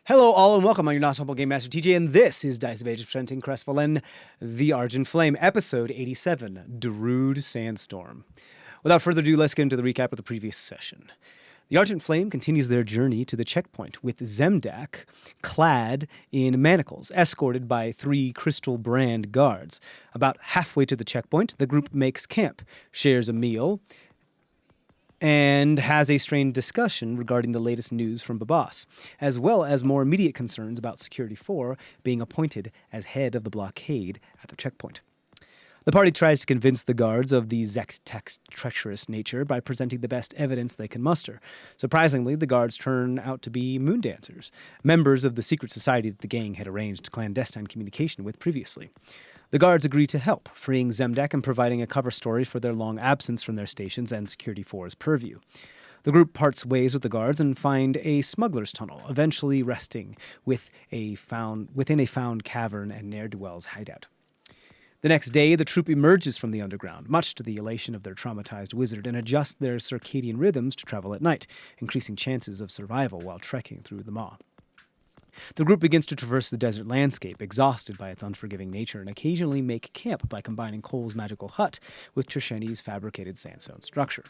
Hello all and welcome. I'm your not humble Game Master TJ, and this is Dice of Ages presenting CrestVahllen, the Argent Flame, episode 87, Darude Sandstorm. Without further ado, let's get into the recap of the previous session. The Argent Flame continues their journey to the checkpoint with Zemdak clad in manacles, escorted by 3 Crystal Brand guards. About halfway to the checkpoint, the group makes camp, shares a meal, and has a strained discussion regarding the latest news from Babas, as well as more immediate concerns about Security 4 being appointed as head of the blockade at the checkpoint. The party tries to convince the guards of the Zektek's treacherous nature by presenting the best evidence they can muster. Surprisingly, the guards turn out to be moon dancers, members of the secret society that the gang had arranged clandestine communication with previously. The guards agree to help, freeing Zemdak and providing a cover story for their long absence from their stations and Security 4's purview. The group parts ways with the guards and find a smuggler's tunnel, eventually resting within a found cavern and ne'er-do-well's hideout. The next day, the troop emerges from the underground, much to the elation of their traumatized wizard, and adjusts their circadian rhythms to travel at night, increasing chances of survival while trekking through the maw. The group begins to traverse the desert landscape, exhausted by its unforgiving nature, and occasionally make camp by combining Cole's magical hut with Trisheni's fabricated sandstone structure.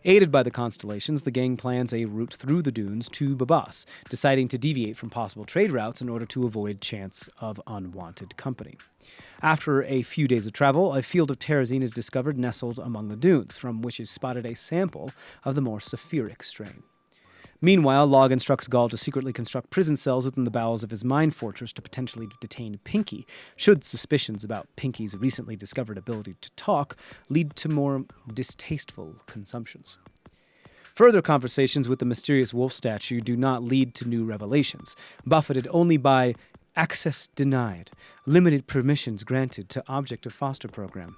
Aided by the constellations, the gang plans a route through the dunes to Babas, deciding to deviate from possible trade routes in order to avoid chance of unwanted company. After a few days of travel, a field of terrazine is discovered nestled among the dunes, from which is spotted a sample of the more Saphiric strain. Meanwhile, Log instructs Gaul to secretly construct prison cells within the bowels of his mine fortress to potentially detain Pinky, should suspicions about Pinky's recently discovered ability to talk lead to more distasteful consumptions. Further conversations with the mysterious wolf statue do not lead to new revelations, buffeted only by access denied, limited permissions granted to object of foster program.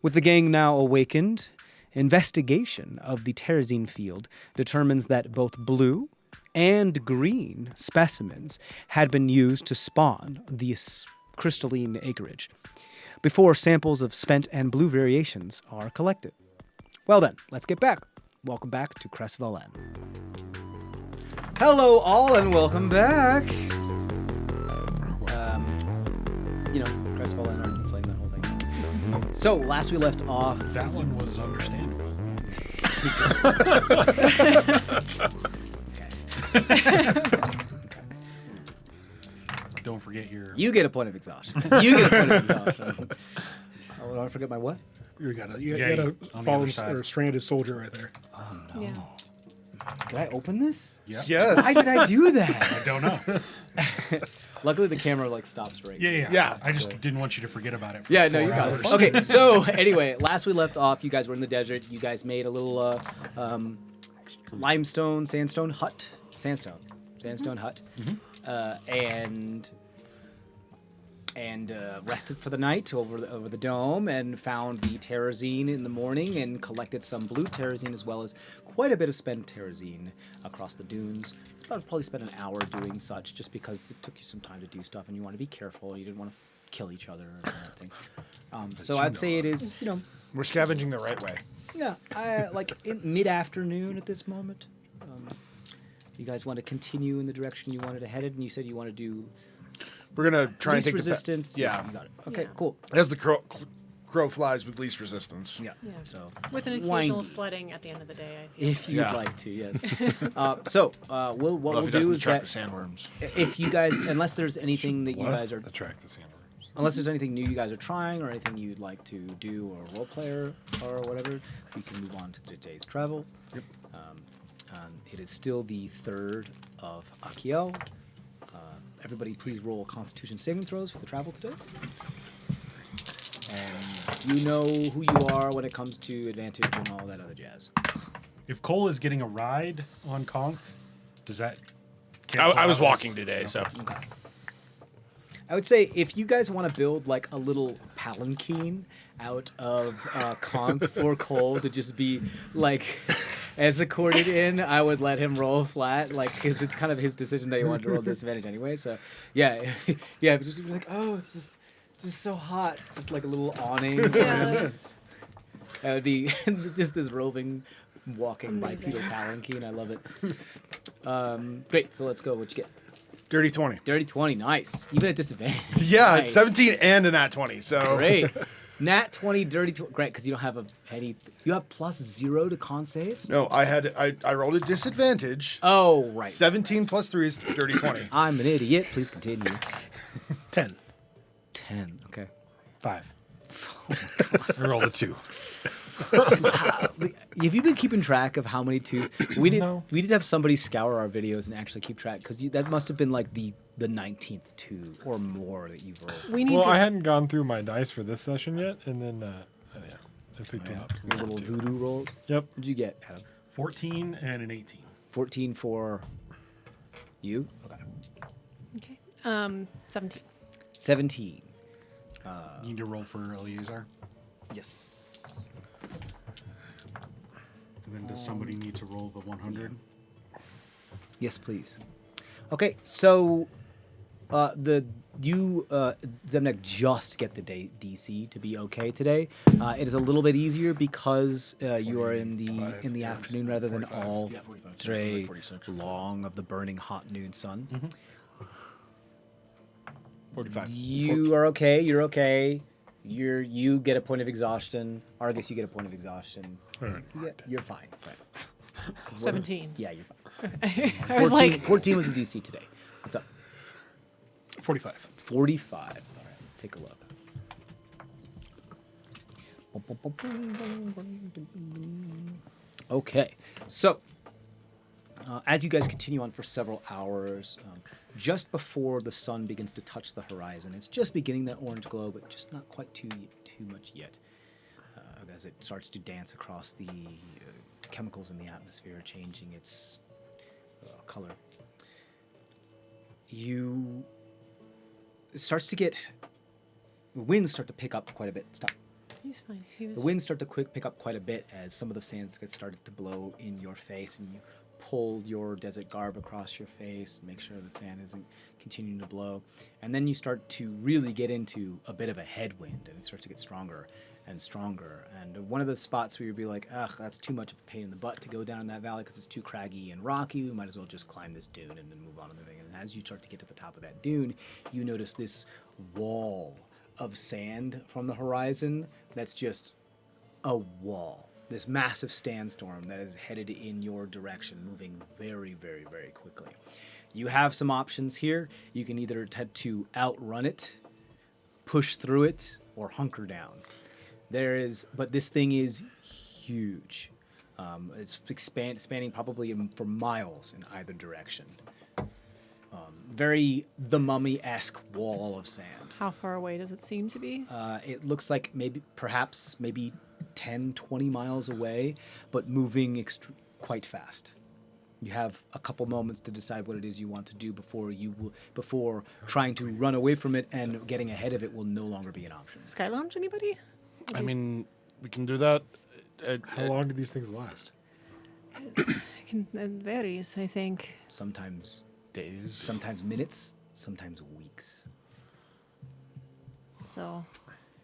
With the gang now awakened, investigation of the terrazine field determines that both blue and green specimens had been used to spawn the crystalline acreage, before samples of spent and blue variations are collected. Well then, let's get back. Welcome back to CrestVahllen. Hello all and welcome back. CrestVahllen, Argent Flame, that whole thing. So, last we left off... That one was understandable. Okay. Don't forget your... You get a point of exhaustion. You get a point of exhaustion. Oh, don't forget my what? You got a on the fallen other side. or stranded soldier right there. Oh, no. Yeah. Did I open this? Yeah. Yes. Why did I do that? I don't know. Luckily, the camera stops right. Yeah. I just didn't want you to for Yeah, no, 4 you got hours. it. Okay, so anyway, last we left off, you guys were in the desert. You guys made a little sandstone hut, and rested for the night over the dome, and found the terrazine in the morning, and collected some blue terrazine as well as quite a bit of spent terrazine across the dunes. Probably spent an hour doing such, just because it took you some time to do stuff, and you want to be careful. You didn't want to kill each other or anything. So I'd say it is, We're scavenging the right way. yeah, like in mid-afternoon at this moment. You guys want to continue in the direction you wanted to head in, and you said you want to do We're gonna try least and take resistance. Yeah, You got it. Okay, Yeah. cool. as the crow flies with least resistance. Yeah. Yeah. So With an windy. occasional sledding at the end of the day, I feel. if you'd Yeah. like to, yes. What Well, we'll if it do doesn't is attract that the sandworms. if you guys, unless there's anything that you guys are, attract the sandworms. unless there's anything new you guys are trying or anything you'd like to do or role play or whatever, we can move on to today's travel. Yep. It is still the 3rd of Aeon. Everybody, please roll Constitution saving throws for the travel today. And you know who you are when it comes to advantage and all that other jazz. If Cole is getting a ride on Conch, does that... I was walking today, so Okay. I would say if you guys want to build like a little palanquin out of conch for Cole to just be like escorted in, I would let him roll flat, like because it's kind of his decision that he wanted to roll disadvantage anyway. So yeah, yeah, but just be like, oh, it's just so hot, just like a little awning. Yeah. That would be just this roving, walking Amazing. bipedal palanquin. I love it. Great. So let's go. What you get? Dirty 20. Dirty 20, nice. Even at disadvantage. Yeah, Nice. 17 and a nat 20. So Great. Nat 20, dirty 20. Great, because you don't have you have +0 to con save? No, I rolled a disadvantage. Oh, right. 17 plus 3 is dirty 20. I'm an idiot. Please continue. 10. 10, okay. 5. I rolled a 2. Have you been keeping track of how many twos? We did have somebody scour our videos and actually keep track, because that must have been like the 19th two or more that you've rolled. We need Well, to. I hadn't gone through my dice for this session yet, and then I picked one up. Your little voodoo rolls. Yep. What'd you get, Adam? 14 and an 18. 14 for you? Okay. Okay. 17. 17. You need to roll for Eleazar. Yes. And then does somebody need to roll the 100? Yes, please. Okay, so Zemnek just get the DC to be okay today. It is a little bit easier because you are in the afternoon rather than all day long of the burning hot noon sun. 45. You are okay. You're okay. You get a point of exhaustion. Argus, you get a point of exhaustion. All right. You're fine. Right. 17. Yeah, you're fine. I was 14, like, 14 was the DC today. What's up? 45. 45. All right, let's take a look. Okay, so as you guys continue on for several hours, just before the sun begins to touch the horizon, it's just beginning that orange glow, but just not quite too much yet. As it starts to dance across the chemicals in the atmosphere, changing its color. It starts to get, the winds start to pick up quite a bit. Stop. he's fine. He was The winds start to pick up quite a bit as some of the sands get started to blow in your face, and you pull your desert garb across your face, make sure the sand isn't continuing to blow. And then you start to really get into a bit of a headwind, and it starts to get stronger and stronger. And one of the spots where you'd be like, ugh, that's too much of a pain in the butt to go down in that valley because it's too craggy and rocky. We might as well just climb this dune and then move on to the thing. And as you start to get to the top of that dune, you notice this wall of sand from the horizon that's just a wall. This massive sandstorm that is headed in your direction, moving very, very, very quickly. You have some options here. You can either attempt to outrun it, push through it, or hunker down. But this thing is huge. It's spanning probably for miles in either direction. Very The Mummy-esque wall of sand. How far away does it seem to be? It looks like perhaps 10, 20 miles away, but moving quite fast. You have a couple moments to decide what it is you want to do before trying to run away from it, and getting ahead of it will no longer be an option. Sky Lounge, anybody? I mean, we can do that. How long do these things last? It varies, I think. Sometimes Days. sometimes minutes, sometimes weeks. So,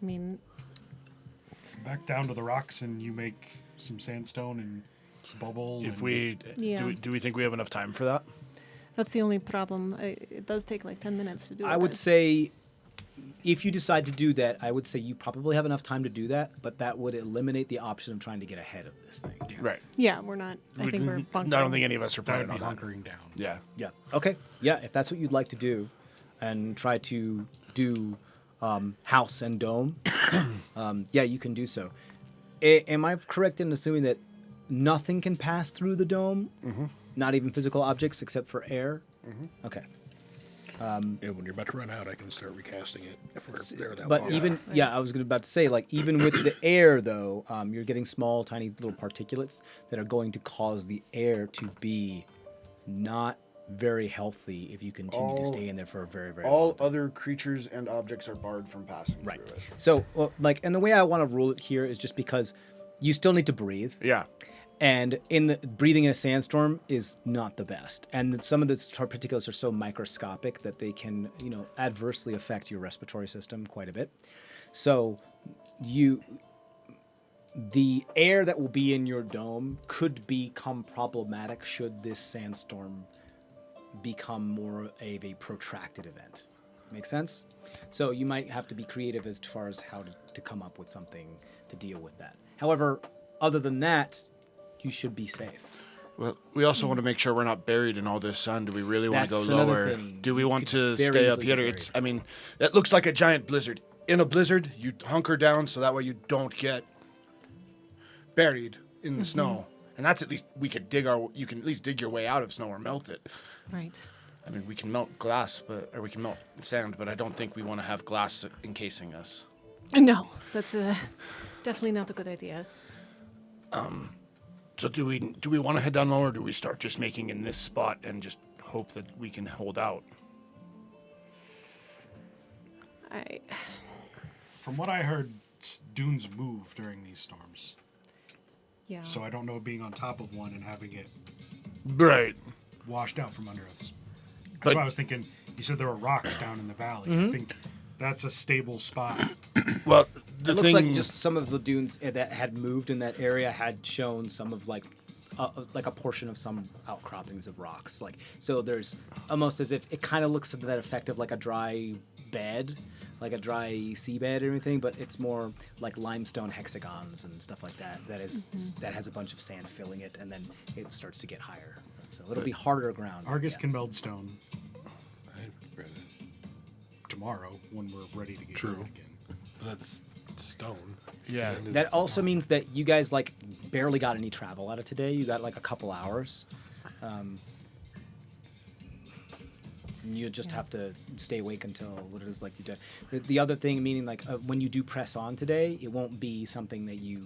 I mean, Back down to the rocks, and you make some sandstone and bubble. If and we Yeah. do we think we have enough time for that? that's the only problem. It does take like 10 minutes to do it. I would but- say, if you decide to do that, I would say you probably have enough time to do that, but that would eliminate the option of trying to get ahead of this thing. Right. Yeah, we're not. I think we're I bunkering. don't think any of us are That would planning be on that. hunkering down. Yeah. Yeah. Okay. Yeah, if that's what you'd like to do, and try to do house and dome, yeah, you can do so. Am I correct in assuming that nothing can pass through the dome? Mm-hmm. Not even physical objects except for air? Mm-hmm. Okay. And when you're about to run out, I can start recasting it if we're there that But long. even, yeah, I was about to say, like, even with the air, though, you're getting small, tiny little particulates that are going to cause the air to be not very healthy if you continue to stay in there for a very, very long All time. other creatures and objects are barred from passing Right. through it. So, and the way I want to rule it here is just because you still need to breathe. Yeah. And breathing in a sandstorm is not the best. And some of the particulates are so microscopic that they can, adversely affect your respiratory system quite a bit. So the air that will be in your dome could become problematic should this sandstorm become more of a protracted event. Make sense? So you might have to be creative as far as how to come up with something to deal with that. However, other than that, you should be safe. Well, we also want to make sure we're not buried in all this sun. Do we really want to That's go another lower? thing. Do we You want could to very stay up easily here? get It's, I mean, it looks like a giant blizzard. In a blizzard, you hunker down so that way you don't get buried in the snow. And that's at least you can at least dig your way out of snow or melt it. Right. I mean, we can melt glass, or we can melt sand, but I don't think we want to have glass encasing us. No, that's definitely not a good idea. So do we want to head down lower, or do we start just making in this spot and just hope that we can hold out? From what I heard, dunes move during these storms. Yeah. So I don't know being on top of one and having it Right. washed out from under us. But- That's why I was thinking, you said there were rocks down in the valley. I think that's a stable spot. Well, It the looks thing like just some of the dunes that had moved in that area had shown some of like a portion of some outcroppings of rocks. Like so, there's almost as if it kind of looks to that effect of like a dry bed, like a dry seabed or anything, but it's more like limestone hexagons and stuff like that. That has a bunch of sand filling it, and then it starts to get higher. So it'll be harder ground. Argus Yeah. can meld stone I'd rather- tomorrow when we're ready to get True. going again. That's stone. Yeah, Sand is That also stone. means that you guys like barely got any travel out of today. You got like a couple hours. You just have to stay awake until what it is like you do. The other thing, meaning like when you do press on today, it won't be something that you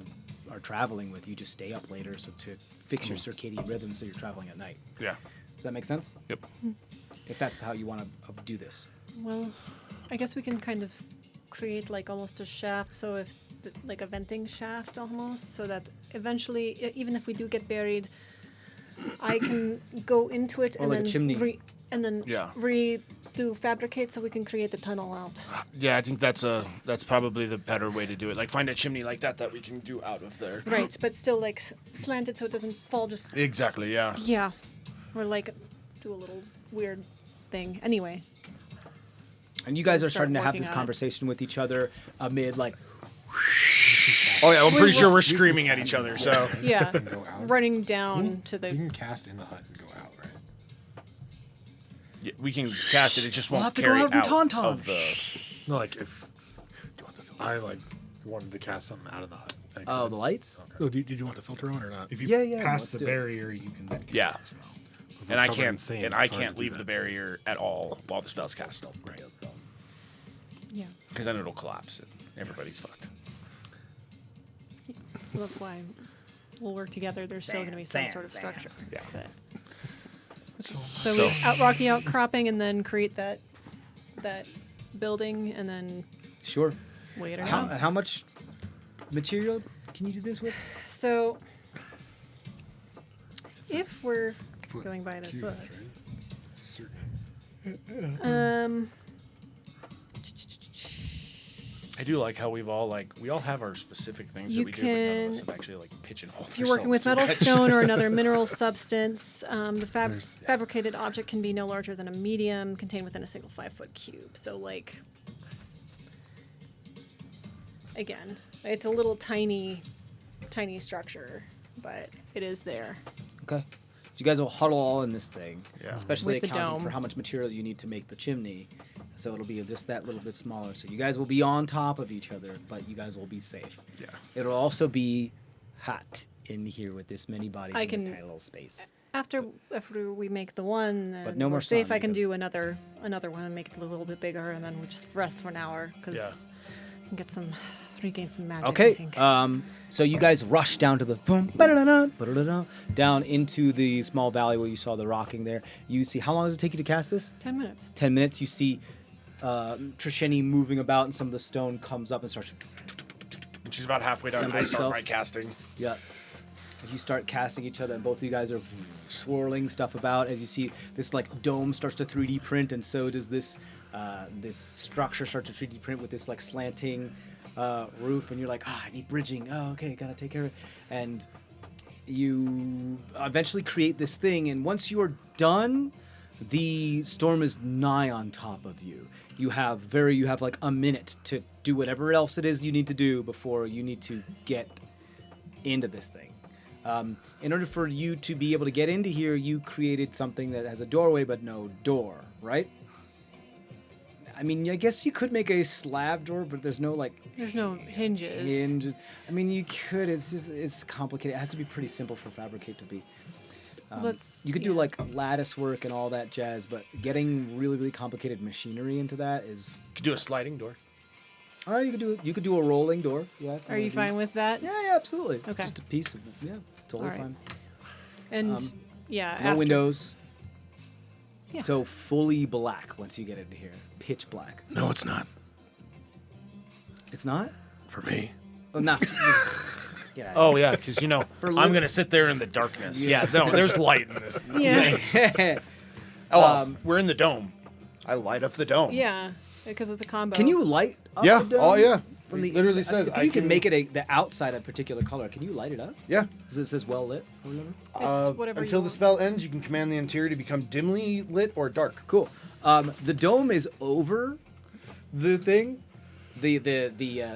are traveling with. You just stay up later so to fix your circadian rhythm so you're traveling at night. Yeah. Does that make sense? Yep. If that's how you want to do this. Well, I guess we can kind of create like almost a shaft, so if like a venting shaft almost, so that eventually, even if we do get buried, I can go into it Or and like a then chimney. Yeah. redo fabricate so we can create the tunnel out. Yeah, I think that's probably the better way to do it. Like find a chimney like that we can do out of there. Right, but still like slanted so it doesn't fall just. Exactly. Yeah. Yeah, or like do a little weird thing. Anyway. And you So guys we are start starting to have working this on it. conversation with each other amid like Oh yeah, I'm pretty sure will- we're screaming at each other. So Yeah, Go out. running down to You the. can cast in the hut and go out, right? yeah, we can cast it. It just We'll won't have to go carry out in out Tauntaun. of the. No, like if do you want the filter? I like wanted to cast something out of the hut. Like, oh the lights. Oh, did you want the filter on or not? If you Yeah, pass let's the do it. barrier, you can then cast Yeah. the spell. If And we're I covered in can't. sand, And it's I hard to can't do leave that. the barrier at all while the spell's cast. Right. Yeah, Because then it'll collapse and everybody's fucked. so that's why we'll work together. There's still going to be some Sand, sort of sand. structure. Yeah. But- So we rocky outcropping and then create that building and then Sure. wait it How, out. how much material can you do this with? So if we're going by this Cubes, book, right? It's a certain. I do like how we all have our specific things You that we do, but none of us can- have actually like pigeonholed. if you're working with ourselves metal, too much. stone, or another mineral substance, the There's- yeah. fabricated object can be no larger than a medium contained within a single 5-foot cube. So like, again, it's a little tiny structure, but it is there. Okay. You guys will huddle all in this thing. Yeah. Especially With the accounting dome. for how much material you need to make the chimney. So it'll be just that little bit smaller. So you guys will be on top of each other, but you guys will be safe. Yeah. It'll also be hot in here with this many bodies I in this can- tiny little space. After we make the one and no we're more safe, sun I can because- do another one and make it a little bit bigger, and then we just rest for an hour because I can regain some magic. I Okay. think. So you guys rush down to the boom, ba-da-da-da, ba-da-da-da, down into the small valley where you saw the rocking there. You see, how long does it take you to cast this? 10 minutes. 10 minutes. You see Trisheni moving about, and some of the stone comes up and starts. And she's about halfway down. Assemble I start yourself. my casting. Yeah. You start casting each other, and both of you guys are swirling stuff about as you see this like dome starts to 3D print, and so does this this structure start to 3D print with this like slanting roof, and you're like, I need bridging. Oh, okay, gotta take care of it. And you eventually create this thing, and once you are done, The storm is nigh on top of you. You have like a minute to do whatever else it is you need to do before you need to get into this thing. In order for you to be able to get into here, you created something that has a doorway but no door, right? I mean, I guess you could make a slab door, but there's no like There's no hinges. I mean, you could. It's complicated. It has to be pretty simple for Fabricate to be. You could do like lattice work and all that jazz, but getting really, really complicated machinery into that is. You could do a sliding door. All right, you could do a rolling door. Yeah. Are you fine with that? Yeah, absolutely. Okay. Just a piece of totally All right. fine. And yeah, No windows. Yeah. So fully black once you get into here, pitch black. No, it's not. It's not. For me. Oh, not. Get out of Oh yeah, because For I'm gonna sit there in the darkness. Yeah, no, there's light in this. Yeah. here. We're in the dome. I light up the dome. Yeah, because it's a combo. Can you light up Yeah. the dome? Oh yeah. From the It literally inside? says I think I you can can make it the outside a particular color. Can you light it up? Yeah. Does it says well lit or whatever? It's whatever Until you the want. spell ends, you can command the interior to become dimly lit or dark. Cool. The dome is over the thing, the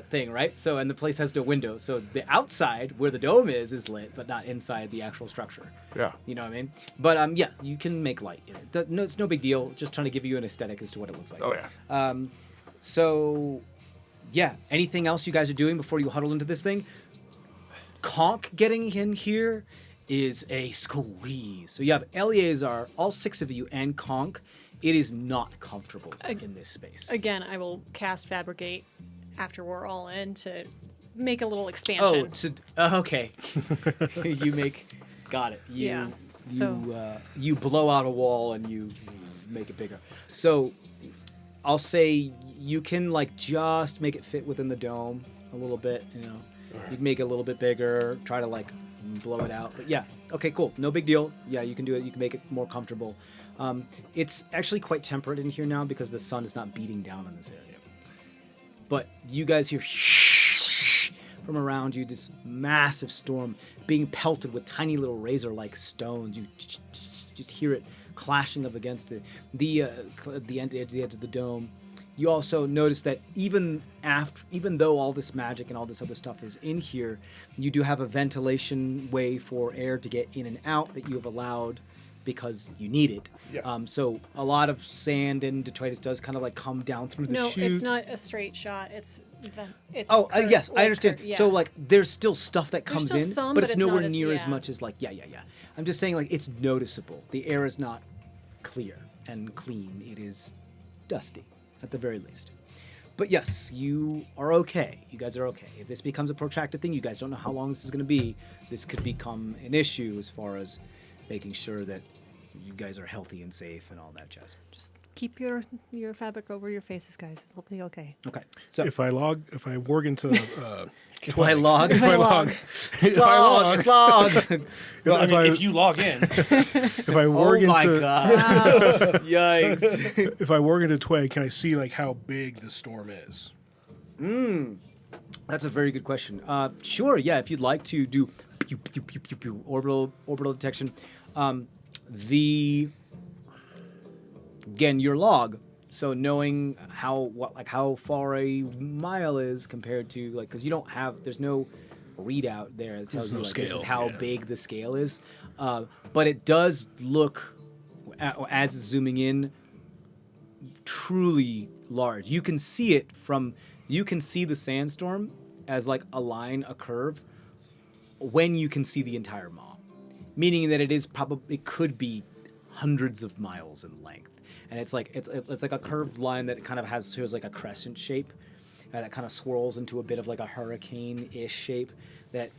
thing, right? So and the place has no window. So the outside where the dome is lit, but not inside the actual structure. Yeah. You know what I mean? But yes, you can make light in it. No, it's no big deal. Just trying to give you an aesthetic as to what it looks like. Oh yeah. So, yeah. Anything else you guys are doing before you huddle into this thing? Conk getting in here is a squeeze. So you have Eleazar, all 6 of you, and Conk. It is not comfortable in this space. Again, I will cast Fabricate after we're all in to make a little Oh, expansion. okay. You make, got it. You, Yeah. You, So- you blow out a wall and you make it bigger. So I'll say you can like just make it fit within the dome a little bit. You know, you can make it a little bit bigger. Try to like blow it out. But yeah, okay, cool. No big deal. Yeah, you can do it. You can make it more comfortable. It's actually quite temperate in here now because the sun is not beating down on this area. But you guys hear from around you this massive storm being pelted with tiny little razor-like stones. You just hear it clashing up against the edge of the dome. You also notice that even though all this magic and all this other stuff is in here, you do have a ventilation way for air to get in and out that you have allowed because you need it. Yeah. So a lot of sand and detritus does kind of like come down through the no, chute. it's not a straight shot. It's Yes, I like understand. yeah. So like, there's still stuff that comes still in, some, but but it's it's nowhere not as- near as yeah. much as like, yeah. I'm just saying like it's noticeable. The air is not clear and clean. It is dusty, at the very least. But yes, you are okay. You guys are okay. If this becomes a protracted thing, you guys don't know how long this is going to be. This could become an issue as far as making sure that you guys are healthy and safe and all that jazz. Just keep your fabric over your faces, guys. It'll be okay. Okay. So If I warg into if I log, if I log, it's log. if you log in, if I Oh warg my into god! Yikes! if I warg into Twig, can I see like how big the storm is? That's a very good question. Sure, yeah. If you'd like to do orbital detection, your log. So knowing how far a mile is compared to like, because you don't have, there's no readout there that tells There's you no like, this is scale, how yeah. big the scale is. But it does look, as it's zooming in, truly large. You can see it you can see the sandstorm as like a line, a curve, when you can see the entire maw, meaning that it could be hundreds of miles in length, and it's like a curved line that kind of shows like a crescent shape, that kind of swirls into a bit of like a hurricane-ish shape that,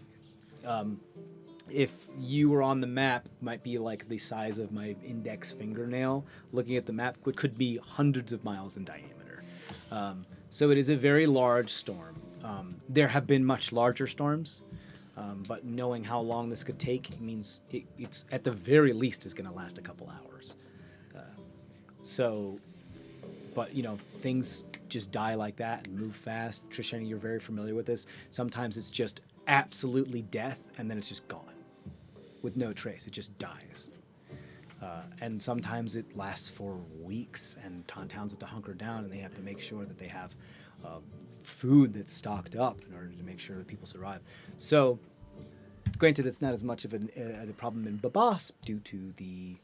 if you were on the map, might be like the size of my index fingernail. Looking at the map, it could be hundreds of miles in diameter. So it is a very large storm. There have been much larger storms, but knowing how long this could take means it's at the very least is going to last a couple hours. But things just die like that and move fast. Trishani, you're very familiar with this. Sometimes it's just absolutely death, and then it's just gone with no trace. It just dies. And sometimes it lasts for weeks, and towns have to hunker down, and they have to make sure that they have food that's stocked up in order to make sure that people survive. So, granted, it's not as much of a problem in Babas due to the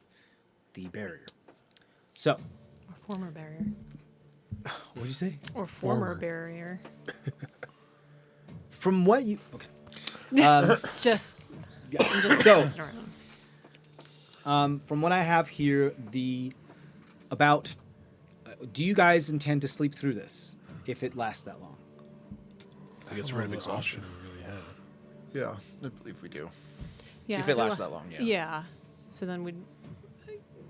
barrier. So, Or former barrier. what did you say? Or former barrier. From what you Just, yeah. I'm just So- messing around. From what I have here, do you guys intend to sleep through this if it lasts that long? I guess we're in exhaustion. We really have. Yeah, I believe we do. Yeah, If it lasts that long, yeah. Yeah. So then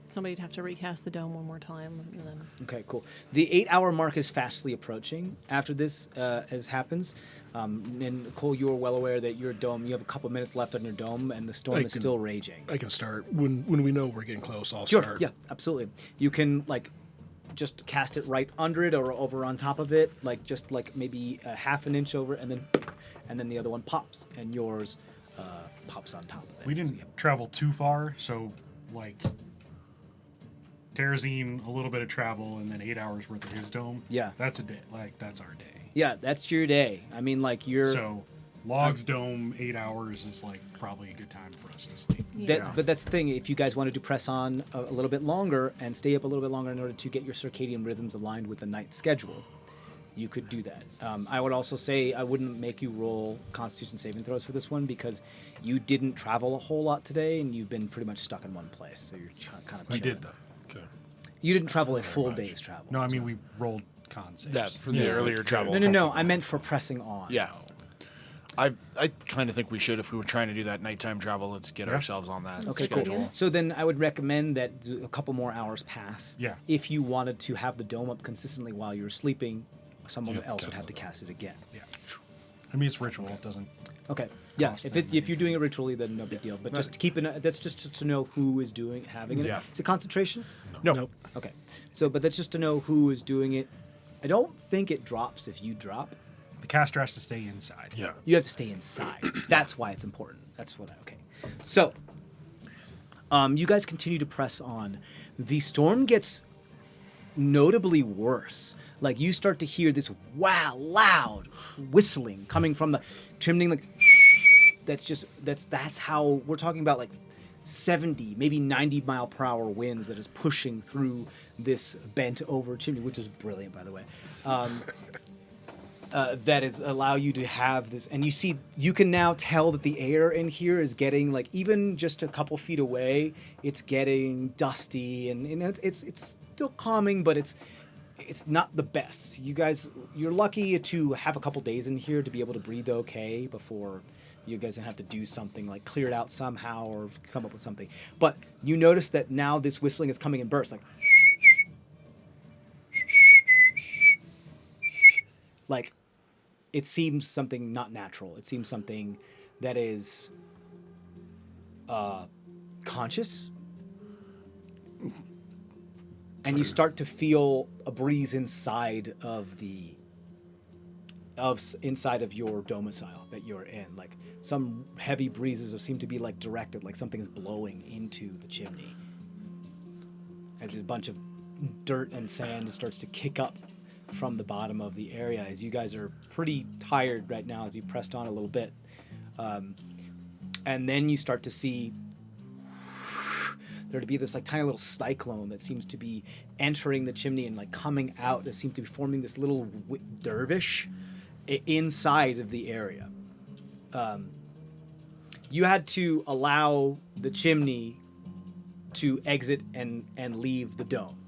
somebody'd have to recast the dome one more time, and then. Okay, cool. The 8-hour mark is fastly approaching after this as happens. And Cole, you're well aware that your dome, you have a couple minutes left on your dome, and the storm is still raging. I can start when we know we're getting close. I'll Sure, start. yeah, absolutely. You can just cast it right under it or over on top of it, just maybe a half an inch over, and then the other one pops, and yours pops on top of it. We So didn't you have- travel too far, so Terrazine, a little bit of travel, and then 8 hours worth of his dome. Yeah. That's a day. That's our day. Yeah, that's your day. I mean, you're. So, Log's dome, 8 hours is probably a good time for us to sleep. But that's the thing. If you guys wanted to press on a little bit longer and stay up a little bit longer in order to get your circadian rhythms aligned with the night schedule, you could do that. I would also say I wouldn't make you roll Constitution saving throws for this one because you didn't travel a whole lot today and you've been pretty much stuck in one place. So you're kind of. We did, though. Okay. You didn't travel a full day's travel. No, I mean, we rolled con saves. That for the earlier travel. No. I meant for pressing on. Yeah. I kind of think we should, if we were trying to do that nighttime travel, let's get ourselves on that Okay, schedule. cool. So then I would recommend that a couple more hours pass. Yeah. If you wanted to have the dome up consistently while you're sleeping, someone You have to else would cast have to it. cast it again. Yeah. I mean, it's ritual. It doesn't. Okay. Yeah. Cost If them you're doing it ritually, then no big deal. But just keep that's just to know who is having it. Yeah. Is it concentration? No. Nope. Okay. So, but that's just to know who is doing it. I don't think it drops if you drop. The caster has to stay inside. Yeah. You have to stay inside. That's why it's important. That's what. Okay. So, you guys continue to press on. The storm gets notably worse. You start to hear this loud whistling coming from the chimney. That's how we're talking about 70, maybe 90 mile per hour winds that is pushing through this bent over chimney, which is brilliant, by the way. That is allow you to have this, and you can now tell that the air in here is getting even just a couple feet away, it's getting dusty, and it's still calming, but it's not the best. You're lucky to have a couple days in here to be able to breathe okay before you guys have to do something clear it out somehow or come up with something. But you notice that now this whistling is coming in bursts, it seems something not natural. It seems something that is conscious. And you start to feel a breeze inside of inside of your domicile that you're in. Some heavy breezes seem to be directed, something is blowing into the chimney. As a bunch of dirt and sand starts to kick up from the bottom of the area, as you guys are pretty tired right now as you pressed on a little bit. And then you start to see there to be this tiny little cyclone that seems to be entering the chimney and coming out, that seems to be forming this little dervish inside of the area. You had to allow the chimney to exit and leave the dome,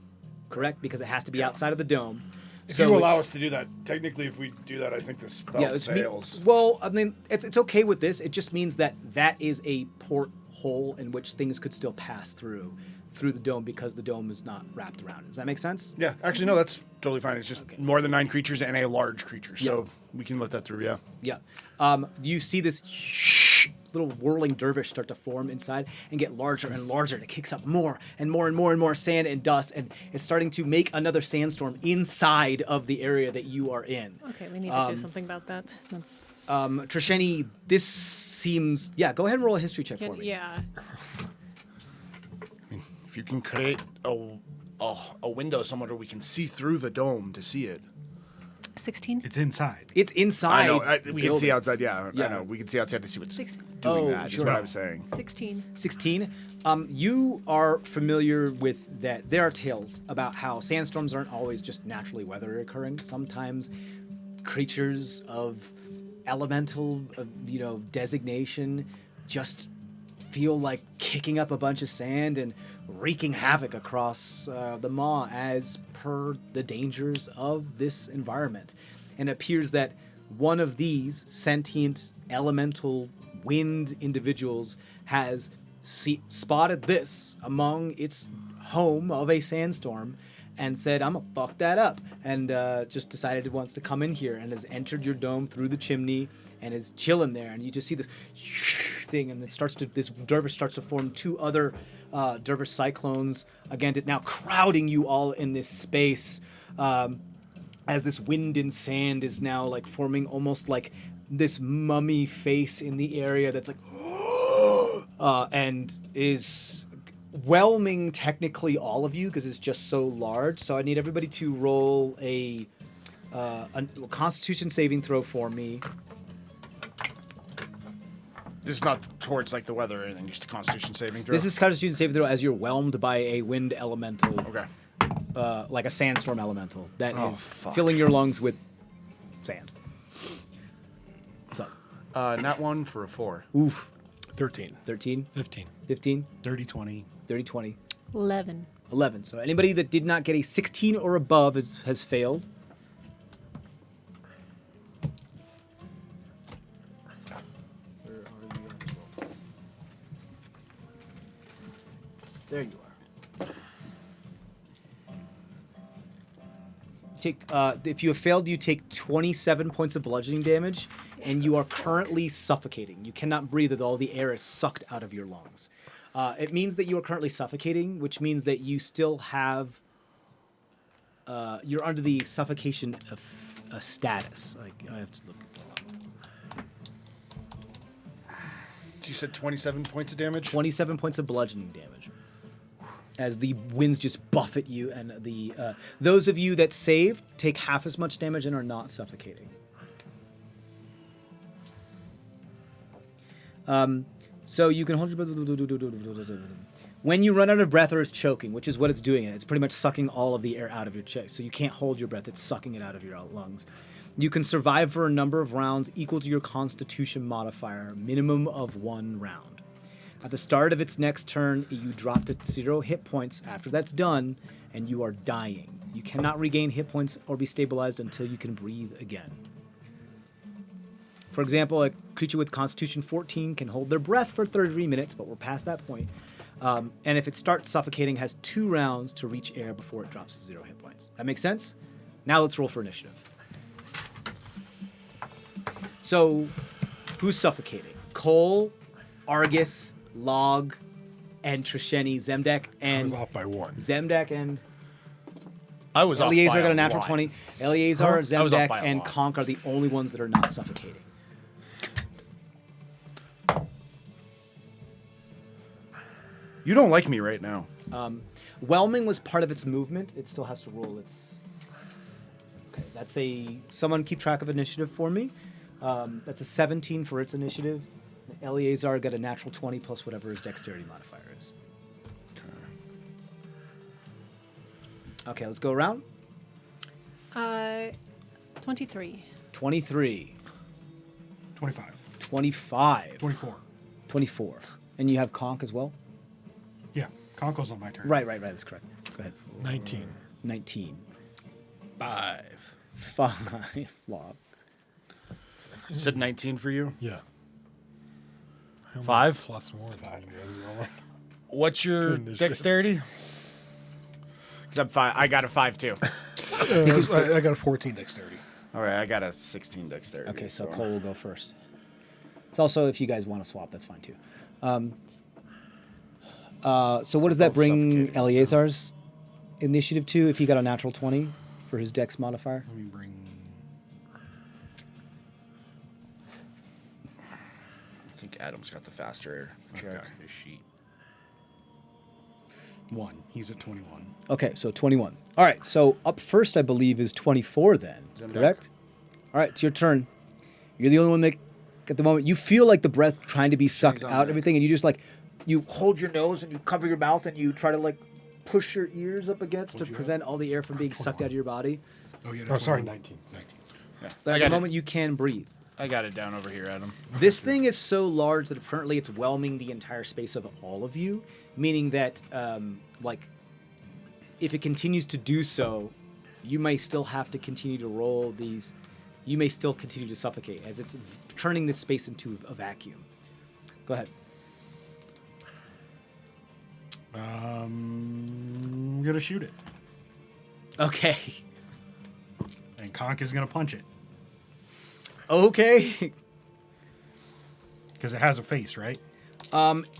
correct? Because it has to be outside of the dome. If you allow us to do that, technically, if we do that, I think the spell fails. Well, I mean, it's okay with this. It just means that is a porthole in which things could still pass through the dome because the dome is not wrapped around. Does that make sense? Yeah, actually, no, that's totally fine. It's just more than 9 creatures and a large creature, so we can let that through, yeah. Yeah. You see this little whirling dervish start to form inside and get larger and larger, and it kicks up more and more and more and more sand and dust, and it's starting to make another sandstorm inside of the area that you are in. Okay, we need to do something about that. That's Trisheni, this seems... Yeah, go ahead and roll a history check for me. yeah. If you can create a window somewhere where we can see through the dome to see it. 16. It's inside. It's inside. I know. We can see building. outside. Yeah, Yeah. I know. We can see outside to see what's 16. doing that. Is sure. what I was saying. 16. 16. You are familiar with that. There are tales about how sandstorms aren't always just naturally weather occurring. Sometimes creatures of elemental, designation just feel like kicking up a bunch of sand and wreaking havoc across the maw as per the dangers of this environment. And it appears that one of these sentient elemental wind individuals has spotted this among its home of a sandstorm and said, I'm gonna fuck that up, and just decided it wants to come in here and has entered your dome through the chimney and is chilling there. And you just see this thing, and this dervish starts to form two other dervish cyclones. Again, now crowding you all in this space, as this wind and sand is now like forming almost like this mummy face in the area that's like, and is whelming technically all of you because it's just so large. So I need everybody to roll a Constitution saving throw for me. This is not towards like the weather or anything, just a Constitution saving throw. This is Constitution saving throw as you're whelmed by a wind elemental, okay. like a sandstorm elemental that is fuck. filling your lungs with sand. So, Not one for a 4. oof. 13. 13, 15. 15, Dirty 20. 30, 20, 11. 11. So anybody that did not get a 16 or above has failed. There you are. Take if you have failed, you take 27 points of bludgeoning damage, and you are currently suffocating. You cannot breathe as all the air is sucked out of your lungs. It means that you are currently suffocating, which means that you still have. You're under the suffocation of status. Like I have to look. You said 27 points of damage? 27 points of bludgeoning damage. As the winds just buffet you, and those of you that saved take half as much damage and are not suffocating. So you can hold your breath. When you run out of breath or is choking, which is what it's doing, it's pretty much sucking all of the air out of your chest. So you can't hold your breath; it's sucking it out of your lungs. You can survive for a number of rounds equal to your Constitution modifier, minimum of 1 round. At the start of its next turn, you drop to 0 hit points. After that's done, and you are dying. You cannot regain hit points or be stabilized until you can breathe again. For example, a creature with Constitution 14 can hold their breath for 33 minutes, but we're past that point. And if it starts suffocating, has 2 rounds to reach air before it drops to 0 hit points. That makes sense? Now let's roll for initiative. So, who's suffocating? Cole, Argus, Log, and Trisheni, Zemdek, I and was off by 1. Zemdek and I was off Eleazar by got a natural lot. 20. Eleazar, I was off Zemdek, by a and lot. Conk are the only ones that are not suffocating. You don't like me right now. Whelming was part of its movement. It still has to roll its. Okay, that's a. Someone keep track of initiative for me. That's a 17 for its initiative. Eleazar got a natural 20 plus whatever his dexterity modifier is. Okay, let's go around. 23. 25. 23. 25. 24. 24. And you have Conk as well? Yeah. Conco's on my turn. Right, that's correct. Go ahead. 19. 19. 5. 5. Log. You said 19 for you? Yeah. 5? Plus 1. What's your initiative. dexterity? Because I'm 5. I got a 5 too. I got a 14 dexterity. All right, I got a 16 dexterity. Okay, so Cole will go first. It's also, if you guys want to swap, that's fine too. So what does that both bring suffocating, so- Eleazar's initiative to if he got a natural 20 for his dex modifier? Let me bring. I think Adam's got the faster check. Okay. His sheet. 1. He's at 21. Okay, so 21. All right, so up first, I believe, is 24 then, correct? All right, it's your turn. You're the only one that, at the moment, you feel like the breath trying to be sucked out, everything, and you just like, you hold your nose and you cover your mouth and you try to like push your ears up against to prevent all the air from being sucked out of your body. Oh, yeah. Oh, sorry, 19. But at the moment, you can breathe. I got it down over here, Adam. This thing is so large that apparently it's whelming the entire space of all of you, meaning that, like, if it continues to do so, you may still have to continue to roll these. You may still continue to suffocate as it's turning this space into a vacuum. Go ahead. I'm going to shoot it. Okay. And Conk is going to punch it. Okay. Because it has a face, right?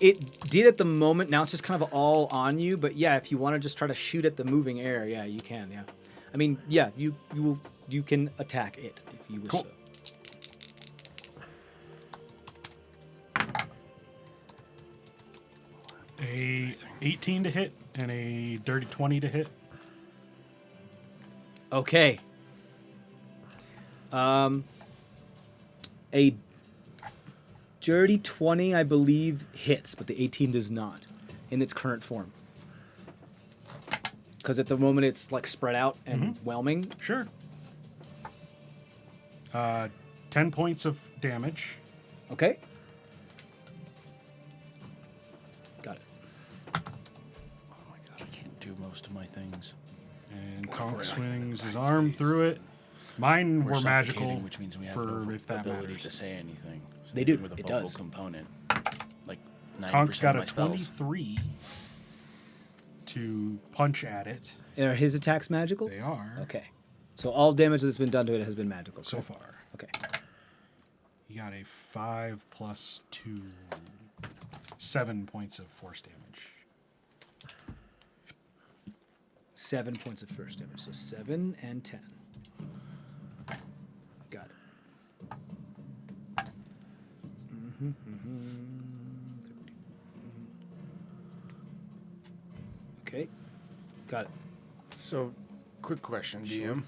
It did at the moment. Now it's just kind of all on you. But yeah, if you want to just try to shoot at the moving air, yeah, you can. Yeah. I mean, yeah, you can attack it if you wish. Cool. So. A 18 to hit and a dirty 20 to hit. Okay. A dirty 20, I believe, hits, but the 18 does not in its current form. Because at the moment it's like spread out and whelming. Sure. 10 points of damage. Okay. Got it. Oh my god, I can't do most of my things. And Conk swings his arm through it. Mine We're were magical, suffocating, which means we have for no if that ability matters. to say anything. So They do. even with a It vocal does. component, like 90% Conk's got of a my spells. 23 to punch at it. Are his attacks magical? They are. Okay. So all damage that's been done to it has been magical. So correct? far. Okay. He got a 5 plus 2, 7 points of force damage. 7 points of first damage. So 7 and 10. Got it. Okay. Got it. So, quick question, DM.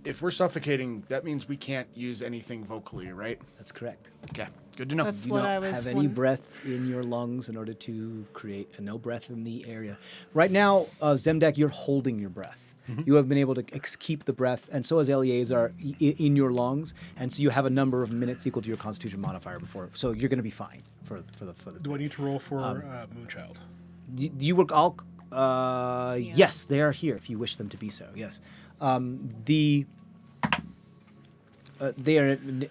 If we're suffocating, that means we can't use anything vocally, right? That's correct. Okay, good to know. That's You what don't I was have any wondering. breath in your lungs in order to create no breath in the area. Right now, Zemdak, you're holding your breath. You have been able to keep the breath, and so has Eleazar in your lungs, and so you have a number of minutes equal to your Constitution modifier before. So you're going to be fine for this. Do I need to roll for Moonchild? You work all. Yes, they are here if you wish them to be so. Yes,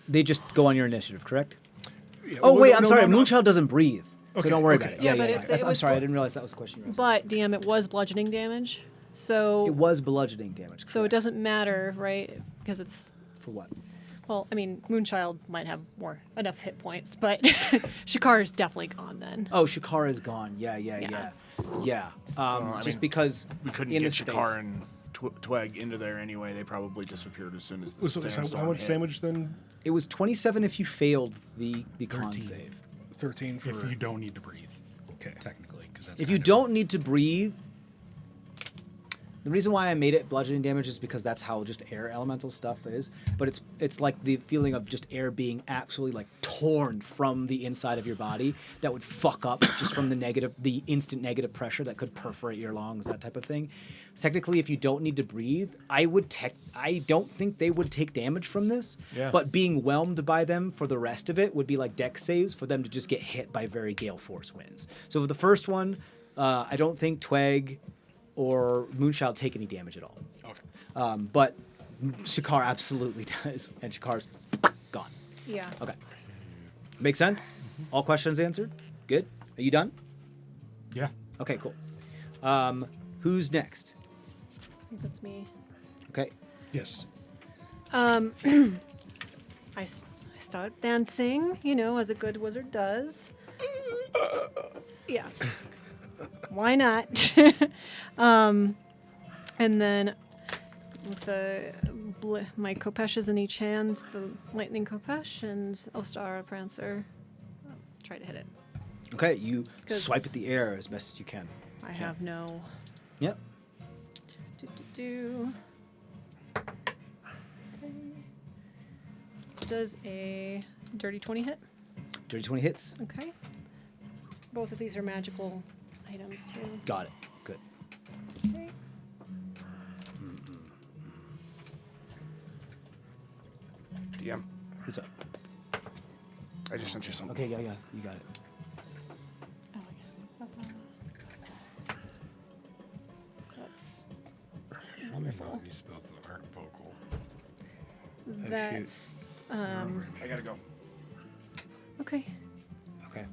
they just go on your initiative, correct? Yeah, Oh well, wait, no, I'm no, sorry. no, no. Moonchild doesn't breathe, so Okay, don't worry okay. about it. Yeah, Yeah, but yeah. it That's, I'm was sorry, I blo- didn't realize that was the question you were asking. But DM, it was bludgeoning damage, so It was bludgeoning damage. so it correct. doesn't matter, right? Because it's For what? well, I mean, Moonchild might have enough hit points, but Shakar is definitely gone then. Oh, Shakara is gone. Yeah. I Just mean, because we couldn't in get the space. Shakar and Tweg into there anyway. They probably disappeared as soon as the So how sandstorm much hit. damage then? It was 27 if you failed the con 13. save. 13 for... If you don't need to breathe, Okay. technically. Cause that's If you kind of- don't need to breathe, the reason why I made it bludgeoning damage is because that's how just air elemental stuff is. But it's like the feeling of just air being absolutely like torn from the inside of your body that would fuck up just from the instant negative pressure that could perforate your lungs, that type of thing. Technically, if you don't need to breathe, I don't think they would take damage from this. Yeah. But being whelmed by them for the rest of it would be like dex saves for them to just get hit by very gale force winds. So for the first one, I don't think Tweg or Moonchild take any damage at all. Okay. But Shakar absolutely does, and Shakar's gone. Yeah. Okay. Makes sense? All questions answered? Good? Are you done? Yeah. Okay, cool. Who's next? I think that's me. Okay. Yes. I start dancing, as a good wizard does. Yeah. Why not? And then with my kopeshes in each hand, the lightning kopesh and Ostara Prancer, try to hit it. Okay, you 'Cause- swipe at the air as best as you can. I have no. Yep. Okay. Does a dirty 20 hit? Dirty 20 hits. Okay. Both of these are magical items too. Got it. Good. Okay. DM, What's up? I just sent you something. Okay, yeah, you got it. Oh, okay. That's wonderful. You spells that aren't vocal. That's I gotta go. okay. Okay.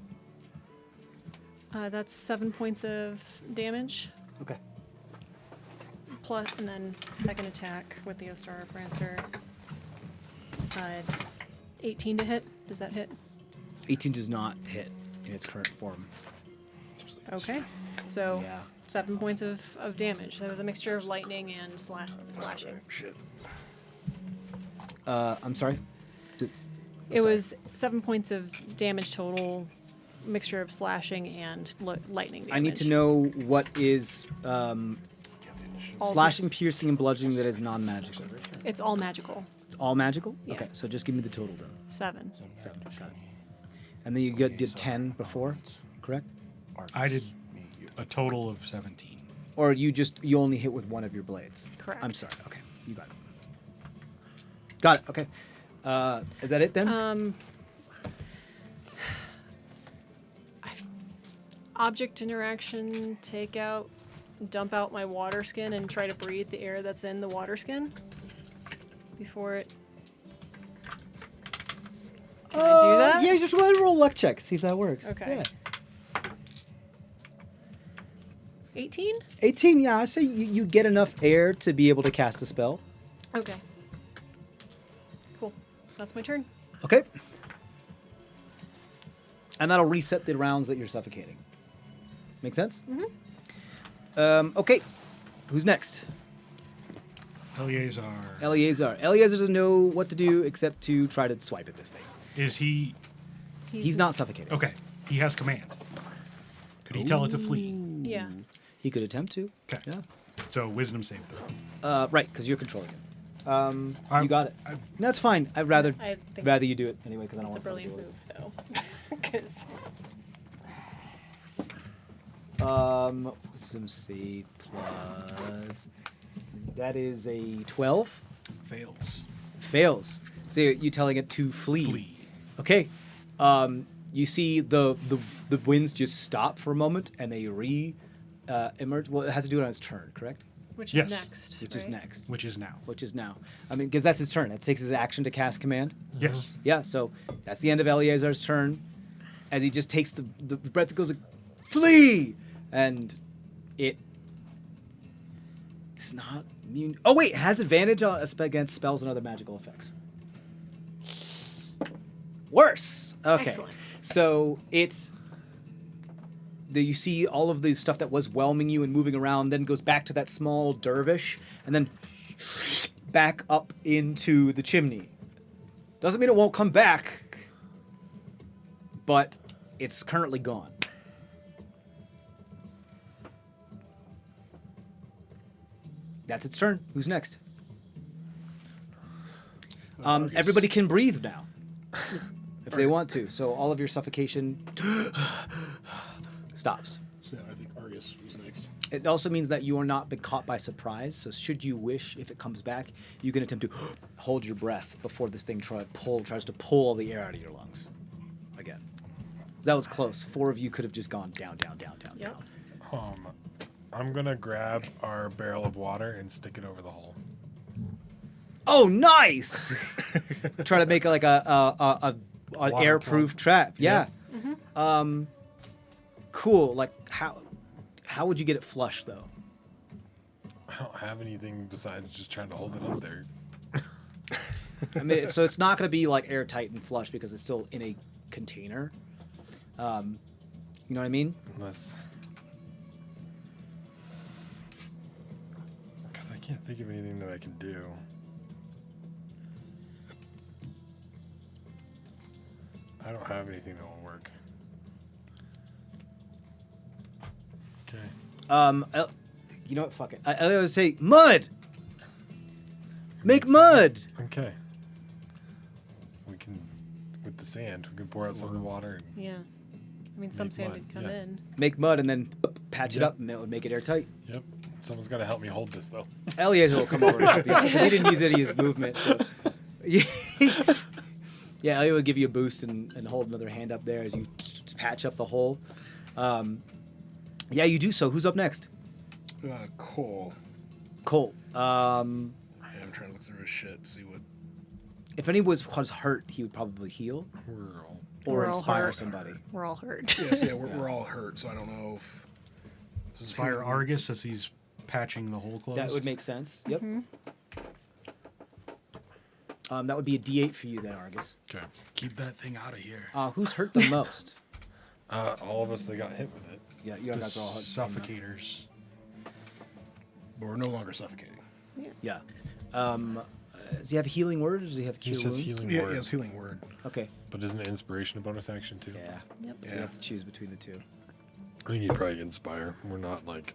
That's 7 points of damage. Okay. Plus, and then second attack with the Ostar Prancer. 18 to hit. Does that hit? 18 does not hit in its current form. Okay. So Yeah. 7 points of damage. That was a mixture of lightning and slashing. Shit. I'm sorry. It was 7 points of damage total, mixture of slashing and lightning damage. I need to know what is All slashing, piercing, and bludgeoning that is non-magical. It's all magical. It's all magical? Yeah. Okay, so just give me the total then. 7. 7, got it. And then you did 10 before, correct? I did a total of 17. Or you only hit with one of your blades? Correct. I'm sorry. Okay, you got it. Got it. Okay. Is that it then? Object interaction, take out, dump out my water skin and try to breathe the air that's in the water skin before it. Can I do that? Yeah, just roll a luck check. See if that works. Okay. Yeah. 18? 18. Yeah, I say you get enough air to be able to cast a spell. Okay. Cool. That's my turn. Okay. And that'll reset the rounds that you're suffocating. Make sense? Mm-hmm. Okay. Who's next? Eleazar. Eleazar. Eleazar doesn't know what to do except to try to swipe at this thing. Is he... He's not suffocating. Okay. He has command. Could he tell it to flee? Yeah. He could attempt to. Okay. Yeah. So wisdom save throw. Right, because you're controlling it. I- You got it. I- That's fine. I'd rather I think you do it anyway because I don't It's a want to brilliant do move, though. 'Cause it. Wisdom save plus. That is a 12. Fails. Fails. So you're telling it to flee. Flee. Okay. You see the winds just stop for a moment and they emerge. Well, it has to do it on its turn, correct? which Yes. is next. Which is right? next. Which is now. Which is now. I mean, because that's his turn. It takes his action to cast command. Yes. Yeah, so that's the end of Eleazar's turn. As he just takes the breath that goes like, flee! And it's not immune. Oh, wait, it has advantage against spells and other magical effects. Worse. Okay. Excellent. So it's. You see all of the stuff that was whelming you and moving around, then goes back to that small dervish, and then back up into the chimney. Doesn't mean it won't come back, but it's currently gone. That's its turn. Who's next? Everybody can breathe now, if they want to. So all of your suffocation stops. So I think Argus was next. It also means that you are not been caught by surprise. So should you wish, if it comes back, you can attempt to hold your breath before this thing tries to pull all the air out of your lungs. Again, that was close. 4 of you could have just gone down, down, down, down, Yep. down. I'm gonna grab our barrel of water and stick it over the hole. Oh, nice! Try to make like an airproof trap. Yeah. Cool. Like how would you get it flush though? I don't have anything besides just trying to hold it up there. I mean, so it's not going to be like airtight and flush because it's still in a container. You know what I mean? Unless... Because I can't think of anything that I can do. I don't have anything that will work. Okay. You know what? Fuck it. I would say mud. Make mud. Okay. We can, with the sand, we can pour out some of the water. And Yeah. I mean, some Make sand mud, did come yeah. in. Make mud and then patch it Yep. up, and it would make it airtight. Yep. Someone's got to help me hold this, though. Eliezer will come over and help you because he didn't use any of his movement. So, yeah, Elliot will give you a boost and hold another hand up there as you patch up the hole. Yeah, you do so. Who's up next? Cole. Cole. I'm trying to look through his shit, see what. If any was hurt, he would probably heal We're all. or We're all inspire hurt. somebody. We're all hurt. Yes, yeah, we're all hurt, so I don't know if. Inspire Argus as he's patching the hole closed. That would make sense. Yep. Mm-hmm. That would be a D8 for you then, Argus. Okay. Keep that thing out of here. Who's hurt the most? All of us that got hit with it. Yeah, you The guys are all hurt. the same amount. suffocators. But we're no longer suffocating. Yeah. Does he have healing word or does he have He cure says wounds? healing Yeah, word. yes, healing word. Okay. But isn't it inspiration a bonus action, too? Yeah. Yep. So you have to choose between the two. I think he'd probably inspire. We're not, like,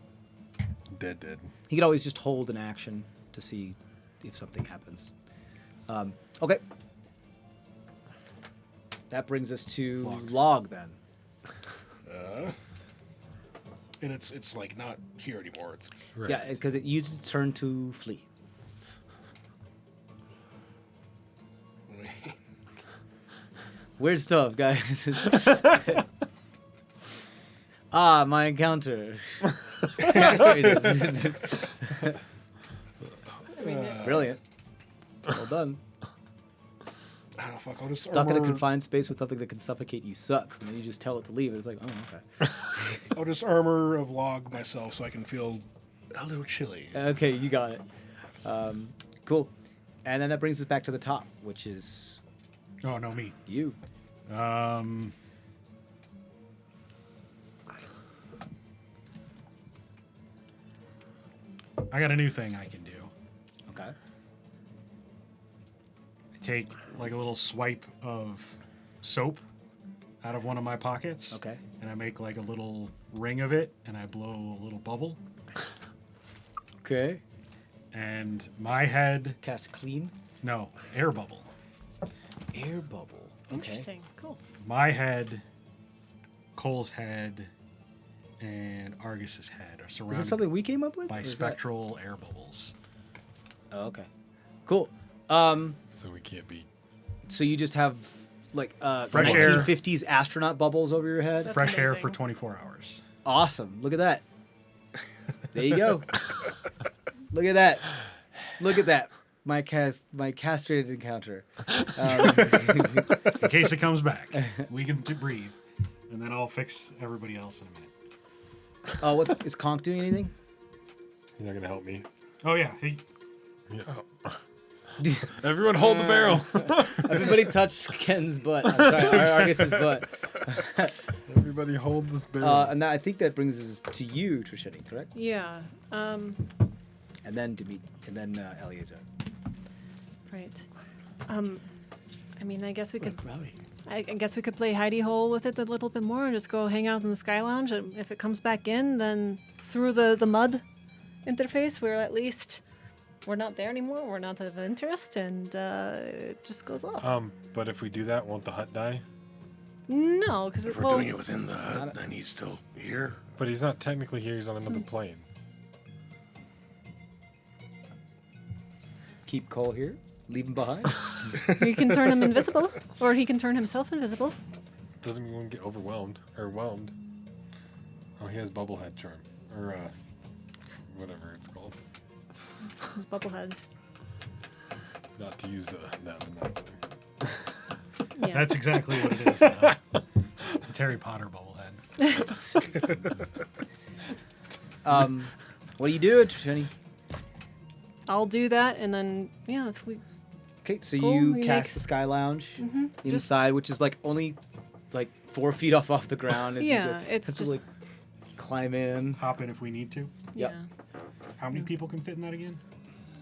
dead. He could always just hold an action to see if something happens. Okay. That brings us to Log then. And it's like not here anymore. It's Right. Yeah, because it used its turn to flee. Weird stuff, guys. My encounter. That's what he did. It's brilliant. Well done. I don't know, fuck. I'll just Stuck in a armor, confined space with something that can suffocate you sucks, and then you just tell it to leave, and it's like, oh, okay. I'll just armor of log myself so I can feel a little chilly. Okay, you got it. Cool. And then that brings us back to the top, which is Oh, no, me. you. I got a new thing I can do. Okay. I take like a little swipe of soap out of one of my pockets. Okay. And I make like a little ring of it and I blow a little bubble. Okay. And my head, Cast clean. no, air bubble. Air bubble. Okay. Interesting. Cool. My head, Cole's head, and Argus's head are Is surrounded this something we came up with? by or is that- spectral air bubbles. Oh, okay. Cool. So we can't be. So you just have like Fresh air. 1950s astronaut bubbles over your head. That's Fresh air amazing. for 24 hours. Awesome. Look at that. There you go. Look at that. Look at that. My castrated encounter. In case it comes back, we can breathe. And then I'll fix everybody else in a minute. Is Conk doing anything? You're not going to help me. Oh, yeah. Hey, Yeah. Everyone hold the barrel. Everybody touch Ken's butt. I'm sorry, Argus's butt. Everybody hold this barrel. And I think that brings us to you, Trishani, correct? Yeah. And then Eliezer. Right. I mean, I guess we could. I guess we could play hidey hole with it a little bit more and just go hang out in the Sky Lounge. And if it comes back in, then through the mud interface, we're not there anymore. We're not of interest, and it just goes off. But if we do that, won't the hut die? No, because If we're doing it within the hut, then he's still here. But he's not technically here. He's on another plane. Keep Cole here. Leave him behind. we can turn him invisible, or he can turn himself invisible. Doesn't mean we won't get overwhelmed or whelmed. Oh, he has bubblehead charm or whatever it's called. His bubblehead. Not to use that one. Yeah. that's exactly what it is. It's Harry Potter bubblehead. What do you do, Trishani? I'll do that, and then if we Okay, so Cool, you we cast make- the Sky Lounge just- inside, which is like only like 4 feet off the ground. As you Yeah, go. it's Have to, just- like climb in. Hop in if we need to. Yep. yeah. How many people can fit in that again?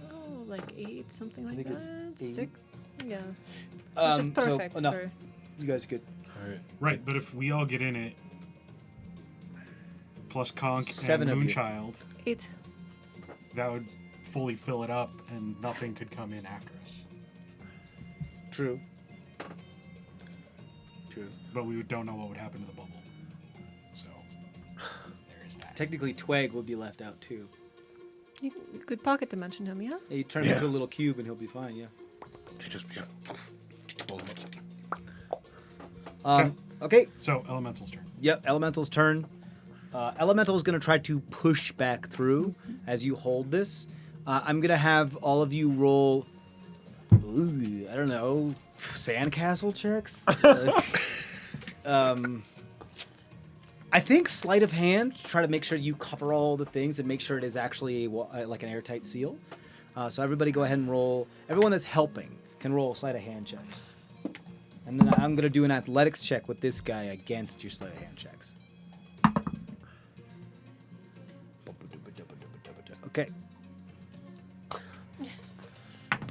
Oh, like 8, something like think it's that. 8. 6. Yeah. Which is perfect So enough. for. You guys are good. All right. Right, but if we all get in it, plus Conk 7 and of you. Moonchild. 8. That would fully fill it up, and nothing could come in after us. True. But we don't know what would happen to the bubble. So there is that. Technically, Twag would be left out too. You could pocket dimension him, yeah? You turn him into a little cube and he'll be fine, yeah. They just, yeah. Pull them up. Okay. So Elemental's turn. Yep, Elemental's turn. Elemental is going to try to push back through as you hold this. I'm going to have all of you roll, I don't know, sandcastle checks? I think sleight of hand, try to make sure you cover all the things and make sure it is actually like an airtight seal. So everybody go ahead and roll. Everyone that's helping can roll sleight of hand checks. And then I'm going to do an athletics check with this guy against your sleight of hand checks. Okay.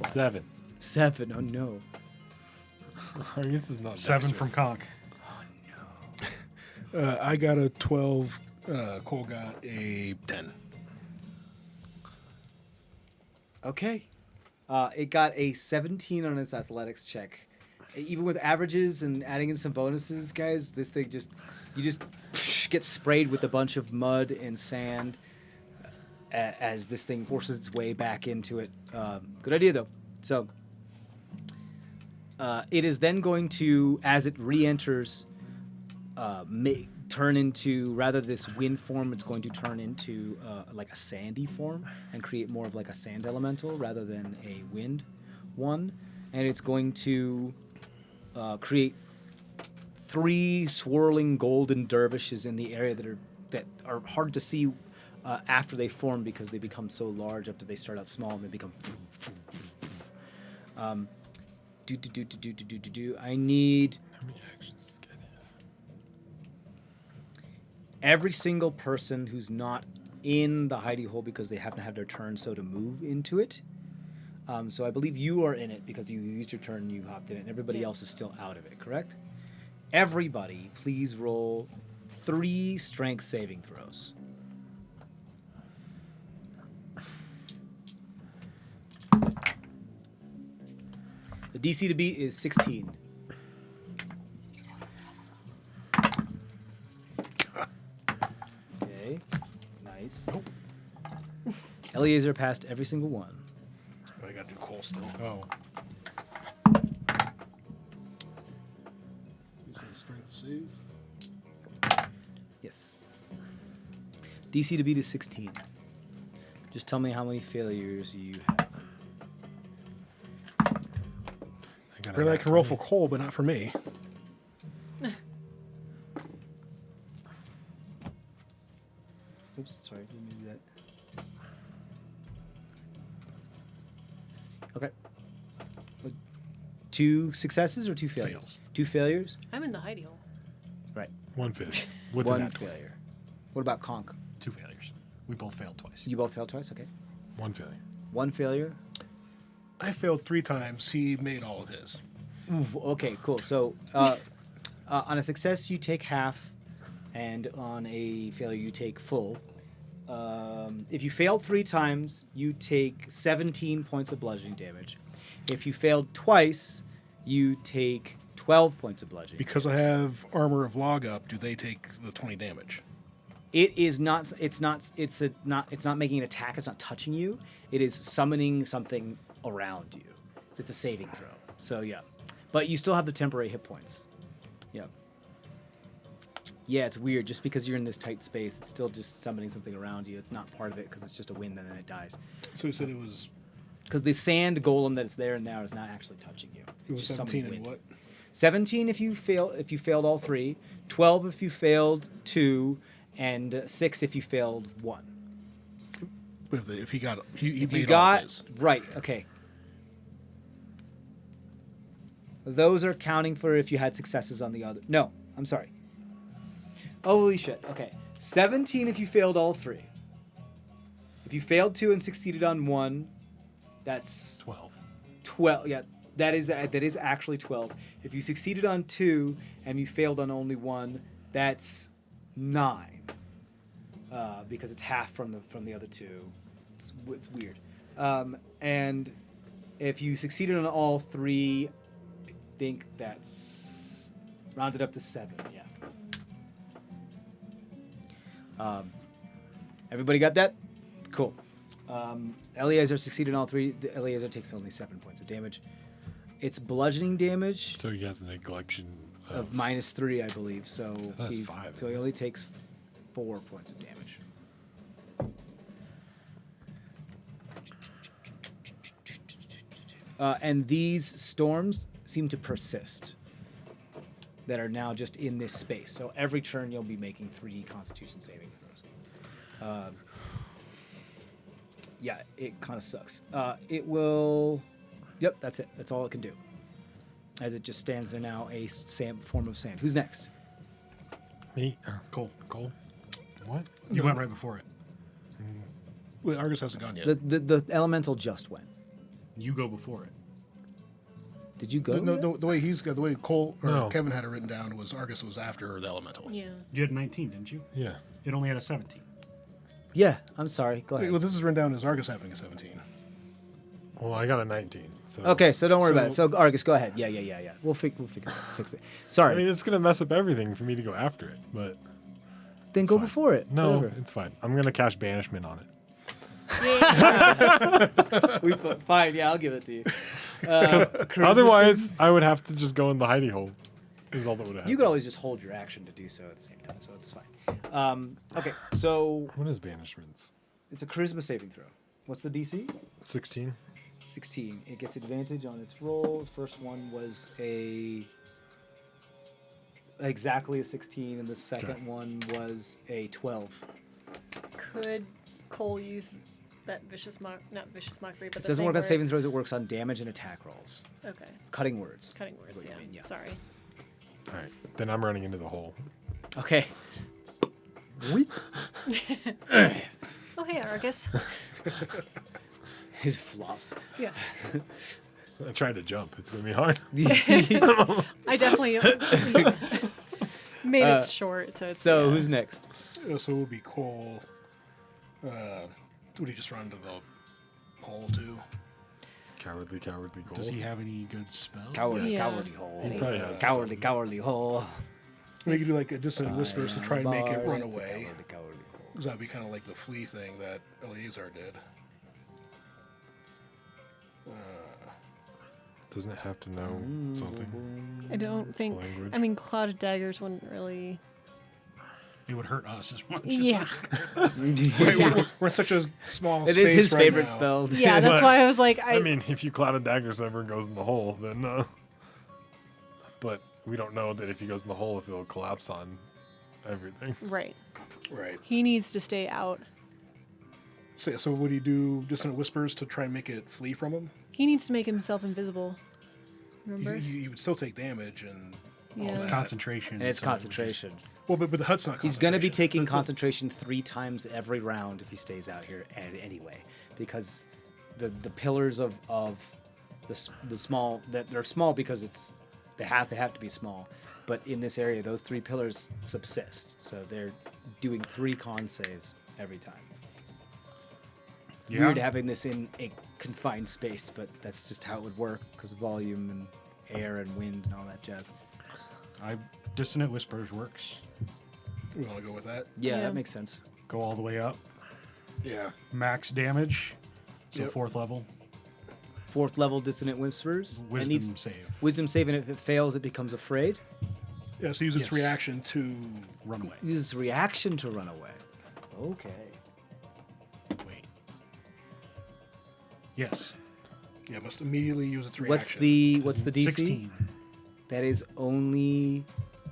7. 7. Oh, no. This is not 7 dexterous. from Conk. I got a 12. Cole got a 10. Okay. It got a 17 on its athletics check. Even with averages and adding in some bonuses, guys, this thing you just get sprayed with a bunch of mud and sand as this thing forces its way back into it. Good idea, though. So it is then going to, as it re-enters, turn into, rather this wind form, it's going to turn into like a sandy form and create more of like a sand elemental rather than a wind one. And it's going to create 3 swirling golden dervishes in the area that are hard to see after they form because they become so large after they start out small and they become. I need How many actions does it get? every single person who's not in the hidey hole because they happen to have their turn so to move into it. So I believe you are in it because you used your turn and you hopped in it, and everybody else is still out of it, correct? Everybody, please roll 3 strength saving throws. The DC to beat is 16. Okay, nice. Eliezer passed every single one. I got to do Cole still. Oh. Is that a strength save? Yes. DC to beat is 16. Just tell me how many failures you have. Apparently I can roll for Cole, but not for me. Oops, sorry, didn't do that. Okay. 2 successes or 2 failures? Fails. 2 failures? I'm in the hidey hole. Right. 1 failure. With 1 a nat 20. failure. What about Conk? 2 failures. We both failed twice. You both failed twice? Okay. 1 failure. 1 failure. I failed 3 times. He made all of his. Ooh, okay, cool. So on a success, you take half, and on a failure, you take full. If you failed 3 times, you take 17 points of bludgeoning damage. If you failed twice, you take 12 points of bludgeoning. Because I have Armor of Log up, do they take the 20 damage? It is not. It's not making an attack. It's not touching you. It is summoning something around you. It's a saving throw. So yeah, but you still have the temporary hit points. Yeah. Yeah, it's weird. Just because you're in this tight space, it's still just summoning something around you. It's not part of it because it's just a wind and then it dies. So he said it was Because the sand golem that's there now is not actually touching you. it was just 17 summoning and wind. what? 17 if you failed all 3, 12 if you failed 2, and 6 if you failed 1. If he got he If made you all got of his. right, okay. Those are counting for if you had successes on the other. No, I'm sorry. Holy shit. Okay, 17 if you failed all 3. If you failed 2 and succeeded on 1, that's 12. 12. Yeah, that is actually 12. If you succeeded on 2 and you failed on only 1, that's 9. because it's half from the other two. It's weird. And if you succeeded on all 3, I think that's rounded up to 7. Yeah. Everybody got that? Cool. Eleazar succeeded on all 3. Eleazar takes only 7 points of damage. It's bludgeoning damage So he has a neglection of -3, I believe. So That's 5, so he only takes 4 points of damage. And these storms seem to persist. That are now just in this space. So every turn you'll be making 3 Constitution saving throws. Yeah, it kind of sucks. It will. Yep, that's it. That's all it can do. As it just stands there now, a form of sand. Who's next? Me? Cole. Cole? What? You went right before it. Wait, Argus hasn't gone yet. The elemental just went. You go before it. Did you go? No, yet? the way he's got, the way Cole or No. Kevin had it written down was Argus was after the elemental. Yeah. You had 19, didn't you? Yeah. It only had a 17. Yeah, I'm sorry. Go Wait, ahead. well, this is written down as Argus having a 17. Well, I got a 19. So. Okay, so don't worry about it. So- So Argus, go ahead. Yeah. We'll fix it. Sorry. I mean, it's going to mess up everything for me to go after it, but then go fine. before it. no, Whatever. it's fine. I'm going to cast Banishment on it. Fine. Yeah, I'll give it to you. Otherwise, I would have to just go in the hidey hole. Is all that would happen. You could always just hold your action to do so at the same time, so it's fine. Okay, so What is Banishments? it's a charisma saving throw. What's the DC? 16? 16. It gets advantage on its roll. The first one was exactly a 16, and the second one was a 12. Could Cole use that not vicious mockery, but It the doesn't thing work on where saving it's- throws. It works on damage and attack rolls. Okay. Cutting words. Cutting is words, what you yeah. mean, yeah. Sorry. All right. Then I'm running into the hole. Okay. Oh, hey, Argus. His flops. Yeah. I tried to jump. It's going to be hard. I definitely made it short, so it's So yeah. who's next? So it would be Cole. Would he just run into the hole too? Cowardly goal. Does he have any good spells? Cowardly, Yeah. cowardly hole. He probably has. Cowardly hole. We could do like a dissonant whispers to try and make it run It's a away. Cowardly hole. Because that'd be kind of like the flea thing that Eleazar did. Doesn't it have to know something? I don't think. Language. I mean, Cloud of Daggers wouldn't really. It would hurt us as much. as Yeah. Wait, we're in such a small It space is his right favorite now. spell. Yeah, that's But- why I was like, I mean, if you Cloud of Daggers ever goes in the hole, then but we don't know that if he goes in the hole, if it'll collapse on everything. right. Right. He needs to stay out. So would he do dissonant whispers to try and make it flee from him? He needs to make himself invisible. Remember? He would still take damage and all Yeah. that. Concentration. And it's so it would just- concentration. Well, but the hut's not. He's going to be concentration. taking concentration 3 times every round if he stays out here anyway, because the pillars of the small, that they're small because they have to be small, but in this area those 3 pillars subsist, so they're doing 3 con saves every time. Yeah. Weird having this in a confined space, but that's just how it would work because of volume and air and wind and all that jazz. Dissonant Whispers works. We want to go with that. Yeah, Yeah. that makes sense. Go all the way up. Yeah. Max damage. So Yep. 4th level. 4th level dissonant whispers. It Wisdom needs save. wisdom save, and if it fails, it becomes afraid. Yeah. So use its Yes. reaction to. Run away. Uses reaction to run away. Okay. Wait. Yes. Yeah, must immediately use its reaction. What's the DC? 16. That is only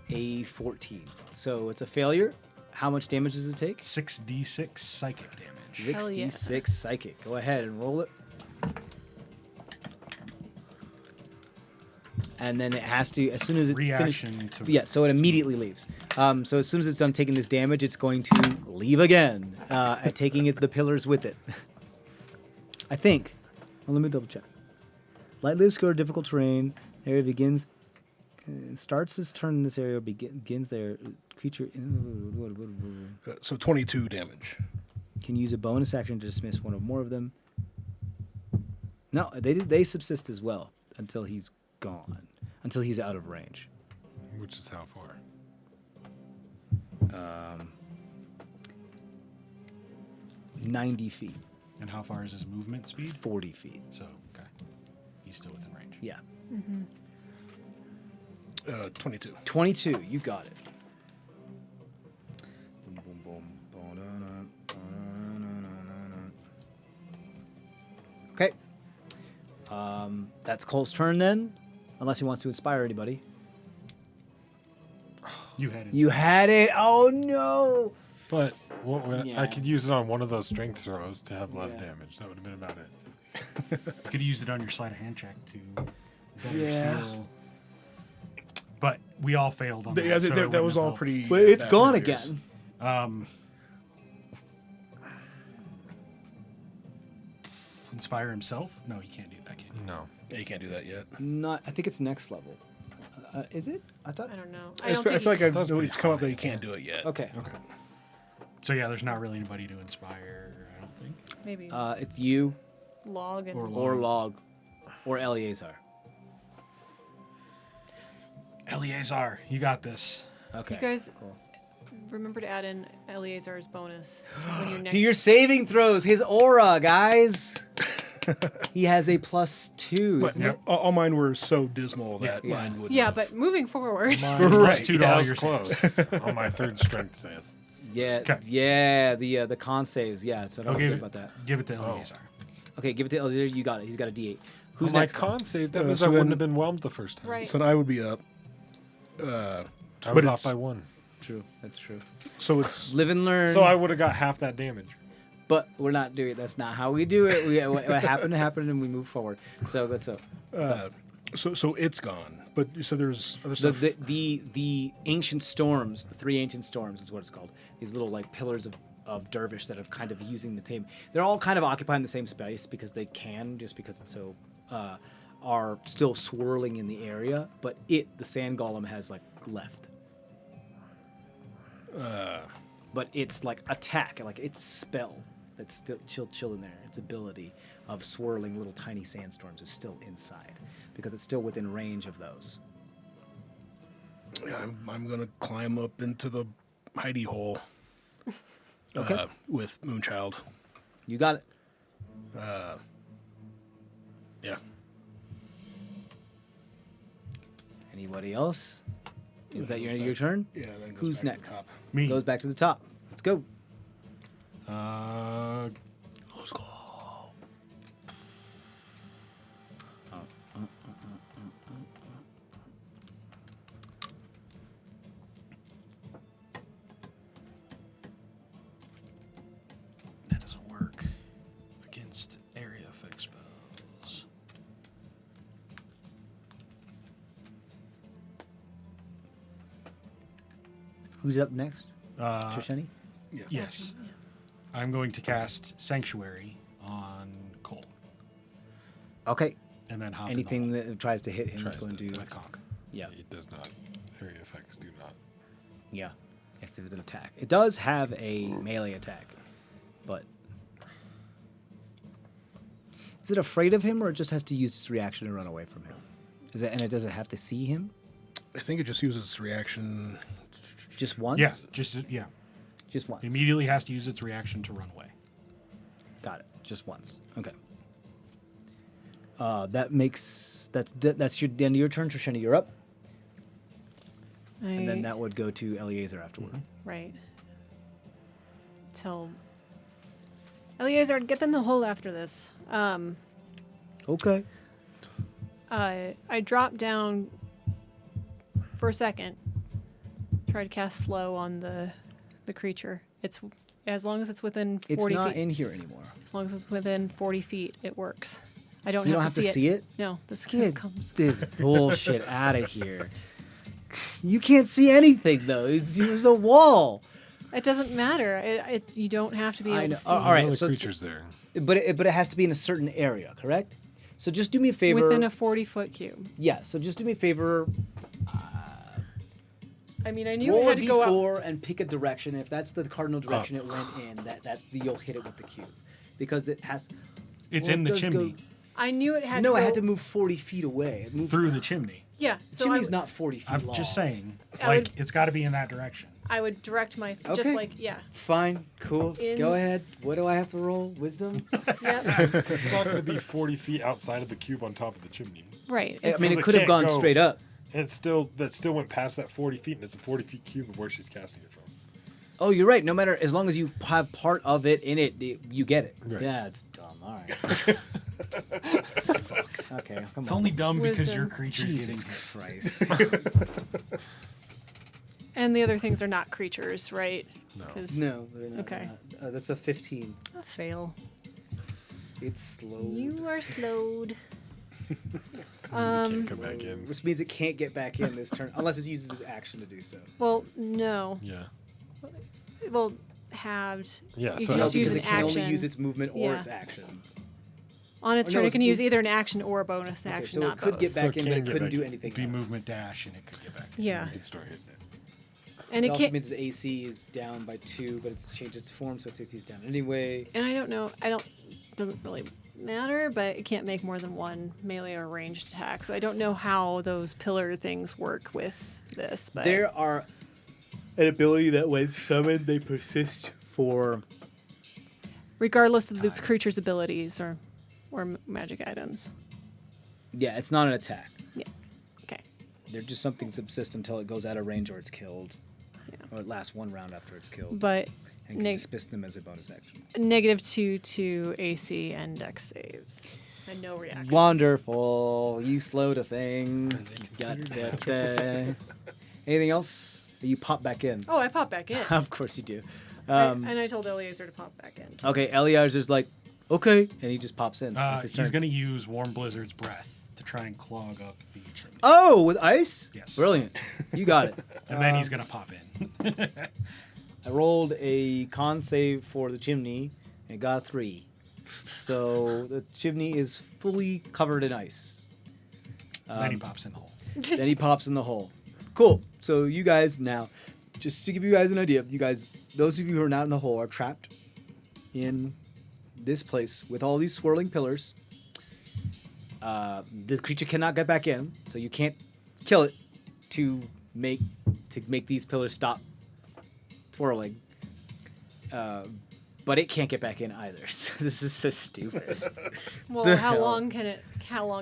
a 14. So it's a failure. How much damage does it take? 6d6 psychic damage. Hell yeah. 66 psychic. Go ahead and roll it. And then it has to, as soon as it Reaction finishes. to- Yeah, so it immediately leaves. So as soon as it's done taking this damage, it's going to leave again, taking the pillars with it. I think. Well, let me double check. Lightly obscure, difficult terrain. Area begins. starts his turn in this area, begins their creature. So 22 damage. Can use a bonus action to dismiss one or more of them. No, they subsist as well until he's gone, until he's out of range. Which is how far? 90 feet, And how far is his movement speed? 40 feet. So, okay. He's still within range. Yeah. 22. 22, you got it. Okay. That's Cole's turn then, unless he wants to inspire anybody. You had it. You had it. Oh no. But I Yeah. could use it on one of those strength throws to have less Yeah. damage. That would have been about it. You could have used it on your sleight of hand check to better Yeah. seal. But we all failed on Yeah, that. so it that wouldn't was have all helped. pretty. Well, it's bad gone failures. again. Inspire himself? No, you can't do that, can you? No. Yeah, you can't do that yet. Not. I think it's next level. Is it? I thought. I don't know. I don't feel think like That's it's come up that you can't do it yet. Okay. Okay. So yeah, there's not really anybody to inspire, I don't think. maybe It's you log and or or Log or Eleazar. Eleazar, you got this. Okay. You guys Cool. remember to add in Eleazar's bonus so when you're next. To your saving throws, his aura, guys. He has a +2. But Isn't it? all mine were so dismal that Yeah. mine would. Yeah, but moving forward. Mine Right, plus $2 That your was close on my third strength test. Yeah. Okay. Yeah. The con saves. Yeah. So don't I'll forget give about that. Give it to Eleazar. Okay. Give it to Eleazar. You got it. He's got a D8. Who's On my next? con save, that Uh, means so I wouldn't then- have been whelmed the first time. Right. So then I would be up. I but was it's- off by 1. True. That's true. So it's Live and learn. So I would have got half that damage. But we're not doing it. That's not how we do it. What happened happened, and we move forward. So that's so. so it's gone. But so there's other The, stuff. the ancient storms, the 3 ancient storms is what it's called. These little like pillars of dervish that are kind of using the team. They're all kind of occupying the same space because they can, just because it's so, are still swirling in the area. But the sand golem has like left. But it's like attack, like its spell that's still chill in there. Its ability of swirling little tiny sandstorms is still inside because it's still within range of those. I'm gonna climb up into the hidey hole. Okay. With Moonchild. You got it. Yeah. Anybody else? Is that your turn? Yeah. Then it goes Who's back to the next? top. Me. Goes back to the top. Let's go. Let's go. That doesn't work against area effect spells. Who's up next? Uh, Trishani? Yeah. Yes. I'm going to cast Sanctuary on Cole. Okay. And then hop in Anything the hole that tries to hit him is Tries going to to. with Conk. Yeah. It does not. Area effects do not. Yeah. Yes, it was an attack. It does have a melee attack, but. Is it afraid of him, or it just has to use its reaction to run away from him? Is it, and it doesn't have to see him? I think it just uses its reaction. Just once? Yeah, yeah. Just once. It immediately has to use its reaction to run away. Got it. Just once. Okay. That's the end of your turn, Trishani. You're up, and then that would go to Eleazar afterward. Right. Tell Eleazar, get in the hole after this. Okay. I dropped down for a second. Try to cast slow on the creature. It's as long as it's within 40 It's not feet. in here anymore. As long as it's within 40 feet, it works. I don't You have don't to have to see it? No, this Get comes. this bullshit out of here. You can't see anything though. There's a wall. It doesn't matter. You don't have to be I able know. to see. All right. The So, creature's there. but it has to be in a certain area, correct? So just do me a favor. Within a 40-foot cube. Yeah. So just do me a favor. I mean, I knew Roll it had a to go up. d4 and pick a direction. If that's the cardinal direction it went in, that's you'll hit it with the cube, because it has. It's well, in it the does chimney. I knew it had No, to go. it had to move 40 feet away. It moved Through the chimney. Yeah, The so chimney's not 40 feet I'm long. just saying, I like, would- it's got to be in that direction. I would direct my just Okay. like yeah. Fine, cool. In- Go ahead. What do I have to roll? Wisdom? Yeah. It's not going to be 40 feet outside of the cube on top of the chimney. Right. I mean, So it could have can't gone go- straight up. And that still went past that 40 feet, and it's a 40 feet cube of where she's casting it from. Oh, you're right. No matter, as long as you have part of it in it, you get it. Right. Yeah, it's dumb. All right. Okay, come It's on. only dumb because Wisdom. your creature's Jesus getting hit. Christ. And the other things are not creatures, right? No. 'Cause No, they're not. Okay. That's a 15. A fail. It's slow. You are slowed. Can't come back in. Which means it can't get back in this turn unless it uses its action to do so. Well, no. Yeah. Well, halved. Yeah, You so can how just big use is an it can action. only use its movement or Yeah. its action. On its Oh, no, turn, it it's can use move- either an action or a bonus Okay, action. so not it could both. get back So it in, but can it get couldn't back do in. anything It'd be else. movement dash, and it could get back. Yeah, You can start hitting it. and It it also can't. means its AC is down by 2, but it's changed its form, so its AC is down anyway. And I don't know. I don't. Doesn't really matter, but it can't make more than one melee or ranged attack. So I don't know how those pillar things work with this. But There are an ability that when summoned, they persist for. regardless of the creature's abilities or magic items. Yeah, it's not an attack. Yeah. Okay. They're just something that subsists until it goes out of range or it's killed. Yeah. Or it lasts one round after it's killed. But And can dismiss them as a bonus action. -2 to AC and Dex saves, and no reactions. Wonderful. You slowed a thing. Got that. Anything else? You pop back in. Oh, I pop back in. Of course you do. And I told Eliezer to pop back in. Okay, Eliazar's like, okay, and he just pops in. It's his He's turn. going to use Warm Blizzard's breath to try and clog up the chimney. Oh, with ice? Yes. Brilliant. You got it. And then he's going to pop in. I rolled a con save for the chimney and got a 3. So the chimney is fully covered in ice. Then he pops in the hole. Then he pops in the hole. Cool. So you guys now, just to give you guys an idea, you guys, those of you who are not in the hole are trapped in this place with all these swirling pillars. The creature cannot get back in, so you can't kill it to make these pillars stop twirling. But it can't get back in either. So this is so stupid. Well, The how hell? long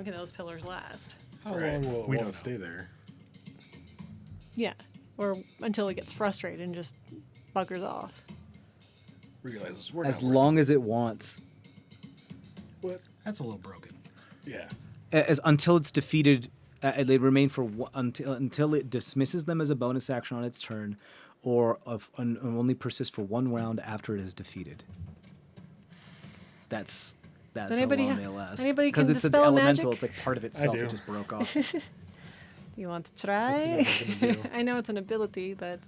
can those pillars last? How long will it We want don't to stay there? Yeah, or until it gets frustrated and just buggers off. Realizes we're As not long as it wants. What? That's a little broken. Yeah. As until it's defeated, they remain for until it dismisses them as a bonus action on its turn, or only persist for 1 round after it is defeated. That's Does anybody how long ha- they last. anybody can Because it's an dispel elemental, magic? it's like part of itself. do. It just broke off. Do you want to try? That's what I'm gonna do. I know it's an ability, but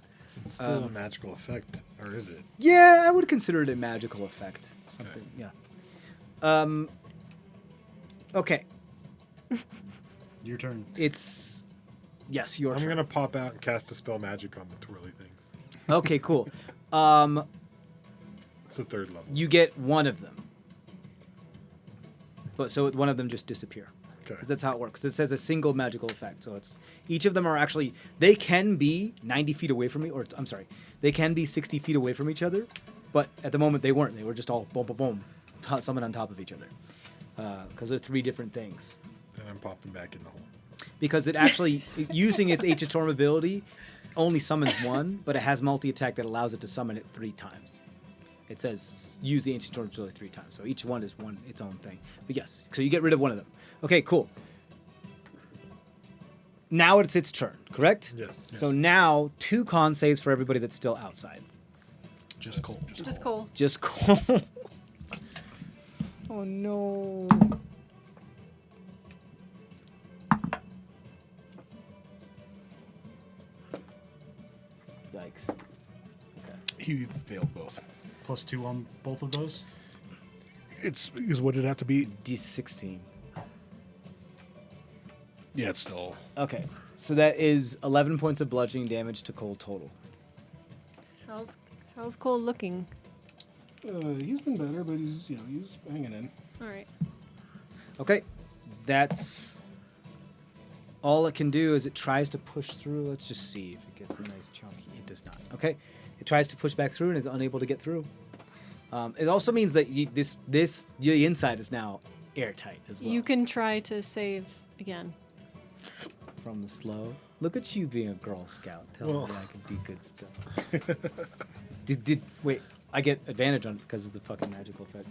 It's still a magical effect, or is it? Yeah, I would consider it a magical effect. Something, yeah. Okay, Your turn. it's yes, your I'm turn. gonna pop out and cast a spell magic on the twirly things. Okay, cool. It's the 3rd level. You get one of them, but so one of them just disappear. Okay. Because that's how it works. It says a single magical effect. So it's each of them are actually, they can be 90 feet away from me, or I'm sorry, they can be 60 feet away from each other, but at the moment they weren't. They were just all boom, boom, boom, summoned on top of each other. Because they're 3 different things. Then I'm popping back in the hole. Because it actually, using its Ancient Storm ability, only summons one, but it has multi-attack that allows it to summon it 3 times. It says use the Ancient Storm ability 3 times. So each one is its own thing. But yes, so you get rid of one of them. Okay, cool. Now it's its turn, correct? Yes. So now 2 con saves for everybody that's still outside. Just cool. just cool. Just cool. Oh no. Yikes. He failed both. +2 on both of those. It's because what did it have to be? D16. Yeah, it's still. Okay, so that is 11 points of bludgeoning damage to Cole total. How's Cole looking? He's been better, but he's hanging in. All right. Okay, that's all it can do. Is it tries to push through. Let's just see if it gets a nice chunk. It does not. Okay, it tries to push back through and is unable to get through. It also means that the inside is now airtight as well. You can try to save again. From the slow. Look at you being a Girl Scout. Tell me I can do good stuff. Wait? I get advantage on it because of the fucking magical effect.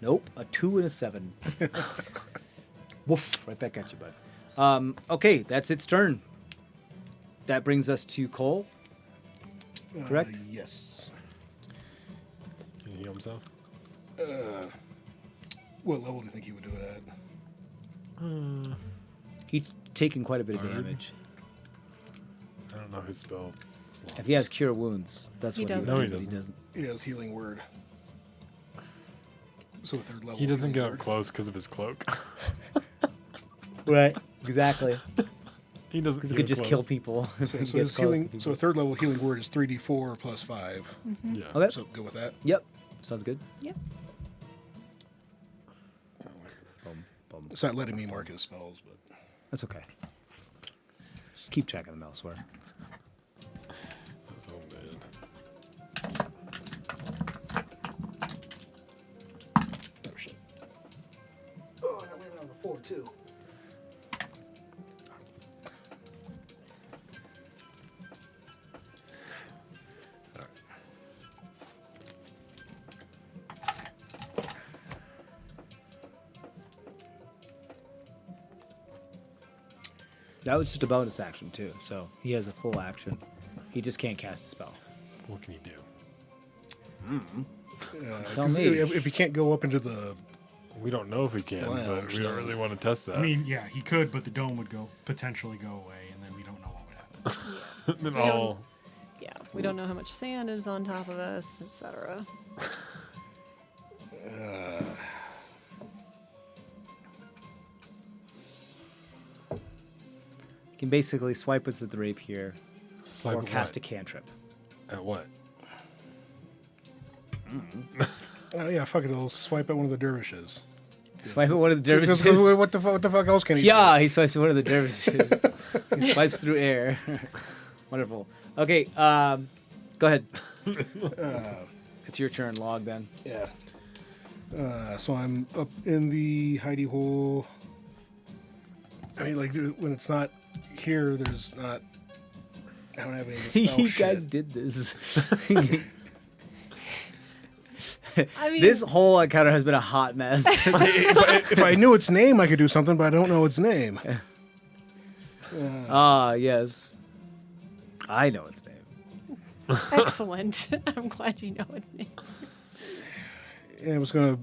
Nope, a 2 and a 7. Woof! Right back at you, bud. Okay, that's its turn. That brings us to Cole. Correct? Yes. Can he heal himself? What level do you think he would do it at? He's taken quite a bit of damage. I don't know his spell slots. If he has Cure Wounds, that's He what doesn't. No, he he doesn't. doesn't. He has Healing Word. So a third level. He doesn't Healing get up Word. close because of his cloak. Right. Exactly. He doesn't. Because he get could just close. kill people. if So, he so gets his close to healing. people. So a third level Healing Word is 3d4 plus 5. Yeah. Okay. So go with that. Yep. Sounds good. Yep. Boom. Boom. It's not letting me mark his spells, but That's okay. Just keep track of them elsewhere. Oh man. oh shit. Oh, that landed on the 4 too. That was just a bonus action too, so he has a full action. He just can't cast a spell. What can he do? Tell 'Cause me. if he can't go up into the We don't know if he can, Well, but we don't really want to test that. I mean, yeah, he could, but the dome would potentially go away, and then we don't know what would happen. then we don't- all Yeah. We don't know how much sand is on top of us, etc. You can basically swipe us at the rapier swipe or at cast a what? cantrip. At what? yeah, fuck it, I'll swipe at one of the dervishes. Swipe at one of the Because dervishes. what the fuck else can he Yeah, he swipes at one of the dervishes. He swipes through air. Wonderful. Okay, go ahead. It's your turn, Log, then. do? Yeah. So I'm up in the hidey hole. I mean, like, dude, when it's not here, there's not. I don't have any of the spell You shit. guys did this. I mean, This whole encounter has been a hot mess. if I knew its name, I could do something, but I don't know its name. Ah, yes. I know its name. excellent. I'm glad you know its name. And I was gonna.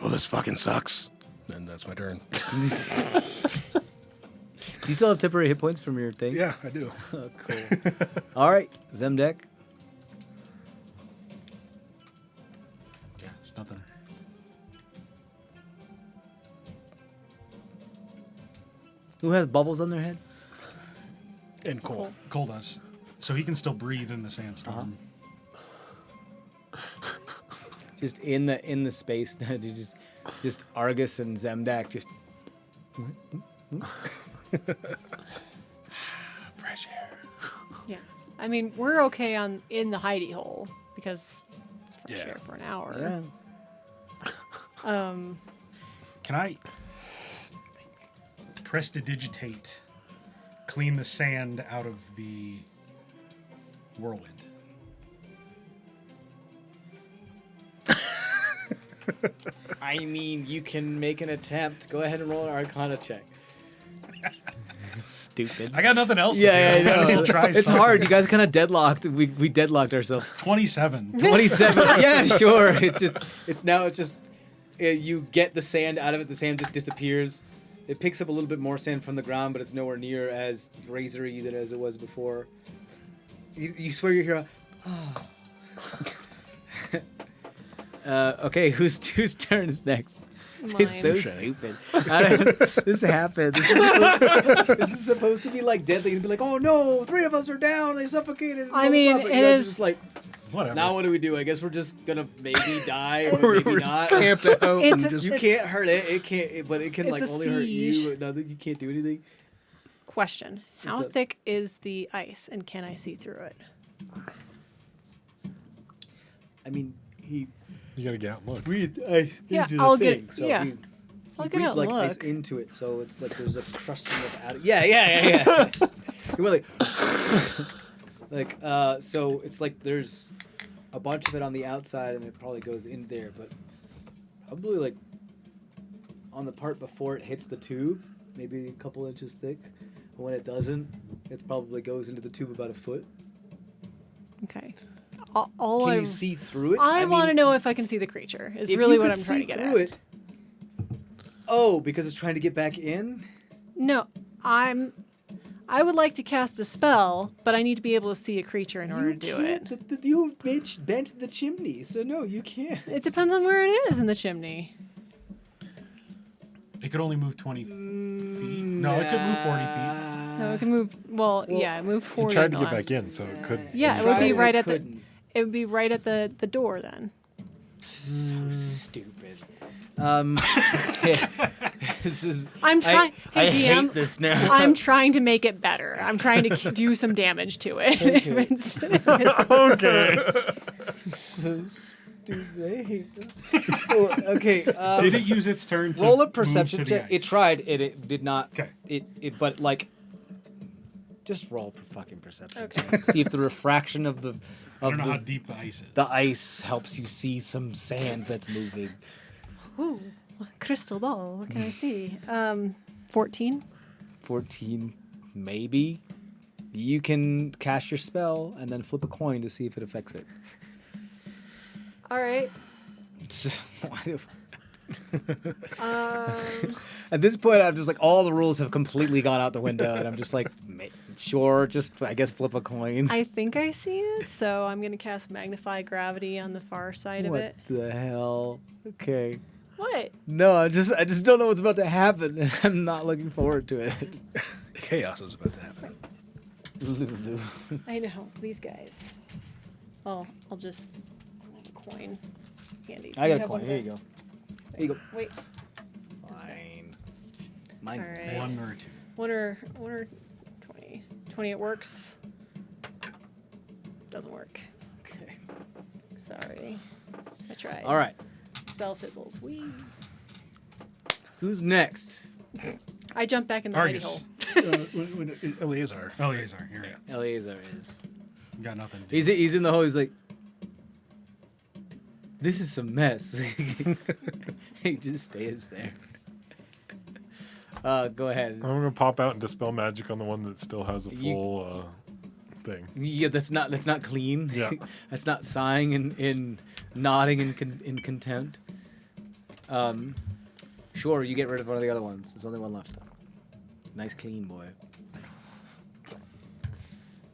Well, this fucking sucks. And that's my turn. Do you still have temporary hit points from your thing? Yeah, I do. Oh, cool. All right, Zemdek. Yeah, there's nothing. Who has bubbles on their head? And Cole. Cole does. So he can still breathe in the sandstorm. Just in the space. just Argus and Zemdak just. Fresh air. Yeah. I mean, we're okay in the hidey hole because it's fresh Yeah. air for an hour. Yeah. Can I prestidigitate, clean the sand out of the whirlwind? I mean, you can make an attempt. Go ahead and roll an Arcana check. Stupid. I got nothing else. Yeah, to do. yeah, I Might as know. well try It's something. hard. You guys kind of deadlocked. We deadlocked ourselves. 27. 27. Yeah, sure. You get the sand out of it. The sand just disappears. It picks up a little bit more sand from the ground, but it's nowhere near as razory as it was before. You swear you're here. Okay, whose turn is next? It's so Mine. stupid. This happened. This is supposed to be like deadly and be like, oh no, 3 of us are down, they suffocated. I mean, but it you guys are is- just like, Whatever. now what do we do? I guess we're just gonna maybe die or We're maybe just not. camped out It's and a- just You can't hurt it. It can't, but it can It's like a only hurt you. siege. Nothing. You can't do anything. Question: How What's up? thick is the ice, and can I see through it? I mean, he You gotta get out and look. breathed ice Yeah, into the I'll thing. get- So yeah. he I'll get breathed out like and ice look. into it, so it's like there's a crusting of out. Yeah. You were like, so it's like there's a bunch of it on the outside, and it probably goes in there, but probably like on the part before it hits the tube, maybe a couple inches thick. And when it doesn't, it probably goes into the tube about a foot. Okay. All Can I you see through it? I want to mean, know if I can see the creature. Is if really you what could I'm trying to see get through at. it. Oh, because it's trying to get back in? No, I would like to cast a spell, but I need to be able to see a creature in order to do it. You bent the chimney, so no, you can't. It depends on where it is in the chimney. It could only move 20 feet. No, it could move 40 feet. No, it can move. Well, yeah, move He 40. tried in to the get last- back in, so it could. Yeah, it would be Tried, right it at the. couldn't. It would be right at the door then. So stupid. This is. I'm trying. Hey, I DM, hate this now. I'm trying to make it better. I'm trying to do some damage to it. If it's- Okay. So stupid. I hate this. Oh, okay. Did it use its turn to Roll a move perception to the check. It ice? tried. It did not. Okay. It. But like. Just roll fucking perception. Okay. check. See if the refraction of the. I Of don't know how the, deep the ice is. the ice helps you see some sand that's moving. Ooh, crystal ball. What can I see? 14. 14, maybe. You can cast your spell and then flip a coin to see if it affects it. All right. Why do- At this point, I'm just like, all the rules have completely gone out the window, and I'm just like, sure, just I guess flip a coin. I think I see it, so I'm gonna cast Magnify Gravity on the far side of What it. the hell? Okay. What? No, I just don't know what's about to happen, and I'm not looking forward to it. chaos is about to happen. Lulu. I know these guys. Oh, I'll just have a coin handy. I Do got a have one coin. Here there? you go. Here you go. Wait, Fine. Mine's All right. 1 or 2. one or 20. 20. It works. Doesn't work. okay. Sorry. I tried. All right. Spell fizzles. Wee. Who's next? I jumped back in the hidey Argus. hole. Eleazar. Eleazar, you're right. Eleazar is. Got nothing to do. He's in the hole. He's like, this is some mess. He just stays there. Go ahead. I'm gonna pop out and dispel magic on the one that still has a You- full thing. Yeah, that's not clean. Yeah. That's not sighing and nodding in contempt. Sure, you get rid of one of the other ones. There's only one left. Nice clean boy.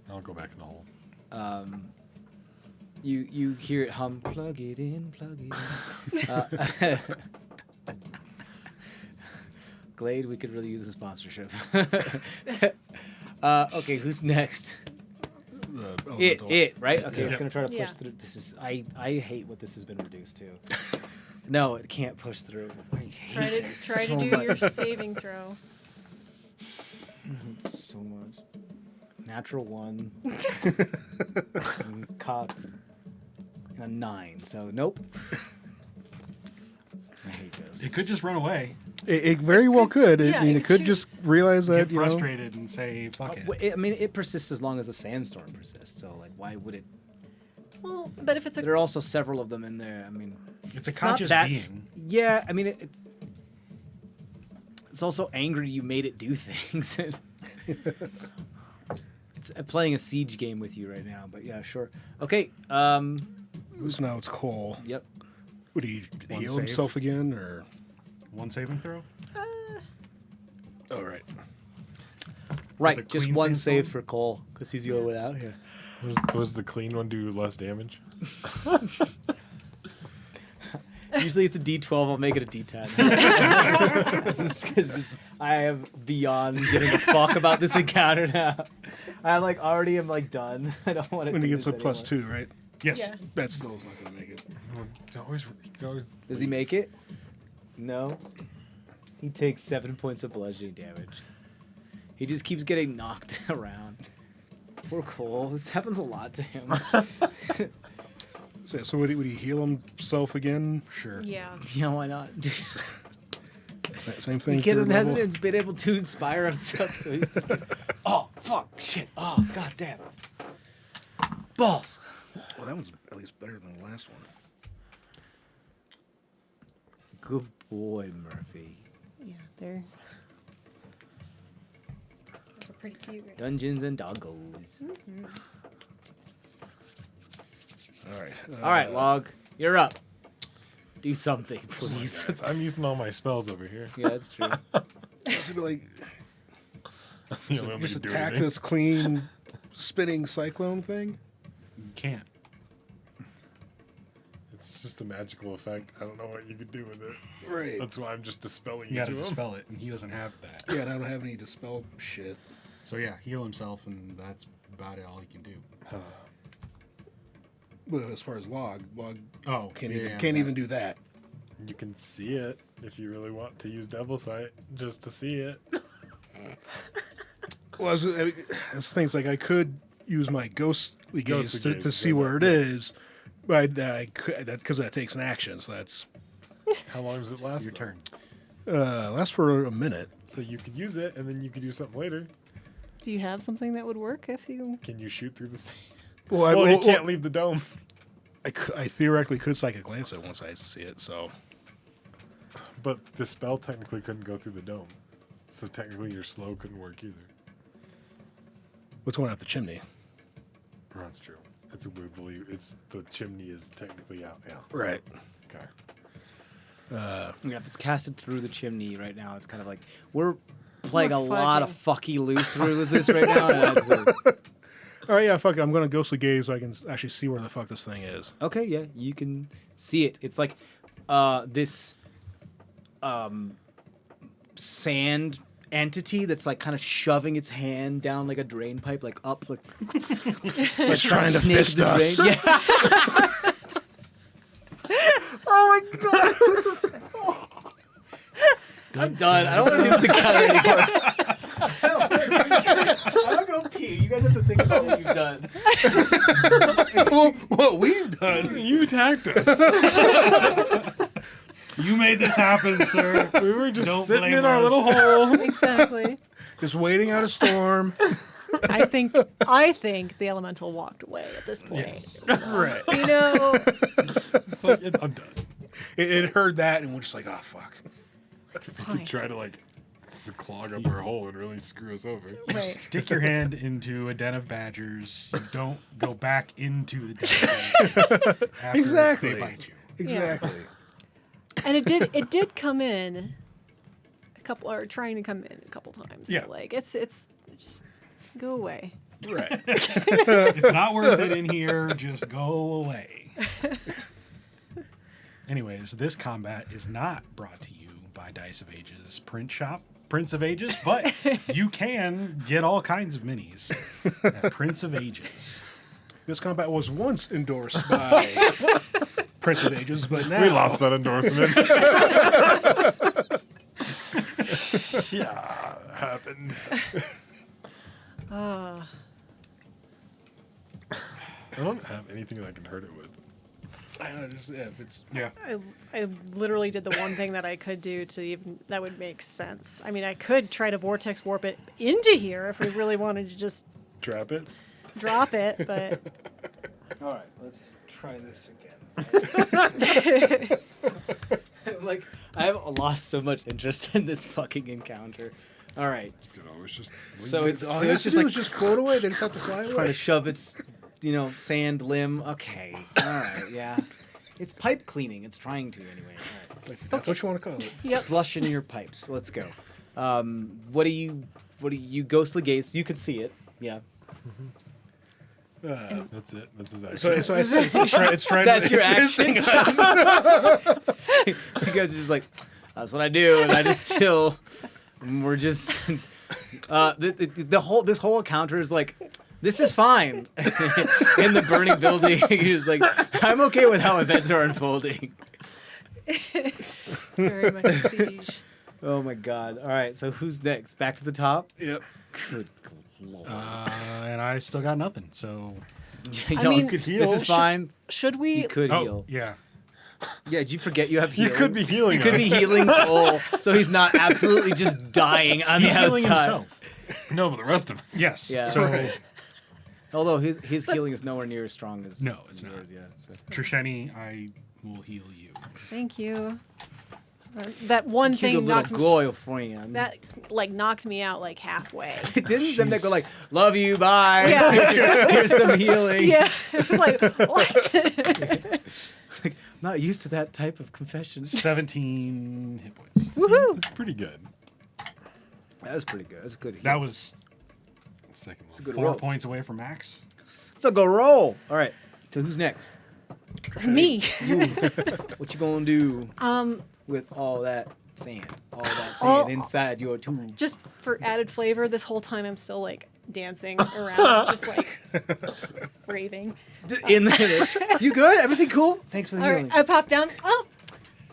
I'll go back in the hole. You hear it hum. Plug it in. Glade, we could really use a sponsorship. Okay, who's next? The elemental. It, right? Okay, it's Yeah. gonna try to push Yeah. through. This is I hate what this has been reduced to. No, it can't push through. I hate Try to this try so to do much. your saving throw. So much. Natural 1. Cock. And a 9. So nope. I hate this. It could just run away, It very well could. Yeah, I mean, it it could choose. just realize get that, you know. frustrated, and say, fuck it. I mean, it persists as long as the sandstorm persists. So like, why would it? Well, but if it's a There are also several of them in there. I mean, It's a not conscious that being. Yeah, I mean, it's also angry you made it do things. It's playing a siege game with you right now, but yeah, sure. Okay. So now it's Cole. Yep. Would he One heal save. himself again, or? 1 saving throw? Oh, right. Right. the Just clean one sandstorm? save for Cole because he's the only one out here. Was the clean one do less damage? Usually it's a D12. I'll make it a D10. This is because I am beyond giving a fuck about this encounter now. I already am done. I don't want to. When do he gets this a +2, right? Yes. Yeah. That still's not gonna make it. Well, you can always Does he make it? No. He takes 7 points of bludgeoning damage. He just keeps getting knocked around. Poor Cole. This happens a lot to him. So would he heal himself again? Sure. Yeah. Yeah, why not? Same thing. The kid third hasn't level? been able to inspire himself, so he's just like, oh, fuck, shit, oh, goddamn. Balls. Well, that one's at least better than the last one. Good boy, Murphy. Yeah, they're pretty cute. Right? Dungeons and Doggos. All right. All right, Log, you're up. Do something, please. Guys, I'm using all my spells over here. Yeah, that's true. Just be like, You don't want me just to do attack anything. this clean, spinning cyclone thing. You can't. It's just a magical effect. I don't know what you could do with it. Right. That's why I'm just dispelling You it got to to him. dispel it, and he doesn't have that. Yeah, and I don't have any dispel shit. So yeah, heal himself, and that's about all he can do. Well, as far as log Oh, can't yeah, even do that. You can see it if you really want to use Devil Sight just to see it. Well, that's things like I could use my ghostly gaze Ghostly gaze, to see yeah, where it yeah. is, but I could because that takes an action. So that's How long does it last? Your though? turn. lasts for a minute. So you could use it, and then you could do something later. Do you have something that would work if you? Can you shoot through the sea? Well, You can't leave the dome. I theoretically could psychic glance it once I see it. So But the spell technically couldn't go through the dome. So technically your slow couldn't work either. what's going out the chimney? Oh, that's true. It's a weird belief. It's the chimney is technically out. Yeah. Right. Okay. Yeah, if it's casted through the chimney right now, it's kind of like we're playing We're a lot of fudging. fucky loose with this right now. And it's like, All right, yeah, fuck it. I'm gonna ghostly gaze so I can actually see where the fuck this thing is. okay, yeah, you can see it. It's like this sand entity that's like kind of shoving its hand down like a drain pipe, like up, like It's trying to snake fist the us. drain. Yeah. Oh my god! I'm done. I don't want to do this encounter anymore. I'll go pee. You guys have to think about what you've done. What we've done? You attacked us. You made this happen, sir. We were just Don't sitting blame in our us. little hole. Exactly. Just waiting out a storm. I think the elemental walked away at this point. Right. You know, It's like, I'm done. It heard that and we're just like, oh fuck. You try to like clog up our hole and really screw us over. right. Stick your hand into a den of badgers. You don't go back into the den of badgers after Exactly. they bite you. Exactly. And it did come in trying to come in a couple times. Yeah. So like it's just go away. Right. It's not worth it in here. Just go away. Anyways, this combat is not brought to you by Dice of Ages print shop, Prince of Ages, but you can get all kinds of minis at Prince of Ages. This combat was once endorsed by Prince of Ages, but now We lost that endorsement. Yeah, it happened. I don't have anything that can hurt it with. I don't know, just if it's Yeah. I literally did the one thing that I could do to even that would make sense. I mean, I could try to vortex warp it into here if we really wanted to just Trap it. drop it, but All right, let's try this again. Like, I've lost so much interest in this fucking encounter. All right, You know, it's just. so it's all you have it's to just do like is just float away. They just have to fly trying to away. shove its, sand limb. Okay, all right, yeah. It's pipe cleaning. It's trying to anyway. All right. If that's what you want to call it. Yep. Flushing your pipes. Let's go. What do you ghostly gaze? You can see it. Yeah. That's it. That's his action. So I said it's trying That's to. your action. You guys are just like, that's what I do, and I just chill. And we're just this whole encounter is like, this is fine. In the burning building, you're just like, I'm okay with how events are unfolding. It's very much a siege. Oh my god! All right, so who's next? Back to the top. Yep. Good lord. And I still got nothing. So Y'all, mean, this is fine. Should we? You could heal. yeah. Yeah, did you forget you have You healing? could be healing. You could be us. healing Cole, so he's not absolutely just dying on He's the healing outside. himself. No, but the rest of us. Yes. Yeah. So Although his healing is nowhere near as strong as No, it's as not. yours, yeah. So. Trisheni, I will heal you. Thank you. That one Cute thing knocked little me. girl friend. That like knocked me out like halfway. Didn't Zemdek go like, love you, bye. Yeah. Here's some healing. Yeah, it was like what? Like, not used to that type of confession. 17 hit points. Woohoo! It's pretty good. That was pretty good. That's a good heal. That was Second one. good 4 roll. points away from max. It's a good roll. All right. So who's next? Me. You. What you gonna do Um, with all that sand? All that sand Oh. inside your tomb? just for added flavor, this whole time I'm still like dancing around, just like raving. In the, you good? Everything cool? Thanks for the All healing. right, I popped down. Oh,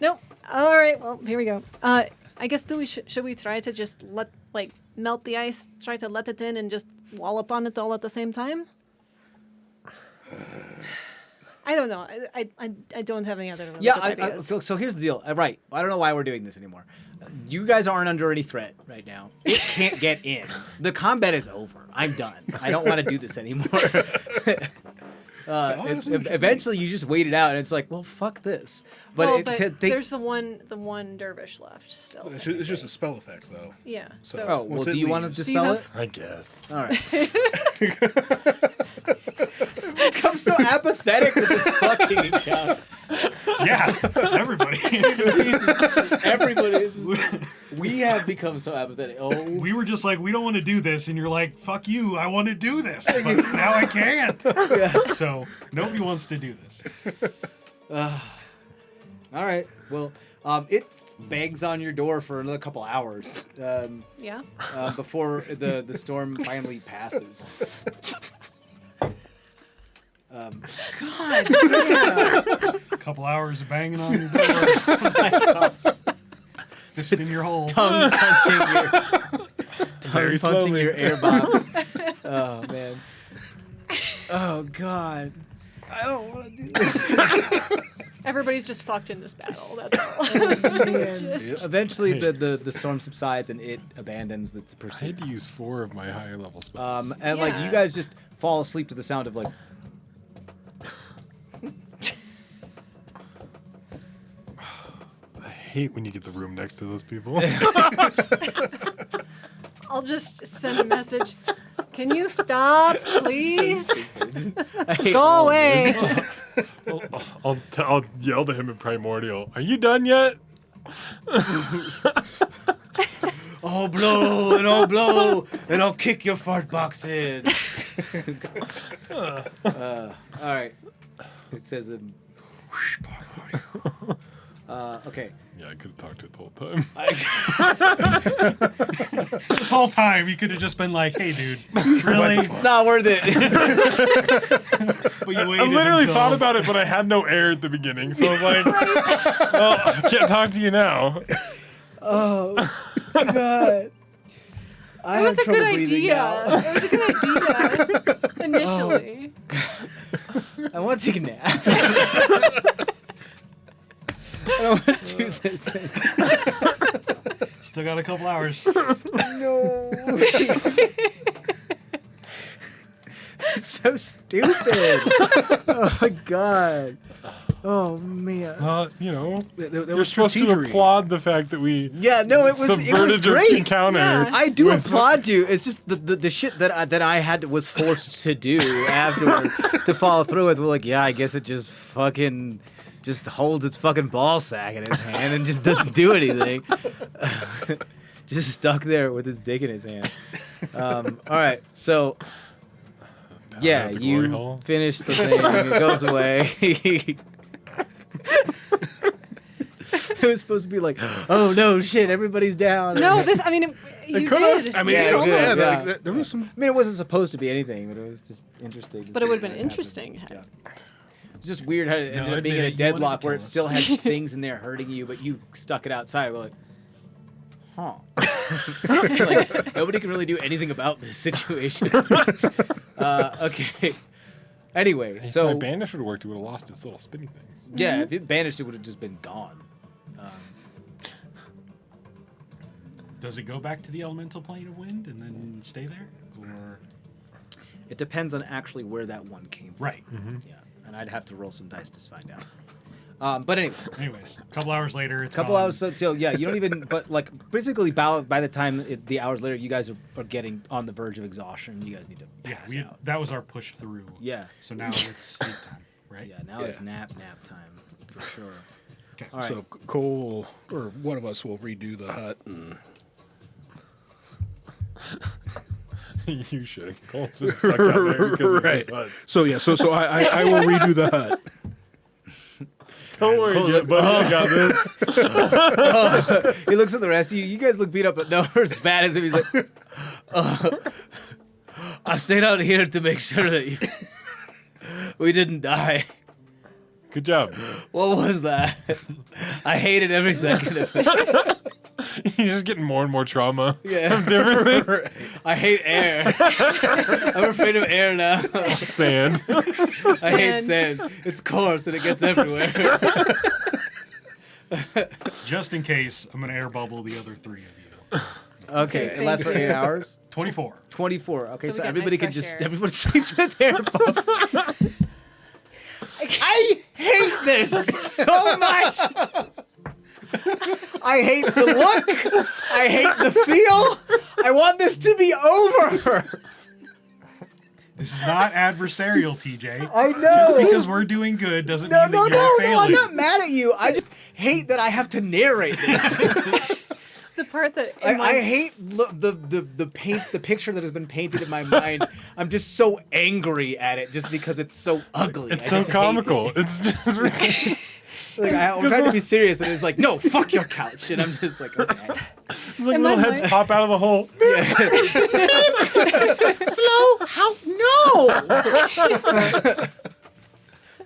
nope. All right, well here we go. I guess should we try to just melt the ice, try to let it in, and just wallop on it all at the same time? I don't know. I don't have any other. Yeah, good ideas. so here's the deal. Right. I don't know why we're doing this anymore. You guys aren't under any threat right now. It can't get in. The combat is over. I'm done. I don't want to do this anymore. Eventually, you just wait it out, and it's like, well, fuck this. But, there's the one dervish left still. It's just a spell effect, though. Yeah. So- So, Oh, well, Once do it you want to leaves. Do you dispel have- it? I guess. All right. I'm so apathetic with this fucking encounter. Yeah, everybody. Everybody is. We have become so apathetic. Oh, We were just like, we don't want to do this, and you're like, fuck you, I want to do this, but now I can't. So nobody wants to do this. all right. Well, it bangs on your door for another couple hours yeah. before the storm finally passes. God. A couple hours of banging on your door. Fist in your hole. Tongue Very punching slowly. your air box. Oh man. Oh God. I don't want to do this. Everybody's just fucked in this battle. That's all. It's just- Eventually, the storm subsides and it abandons its I pursuit. had to use 4 of my higher level spells. And like Yeah. you guys just fall asleep to the sound of like. I hate when you get the room next to those people. I'll just send a message. Can you stop, please? I hate Go all of away. this. I'll yell to him in Primordial. Are you done yet? Oh blow and oh blow and I'll kick your fart box in. All right. It says okay. Yeah, I could have talked to it the whole time. This whole time, you could have just been like, hey, dude, really? It's not worth it. But you I waited literally until- thought about it, but I had no air at the beginning, so I was like, well, I can't talk to you now. Oh God. It was a good idea. It was a good idea initially. I want to take a nap. I don't want to do this. Still got a couple hours. No. So stupid. Oh my God. Oh man. You're supposed to applaud the fact that we Yeah, no, it was subverted your great. encounter. Yeah. I do applaud you. It's just the shit that I had was forced to do afterward to follow through with. We're like, yeah, I guess it just fucking just holds its fucking ball sack in his hand and just doesn't do anything. Just stuck there with his dick in his hand. All right, so Yeah, at the glory you hole. finish the thing. It goes away. It was supposed to be like, oh no, shit, everybody's down. No, this. I mean, you did. I mean, Yeah, you know, it yeah, could, like, yeah. there was some. I mean, it wasn't supposed to be anything, but it was just interesting. to But it see would've been what happened. interesting had- Yeah. It's just weird how it ended up being in a admit it, you wanted to deadlock where kill it us. still had things in there hurting you, but you stuck it outside. We're like, huh. Like, nobody can really do anything about this situation. Okay. Anyway, If my so banish would have worked, it would have lost its little spinny things. yeah, if it banished, it would have just been gone. Does it go back to the elemental plane of wind and then stay there? Or It depends on actually where that one came from. right. Yeah, and I'd have to roll some dice to find out. But anyway, Anyways, a couple hours later, it's a couple gone. hours so yeah, you don't even. But like basically, by the time the hours later, you guys are getting on the verge of exhaustion. You guys need to Yeah, pass out. that was our push through. Yeah. So now it's sleep time, right? Yeah, now it's Yeah. nap time for sure. Okay. All right. So Cole or one of us will redo the hut. And You should. Cole's been stuck out there because right. of his hut. So yeah, so I will redo the hut. Don't worry, yet, buddy. I got this. He looks at the rest of you. You guys look beat up, but nowhere as bad as him. He's like, I stayed out here to make sure that we didn't die. Good job. What was that? I hated every second of it. You're just getting more and more trauma. Yeah. Different things. I hate air. I'm afraid of air now. Sand. I hate sand. It's coarse and it gets everywhere. Just in case, I'm going to air bubble the other three of you. Okay, it lasts for 8 hours. 24. 24. Okay, So we so get everybody nice can fresh just air. everybody sleeps with air pump. I hate this so much. I hate the look. I hate the feel. I want this to be over. This is not adversarial, TJ. I know. Just because we're doing good doesn't No, mean no, that you're no, failing. no. I'm not mad at you. I just hate that I have to narrate this. The part that in I hate the picture that has been painted in my mind. I'm just so angry at it just because it's so ugly. It's I so just hate comical. it. It's just Like, I'm trying to be serious, and it's like, no, fuck your couch, and I'm just like, okay. like In my little heads mind- pop out of the hole. Slow? How? No.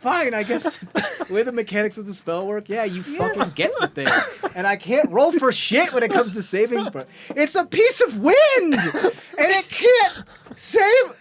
Fine, I guess the way the mechanics of the spell work, yeah, you fucking get the thing. And I can't roll for shit when it comes to saving. But it's a piece of wind, and it can't save.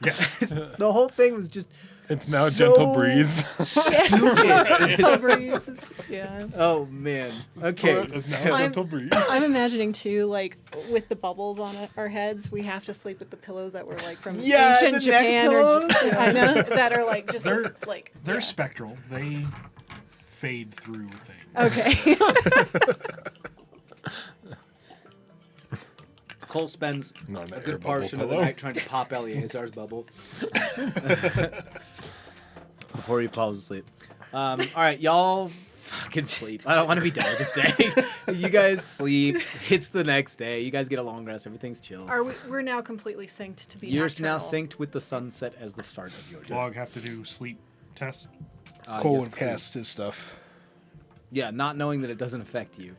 The whole thing was just. It's now So- gentle breeze. Stupid. breeze is- yeah. Oh man. Okay. It's so- now I'm- gentle breeze. I'm imagining too, like with the bubbles on our heads, we have to sleep with the pillows that were like from Yeah, ancient the neck Japan, or pillows. I know that are like just They're- like They're yeah. spectral. They fade through things. Okay. Cole spends Not an a air good bubble portion of the pillow. night trying to pop Eleazar's bubble before he falls asleep. All right, y'all fucking sleep. I don't want to be done with this day. You guys sleep. It's the next day. You guys get a long rest. Everything's chill. Are we're now completely synced to be You're now nocturnal. synced with the sunset as the start of your day. Log have to do sleep tests. Cole Yes, would please. cast his stuff. Yeah, not knowing that it doesn't affect you.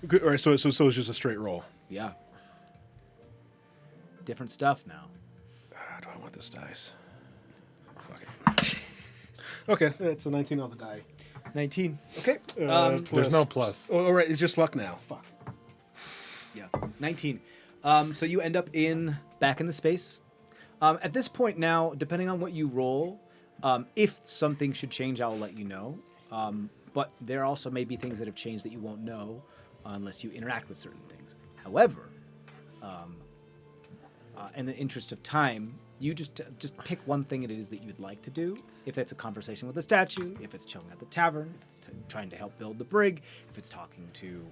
Good, all right, so it's just a straight roll. Yeah. Different stuff now. Do I want this dice? Fuck it. Okay, it's a 19 on the die. 19. Okay. There's no plus. Oh, all right, it's just luck now. Fuck. Yeah, 19. So you end up back in the space. At this point now, depending on what you roll, if something should change, I'll let you know. But there also may be things that have changed that you won't know unless you interact with certain things. However, in the interest of time, you just pick one thing it is that you'd like to do. If it's a conversation with a statue, if it's chilling at the tavern, if it's trying to help build the brig, if it's talking to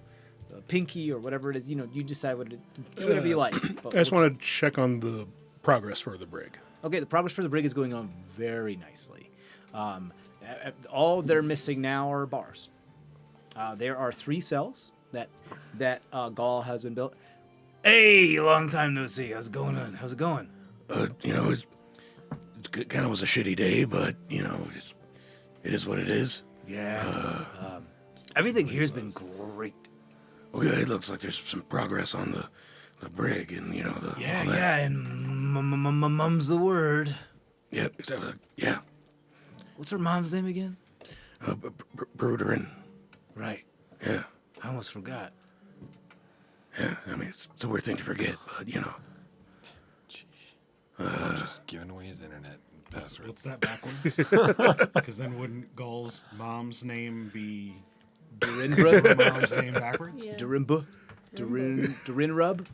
Pinky or whatever it is, you decide do whatever you like. But I just want to check on the progress for the brig. Okay, the progress for the brig is going on very nicely. All they're missing now are bars. There are 3 cells that Gaul has been built. Hey, long time no see. How's it going on? How's it going? It kind of was a shitty day, but it is what it is. Yeah. Everything here's been great. Okay, it looks like there's some progress on the brig and Yeah, all that. yeah, and mum's the word. Yep, exactly. Yeah, What's her mom's name again? Brooder and Right. yeah, I almost forgot. yeah. I mean, it's a weird thing to forget, but Just giving away his internet password. What's that backwards? Because then wouldn't Gull's mom's name be Durinbra? mom's name backwards? Yeah. Durimba? Durinrub?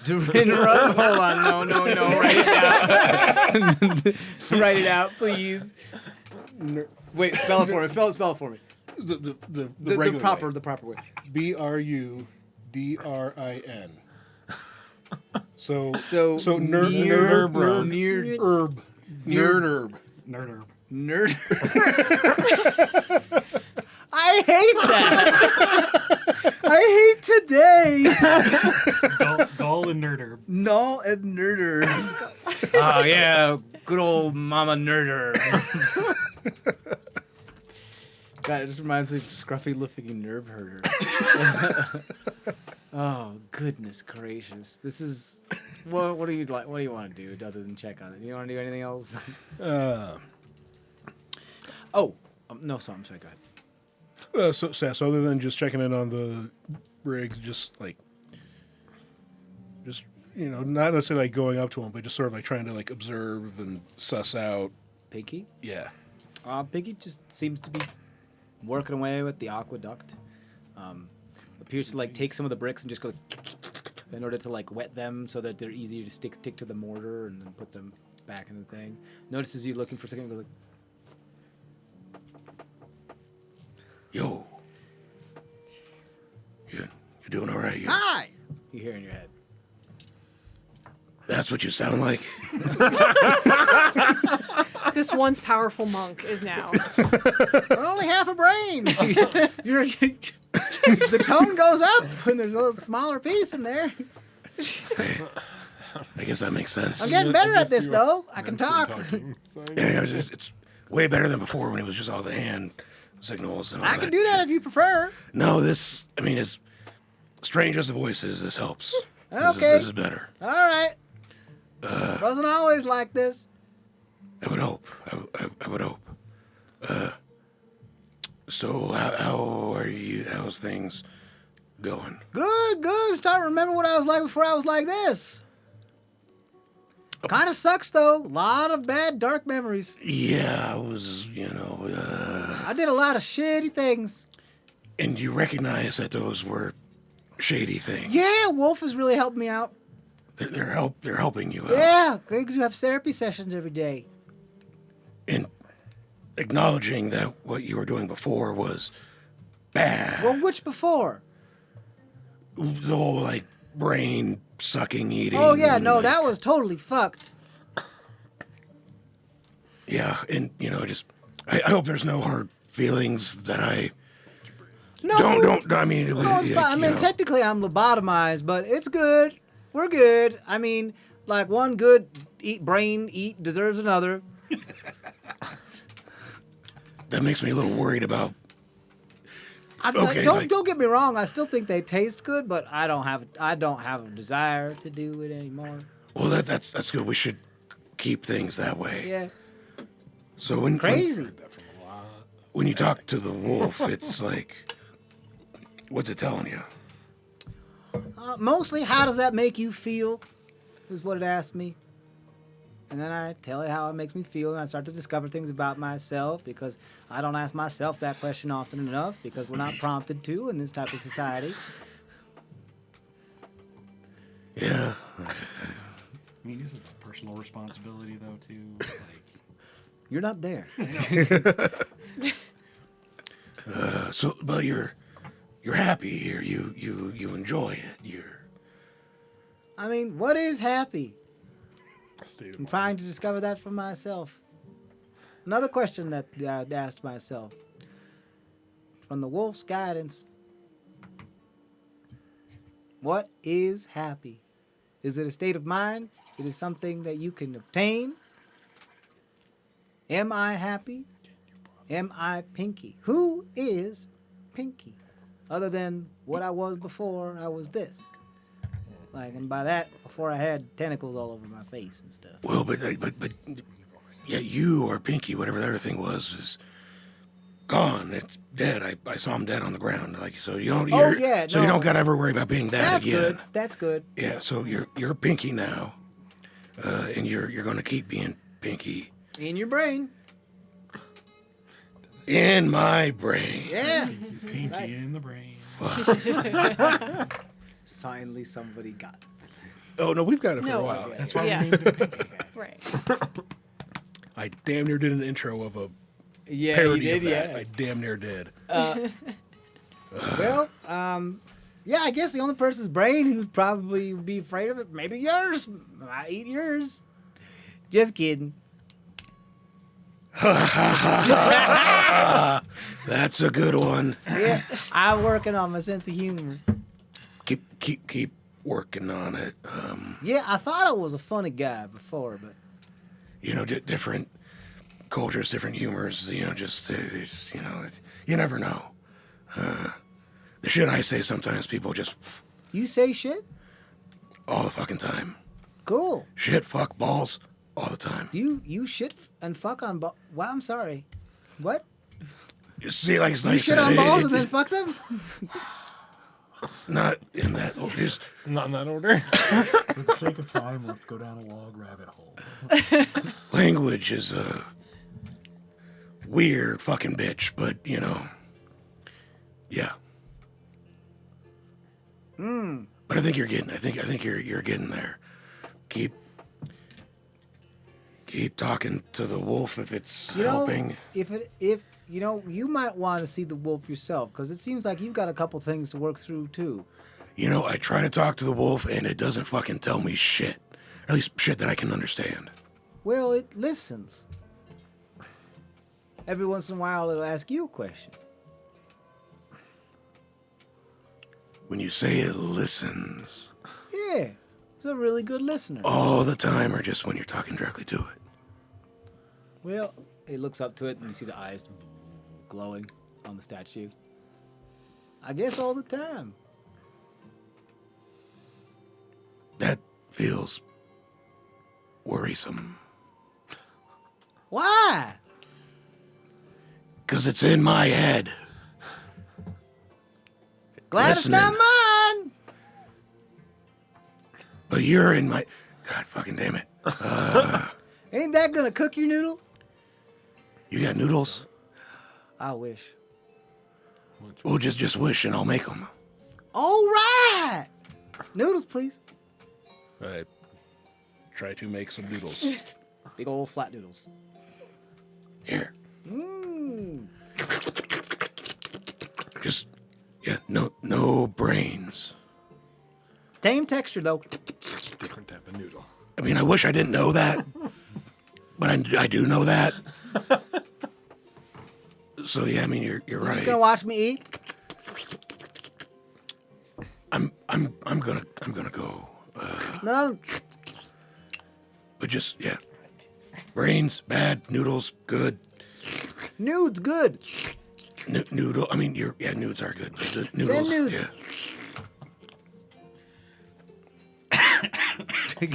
Durinrub? Hold on, no. Write it out. Write it out, please. Wait, spell it for me. Spell it for me. The The regular proper way. the proper way. Brudrin. So near herb. Nerd. nerd. I hate that. I hate today. Gull and Nerder. No, and nerder. Oh, yeah, good old Mama Nerder. God, it just reminds me of scruffy-looking nerve herder. Oh, goodness gracious! This is what do you like? What do you want to do other than check on it? You want to do anything else? Oh, no, sorry. I'm sorry. Go ahead. So other than just checking in on the rig, just not necessarily like going up to him, but just sort of like trying to like observe and suss out. Pinky? Yeah. Pinky just seems to be working away with the aqueduct. Appears to like take some of the bricks and just go in order to like wet them so that they're easier to stick to the mortar and then put them back in the thing. Notices you looking for a second and goes like, yo, you're doing all right. "Hi!" You hear in your head. That's what you sound like. This once powerful monk is now. Only half a brain. The tone goes up when there's a little smaller piece in there. Hey, I guess that makes sense. I'm getting better at this though. I can talk. Yeah, it's way better than before when it was just all the hand signals and all I that. can do that if you prefer. No, as strange as the voice is, this helps. Okay. This is better. All right. Wasn't always like this. I would hope. I would hope. So how are you? How's things going? Good. Start to remember what I was like before I was like this. Kind of sucks though. A lot of bad, dark memories. Yeah, I was, I did a lot of shitty things. and you recognize that those were shady things. Yeah, Wolf has really helped me out. They're helping you out. Yeah, you have therapy sessions every day. And acknowledging that what you were doing before was bad. Well, which before? The whole brain sucking, eating. Oh yeah, and, no, that was totally fucked. Yeah, and I hope there's no hard feelings that I No, don't. I mean, no, it's fine. I mean, technically I'm lobotomized, but it's good. We're good. I mean, one good brain deserves another. that makes me a little worried about. Don't get me wrong. I still think they taste good, but I don't have a desire to do it anymore. Well, that's good. We should keep things that way. Yeah, So when crazy. when you talk to the wolf, it's what's it telling you? Mostly, how does that make you feel? Is what it asks me. And then I tell it how it makes me feel, and I start to discover things about myself because I don't ask myself that question often enough because we're not prompted to in this type of society. Yeah. I mean, isn't it a personal responsibility though too? You're not there. But you're happy here. You enjoy it. I mean, what is happy? State I'm of trying to discover that for myself. Another question that I asked myself from the wolf's guidance. What is happy? Is it a state of mind? It is something that you can obtain. Am I happy? Am I Pinky? Who is Pinky? Other than what I was before I was this. Like, and by that, before I had tentacles all over my face and stuff. Well, but yeah, you or Pinky, whatever the other thing was, is gone. It's dead. I saw him dead on the ground. Like, so you don't. Oh, yeah, So you no. don't gotta ever worry about being that That's again. good. That's good. Yeah. So you're Pinky now, and you're gonna keep being Pinky In your brain. in my brain. Yeah. Pinky Right. in the brain. Finally, somebody got it. Oh no, we've got it for No. a while. That's why Yeah. we named it Pinky. Right. I damn near did an intro of a Yeah, parody you of did. that. Yeah. I damn near did. Well, yeah, I guess the only person's brain who'd probably be afraid of it, maybe yours. I eat yours. Just kidding. That's a good one. Yeah, I'm working on my sense of humor. Keep working on it. Yeah, I thought I was a funny guy before, but You know, different cultures, different humors. You know, just it's, you know, you never know. The shit I say sometimes people just you say shit? all the fucking time. Cool. Shit, fuck, balls, all the time. You shit and fuck on balls. Wow, I'm sorry. What? You see, like You I shit said, on balls and then fuck them? not in that. Just Not in that order. For the sake of time, let's go down a log rabbit hole. language is a weird fucking bitch, but you know, yeah. But I think you're getting. I think you're getting there. Keep talking to the wolf if it's You know, helping. if you know, you might want to see the wolf yourself because it seems like you've got a couple things to work through too. You know, I try to talk to the wolf and it doesn't fucking tell me shit. Or at least shit that I can understand. Well, it listens. Every once in a while, it'll ask you a question. When you say it listens Yeah, it's a really good listener. all the time or just when you're talking directly to it. Well, it looks up to it and you see the eyes glowing on the statue. I guess all the time. That feels worrisome. Why? Because it's in my head. Glad Listening. it's not mine. But you're in my... God fucking damn it. Ain't that gonna cook your noodle? You got noodles? I wish. Well, just wish and I'll make them. All right. Noodles, please. I try to make some noodles. Big old flat noodles. Here. Mmm. Just... Yeah, no brains. Same texture though. Different type of noodle. I mean, I wish I didn't know that. But I do know that. So yeah, I mean, you're You right. just gonna watch me eat? I'm gonna go. No. But just yeah, brains bad, noodles good. Nude's good. Noodle. I mean, nudes are good. But the Send noodles. nudes.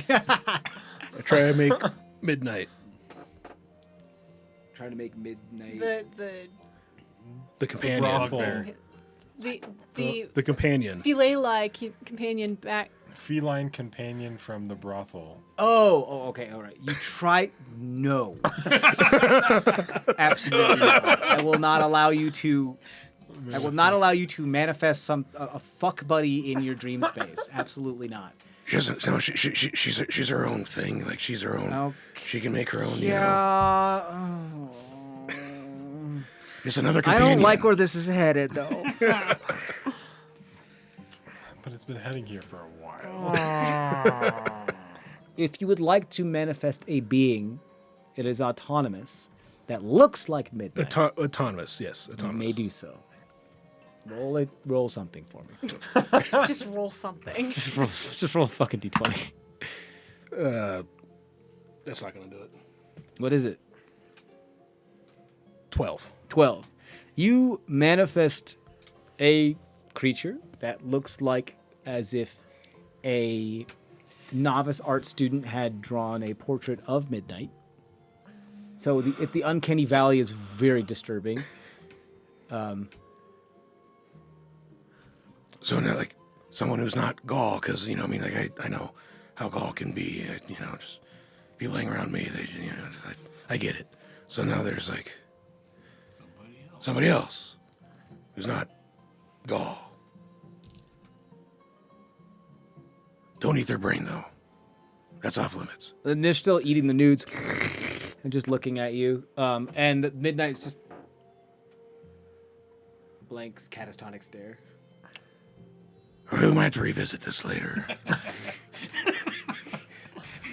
Yeah. I try to make midnight. Trying to make midnight. The companion. Brothel. The companion. filet-like companion back. Feline companion from the brothel. Oh, okay, all right. You try. No. Absolutely not. I will not allow you to. I will not allow you to manifest a fuck buddy in your dream space. Absolutely not. She doesn't. No, she's her own thing. Like she's her own. Okay. She can make her own. You know. Yeah. It's another I companion. don't like where this is headed, though. But it's been heading here for a while. If you would like to manifest a being, it is autonomous that looks like midnight. Autonomous, yes. You Autonomous. may do so. Roll something for me. Just roll something. Just roll a fucking d20. That's not gonna do it. What is it? 12. 12. You manifest a creature that looks like as if a novice art student had drawn a portrait of Midnight. So the uncanny valley is very disturbing. So now, like, someone who's not Gaul, because, you know, I mean, like, I know how Gaul can be, you know, just people hang around me, they, you know, I get it. So now there's, like, somebody else who's not Gaul. Don't eat their brain, though. That's off limits. And they're still eating the nudes and just looking at you. And Midnight's just blanks catatonic stare. All right, we might have to revisit this later.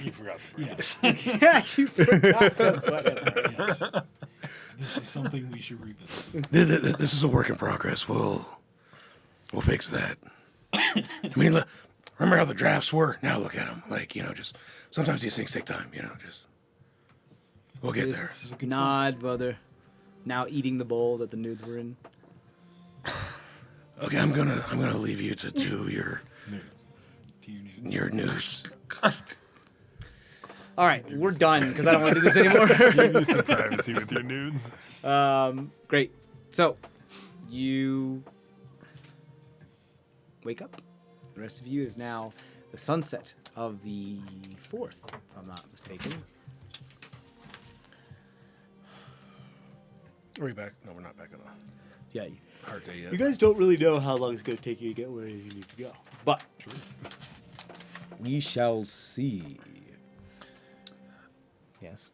You forgot. Yes. Yeah, you forgot to This is something we should revisit. This is a work in progress. We'll fix that. I mean, remember how the drafts were? Now look at them. Like, you know, just sometimes these things take time. You know, just we'll get there. Nod, brother. Now eating the bowl that the nudes were in. Okay, I'm gonna leave you to do your Nudes. To your news. your nudes. All right, we're done because I don't want to do this anymore. Give you some privacy with your nudes. Great. So, you wake up. The rest of you is now the sunset of the 4th, if I'm not mistaken. Are we back? No, we're not back on Yeah. a hard day yet. You guys don't really know how long it's going to take you to get where you need to go. But we shall see. Yes.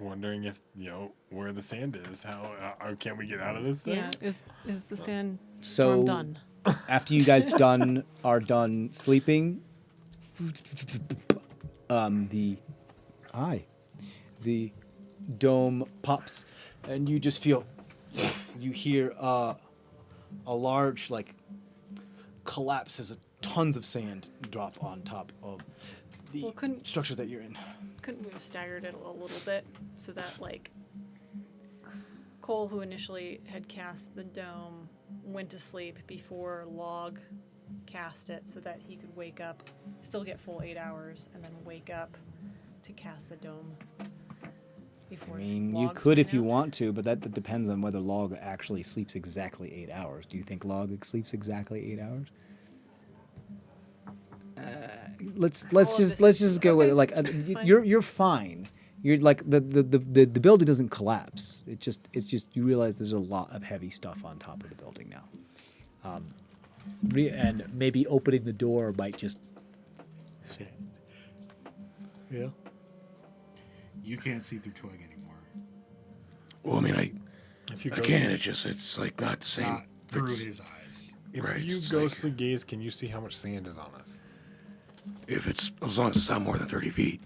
Wondering if, you know, where the sand is. How can we get out of this thing? Yeah. Is the sand So storm done? after you guys are done sleeping, the dome pops, and you just feel, you hear a large collapse as tons of sand drop on top of the Well, couldn't- structure that you're in. Couldn't we have staggered it a little bit so that Cole, who initially had cast the dome, went to sleep before Log cast it so that he could wake up, still get full 8 hours, and then wake up to cast the dome before I mean, you Log's could if waking you up? want to, but that depends on whether Log actually sleeps exactly 8 hours. Do you think Log sleeps exactly 8 hours? Let's All of just this is- go with okay, it. fine. You're fine. You're the building doesn't collapse. It's just you realize there's a lot of heavy stuff on top of the building now. And maybe opening the door might just. Yeah. You can't see through twig anymore. Well, I mean, If you I go can. It's like not the same. Not through It's- his eyes. If Right, you it's ghostly gaze, can you see how much sand is on us? If it's as long as it's not more than 30 feet.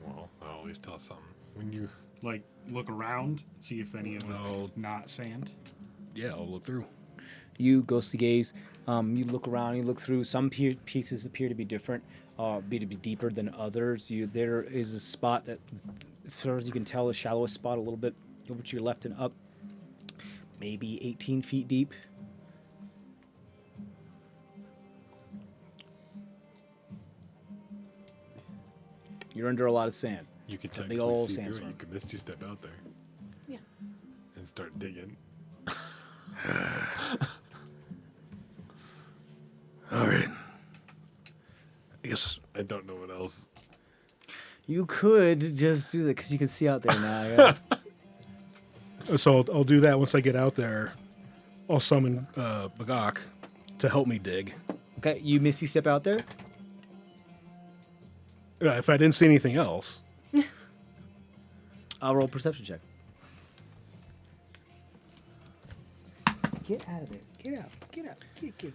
Well, that'll at least tell us something. When you Like, look around, see if any of it's not sand. Yeah, I'll look through. You ghostly gaze. You look around. You look through. Some pieces appear to be different, be deeper than others. There is a spot that, as far as you can tell, the shallowest spot a little bit over to your left and up, maybe 18 feet deep. You're under a lot of sand. you could It's a big technically old see through it, sandstorm. you could misty step out there Yeah. and start digging. All right. I guess I don't know what else. You could just do that because you can see out there now. Yeah. So I'll do that once I get out there. I'll summon Bagok to help me dig. Okay, you misty step out there. If I didn't see anything else. I'll roll a perception check. Get out of there. Get out. Get out. Get.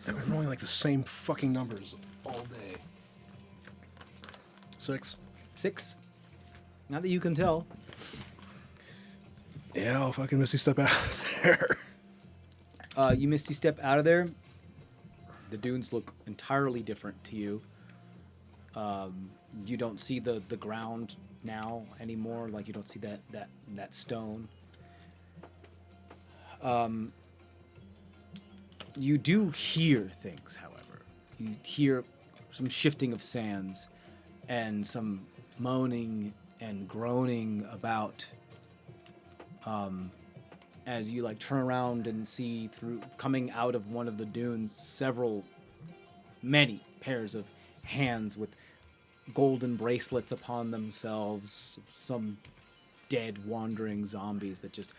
I've been rolling like the same fucking numbers all day. 6. 6. Not that you can tell. Yeah, I'll fucking Misty step out there. You misty step out of there. The dunes look entirely different to you. You don't see the ground now anymore. Like you don't see that stone. You do hear things, however. You hear some shifting of sands and some moaning and groaning about as you like turn around and see through coming out of one of the dunes many pairs of hands with golden bracelets upon themselves, some dead wandering zombies that just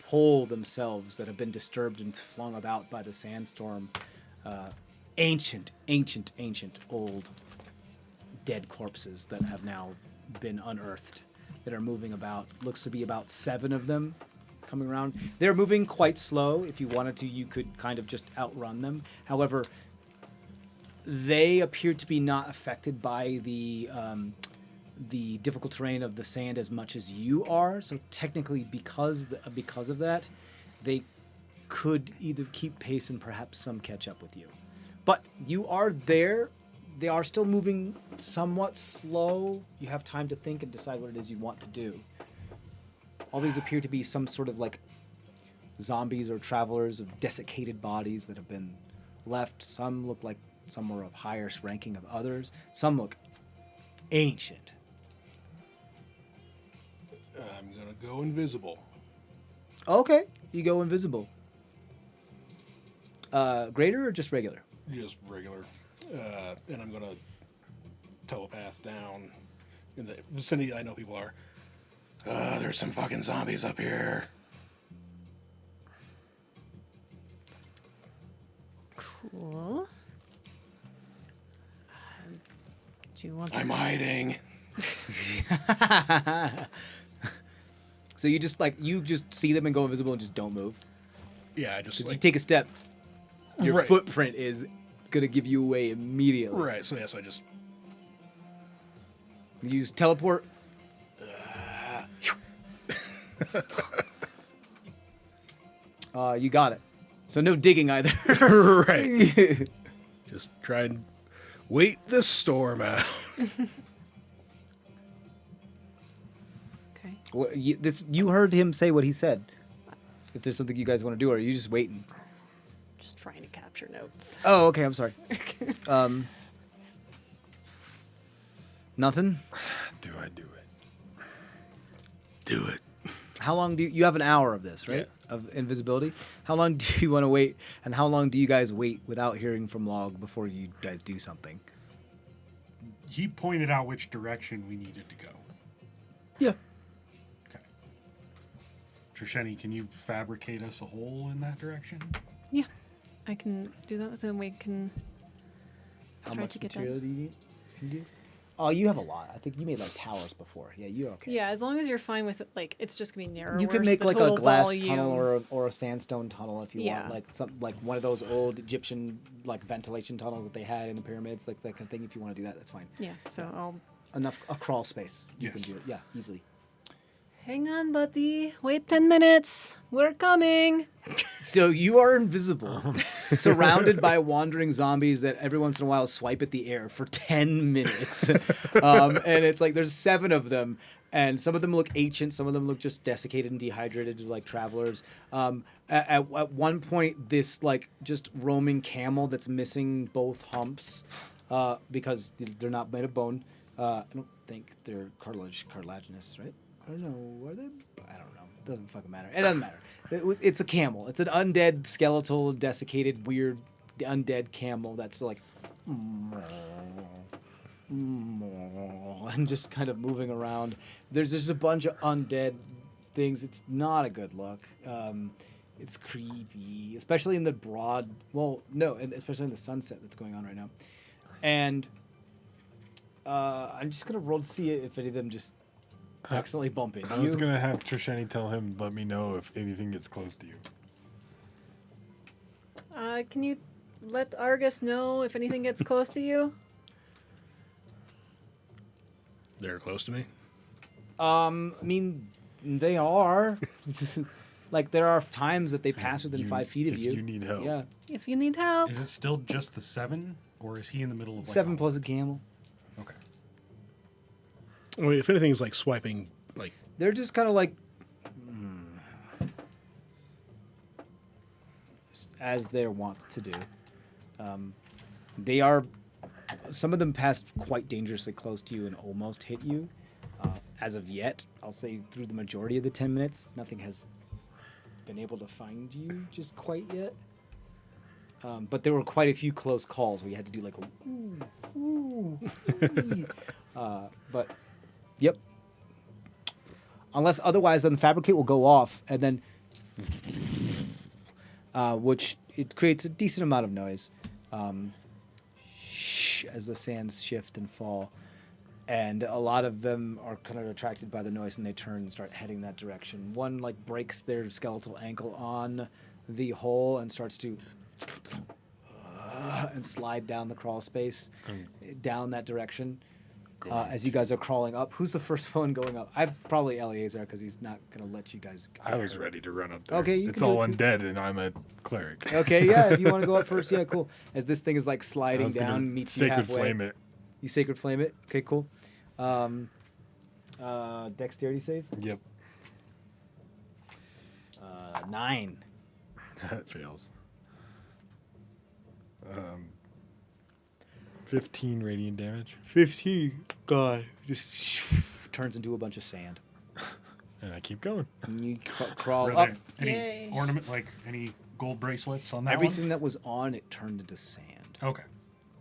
pull themselves, that have been disturbed and flung about by the sandstorm. Ancient old dead corpses that have now been unearthed, that are moving about. Looks to be about 7 of them coming around. They're moving quite slow. If you wanted to, you could kind of just outrun them. However, they appear to be not affected by the difficult terrain of the sand as much as you are. So technically, because of that, they could either keep pace and perhaps some catch up with you. But you are there. They are still moving somewhat slow. You have time to think and decide what it is you want to do. All these appear to be some sort of like zombies or travelers of desiccated bodies that have been left. Some look like some were of higher ranking of others. Some look ancient. I'm gonna go invisible. Okay, you go invisible. Greater or just regular? Just regular. And I'm gonna telepath down in the vicinity I know people are. There's some fucking zombies up here. Cool. Do you want? I'm hiding. So you just see them and go invisible and just don't move. Yeah, I just Because like, you take a step, your Right. footprint is gonna give you away immediately. right. So I just You use teleport. You got it. So no digging either. right. Just try and wait the storm out. Okay. You heard him say what he said. If there's something you guys want to do, or are you just waiting? Just trying to capture notes. Oh, okay. I'm sorry. Nothing. Do I do it? Do it. How long do you have an hour of this, right? Of invisibility. How long do you want to wait, and how long do you guys wait without hearing from Log before you guys do something? He pointed out which direction we needed to go. Yeah. Okay. Trisheni, can you fabricate us a hole in that direction? Yeah, I can do that. Then we can How try much to get material that. do you need? Oh, you have a lot. I think you made like towers before. Yeah, you're okay. Yeah, as long as you're fine with it, like it's just gonna be narrower. You can so make the like a total glass volume- tunnel or a sandstone tunnel if you Yeah. want, like one of those old Egyptian like ventilation tunnels that they had in the pyramids, like that kind of thing. If you want to do that, that's fine. Yeah, so I'll Enough a crawl space. You Yes. can do it. Yeah, easily. hang on, buddy. Wait 10 minutes. We're coming. So you are invisible, surrounded by wandering zombies that every once in a while swipe at the air for 10 minutes. And it's like there's 7 of them, and some of them look ancient, some of them look just desiccated and dehydrated, like travelers. At one point, this like just roaming camel that's missing both humps because they're not made of bone. I don't think they're cartilaginous, right? I don't know. Are they? I don't know. It doesn't fucking matter. It doesn't matter. It's a camel. It's an undead, skeletal, desiccated, weird, undead camel that's like, and just kind of moving around. There's just a bunch of undead things. It's not a good look. It's creepy, especially in the broad. Well, no, and especially in the sunset that's going on right now. And I'm just gonna roll to see if any of them just accidentally bump into I was you. gonna have Trisheni tell him, let me know if anything gets close to you. Can you let Argus know if anything gets close to you? They're close to me. I mean, they are. Like there are times that they pass within You- 5 feet of if you. you need help. Yeah. If you need help, Is it still just the 7, or is he in the middle of like 7 plus a camel. Okay. I mean, if anything, is like swiping, like They're just kind of like, as they're wont to do. They are, some of them passed quite dangerously close to you and almost hit you. As of yet, I'll say through the majority of the 10 minutes, nothing has been able to find you just quite yet. But there were quite a few close calls where you had to do like a ooh, ooh. But, yep. Unless otherwise, then the fabricate will go off, and then, which it creates a decent amount of noise, as the sands shift and fall, and a lot of them are kind of attracted by the noise, and they turn and start heading that direction. One like breaks their skeletal ankle on the hole and starts to and slide down the crawl space, down that direction. As you guys are crawling up, who's the first one going up? I probably Eleazar because he's not gonna let you guys. I was ready to run up there. Okay, you it's can do all it too. undead, and I'm a cleric. Okay, yeah. If you want to go up first, yeah, cool. As this thing is like I sliding was gonna down, meets you sacred halfway. flame it. You sacred flame it. Okay, cool. Dexterity save. Yep. 9. That fails. 15 radiant damage, 15. God, just turns into a bunch of sand. and I keep going. And you crawl Were up. there any Yay. ornament, like any gold bracelets on that Everything that was on it turned into sand. one? Okay.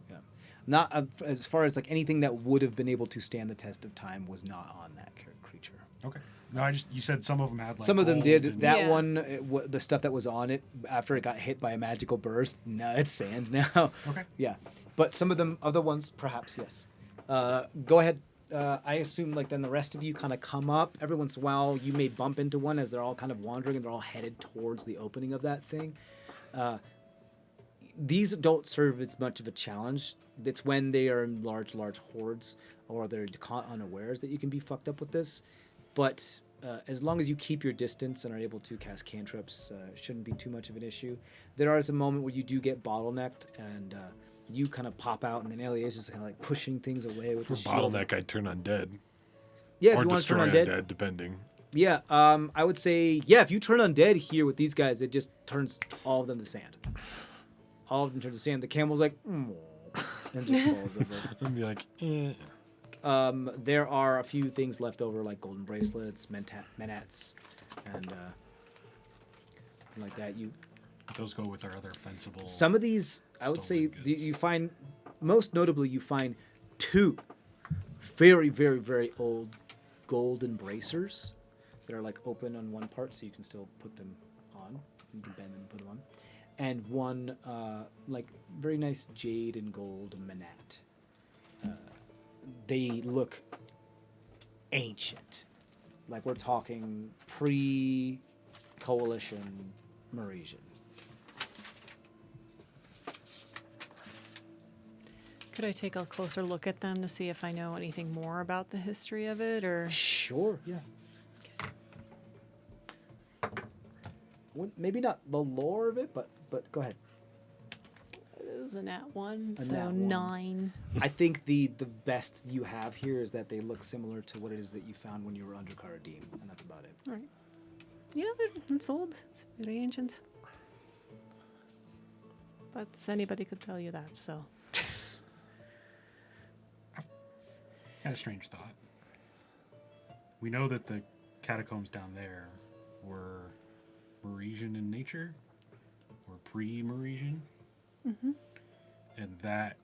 Yeah. Not as far as like anything that would have been able to stand the test of time was not on that creature. Okay. No, you said some of them had like Some of them gold did. and- That Yeah. one, the stuff that was on it after it got hit by a magical burst, no, it's sand now. Okay. Yeah, but some of them, other ones, perhaps yes. Go ahead. I assume like then the rest of you kind of come up. Every once in a while, you may bump into one as they're all kind of wandering and they're all headed towards the opening of that thing. These don't serve as much of a challenge. It's when they are in large hordes or they're caught unawares that you can be fucked up with this. But as long as you keep your distance and are able to cast cantrips, shouldn't be too much of an issue. There is a moment where you do get bottlenecked and you kind of pop out, and then Ellie is just kind of like pushing things away with For his shield. bottleneck, I'd turn undead. Yeah, if Or you want to turn destroy undead. undead, depending. Yeah, I would say, yeah, if you turn undead here with these guys, it just turns all of them to sand. All of them turn to sand. The camel's like, and just falls over. I'd be like, eh. There are a few things left over, like golden bracelets, menats, and like that. Those go with our other defensible. Some of these, I would say, stolen goods. you find, most notably, you find 2 very, very, very old golden bracers that are like open on one part, so you can still put them on. You can bend them and put them on, and one like very nice jade and gold manat. They look ancient, like we're talking pre-coalition Merisian. could I take a closer look at them to see if I know anything more about the history of it, or? Sure, yeah. Well, maybe not the lore of it, but go ahead. It was a nat 1, A so nat 1. 9. I think the best you have here is that they look similar to what it is that you found when you were under Karadim, and that's about it. All right. Yeah, it's old. It's very ancient. But anybody could tell you that, so. Had a strange thought. We know that the catacombs down there were Merisian in nature, or pre-Merisian, and that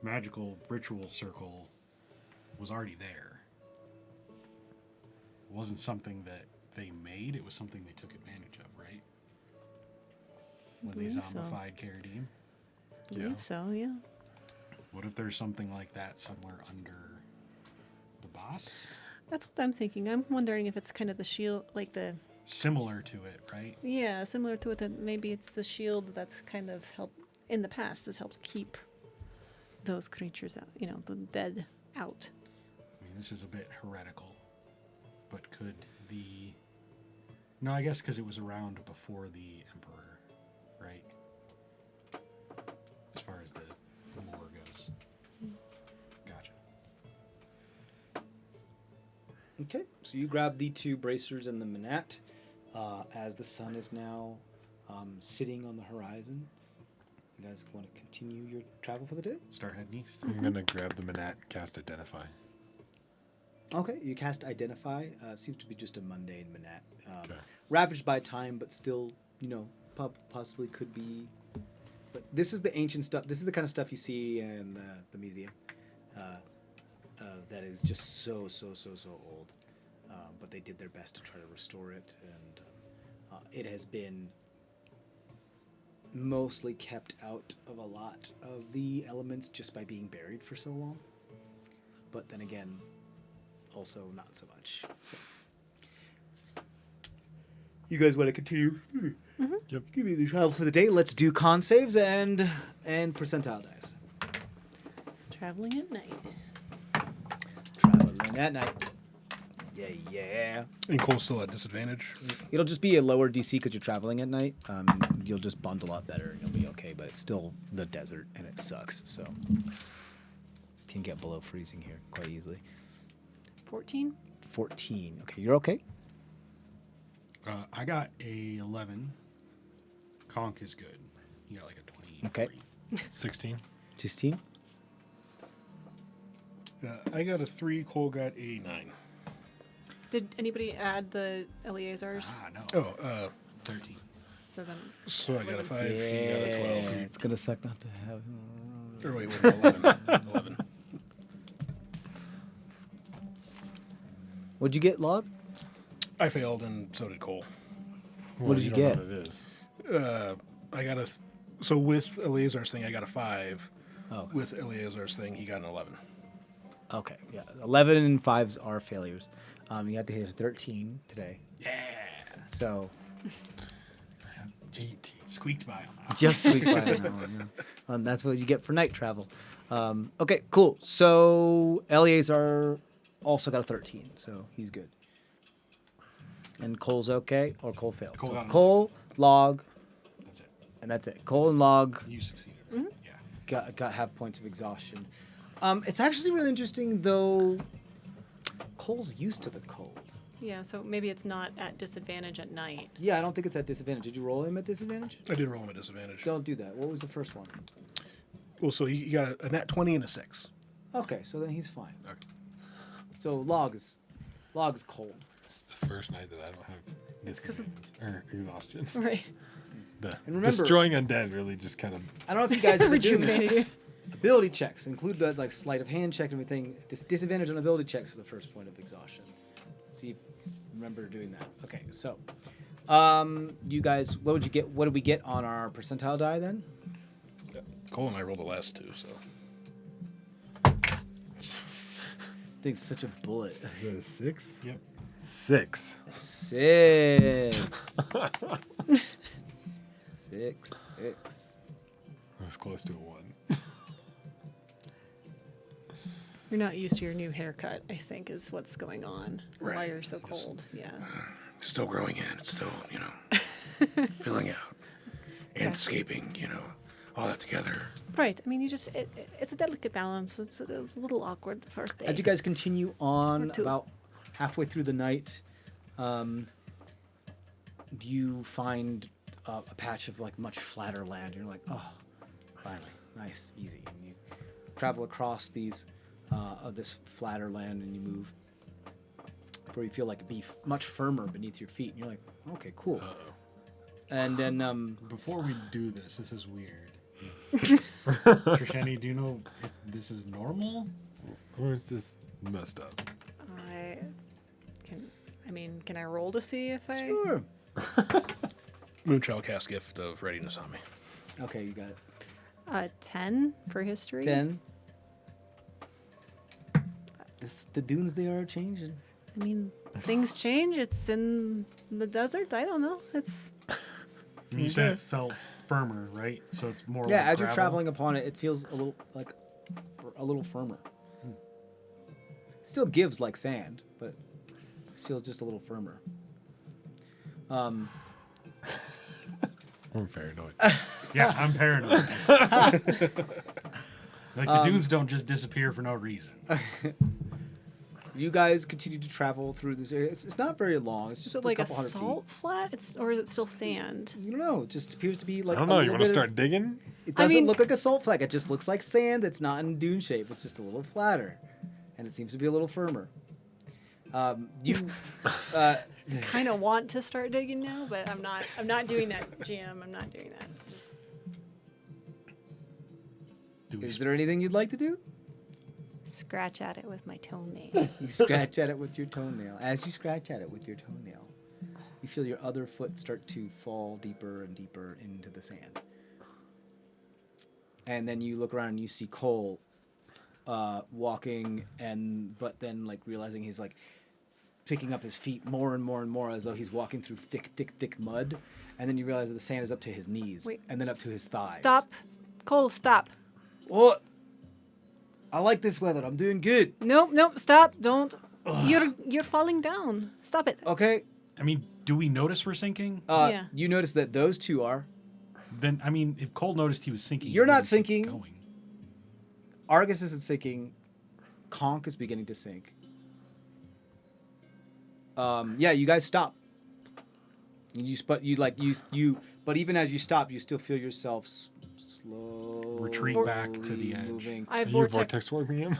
magical ritual circle was already there. It wasn't something that they made; it was something they took advantage of, right? When they believe so. zombified Karadim. I believe so, yeah. What if there's something like that somewhere under the boss? That's what I'm thinking. I'm wondering if it's kind of the shield, like the, Similar to it, right? yeah, similar to it, that maybe it's the shield that's kind of helped, in the past, has helped keep those creatures out, the dead out. I mean, this is a bit heretical, but could the No, I guess because it was around before the Emperor, right? As far as the lore goes. Gotcha. Okay, so you grab the 2 bracers and the manat as the sun is now sitting on the horizon. You guys want to continue your travel for the day? Start heading east. I'm gonna grab the manat, cast Identify. Okay, you cast Identify. Seems to be just a mundane manat. Okay. Ravaged by time, but still, possibly could be. But this is the ancient stuff. This is the kind of stuff you see in the museum. That is just so old. But they did their best to try to restore it, and it has been mostly kept out of a lot of the elements just by being buried for so long. But then again, also not so much. So, you guys want to continue? Yep. Give me the travel for the day. Let's do con saves and percentile dice. Traveling at night. Traveling at night. Yeah. And Cole's still at disadvantage. It'll just be a lower DC because you're traveling at night. You'll just bundle up better and you'll be okay. But it's still the desert and it sucks. So can get below freezing here quite easily. 14. 14. Okay, you're okay. I got a 11. Conk is good. You got like a 20. Okay. 16. 16. I got a 3. Cole got a 9. Did anybody add the Eleazar's? No. 13. 13. So then, So I got a 5. Yeah, He got a 12. it's gonna suck not to have. Or wait, 11. 11. What'd you get, Log? I failed, and so did Cole. What did you don't know get? what it is. I got a. So with Eleazar's thing, I got a 5. Oh, With Eleazar's thing, he got an 11. okay. Yeah, 11 and 5s are failures. You had to hit a 13 today. Yeah. So 18. Squeaked by on that. just squeak by on that one. Yeah. That's what you get for night travel. Okay, cool. So Eleazar also got a 13, so he's good. And Cole's okay, or Cole failed. Cole So got an Cole, Log, That's it. and that's it. Cole and Log You succeeded. Yeah. got have points of exhaustion. It's actually really interesting, though. Cole's used to the cold. yeah, so maybe it's not at disadvantage at night. Yeah, I don't think it's at disadvantage. Did you roll him at disadvantage? I did roll him at disadvantage. Don't do that. What was the first one? Well, so he got a nat 20 and a 6. Okay, so then he's fine. Okay. So Log is cold. It's the first night that I don't have 'cause of- exhaustion. Right. The And remember- destroying undead really just kind of. I don't know if you guys have been doing this. Rejuvenated. Ability checks include the sleight of hand check and everything. Disadvantage on ability checks for the first point of exhaustion. See if you remember doing that. Okay, so you guys, what would you get? What did we get on our percentile die then? Cole and I rolled the last 2, so. I think it's such a bullet. Is that a 6? Yep. 6. 6. 6. I was close to a 1. You're not used to your new haircut, I think, is what's going on. Right. Why you're so cold. Yeah. Still growing in. It's still, filling out. Landscaping, all that together. Right. I mean, it's a delicate balance. It's a little awkward the first day. As you guys continue on Or 2. about halfway through the night, you find a patch of much flatter land. You're like, oh, finally, nice, easy. And you travel across these this flatter land, and you move where you feel like it'd be much firmer beneath your feet. And you're like, okay, cool. And then Before we do this is weird. Trishani, do you know if this is normal? Or is this messed up? Can I roll to see if I? sure. Moonchild cast gift of readiness on me. Okay, you got it. 10 for history. 10. The dunes, they are changing. I mean, things change. It's in the desert. I don't know. It's You said it felt firmer, right? So it's more. Yeah, like as you're gravel? traveling upon it, it feels a little firmer. Still gives like sand, but it feels just a little firmer. I'm paranoid. Yeah, I'm paranoid. Like the dunes don't just disappear for no reason. You guys continue to travel through this area. It's not very long. It's Is just it like a couple hundred salt flat? Or is it still sand? feet. You don't know. It just appears to be like. I don't a know. You little want to bit of- start digging? It I doesn't mean- look like a salt flag. It just looks like sand that's not in dune shape. It's just a little flatter, and it seems to be a little firmer. You, Kind of want to start digging now, but I'm not. I'm not doing that, GM. I'm not doing that. Just Do we is there anything you'd like to do? scratch at it with my toenail. You scratch at it with your toenail. As you scratch at it with your toenail, you feel your other foot start to fall deeper and deeper into the sand. And then you look around and you see Cole walking, but then like realizing he's like picking up his feet more and more and more as though he's walking through thick mud. And then you realize that the sand is up to his knees Wait, and then up to his thighs. Stop, Cole. Stop. What? I like this weather. I'm doing good. Nope. Stop. Don't. You're falling down. Stop it. Okay. I mean, do we notice we're sinking? Yeah. You notice that those two are. Then, I mean, if Cole noticed he was sinking, You're he not wouldn't keep sinking. Going. Argus isn't sinking. Conk is beginning to sink. Yeah, you guys stop. But even as you stop, you still feel yourself slow Retreat back to the edge. moving. I Are you vortex. vortex warping him?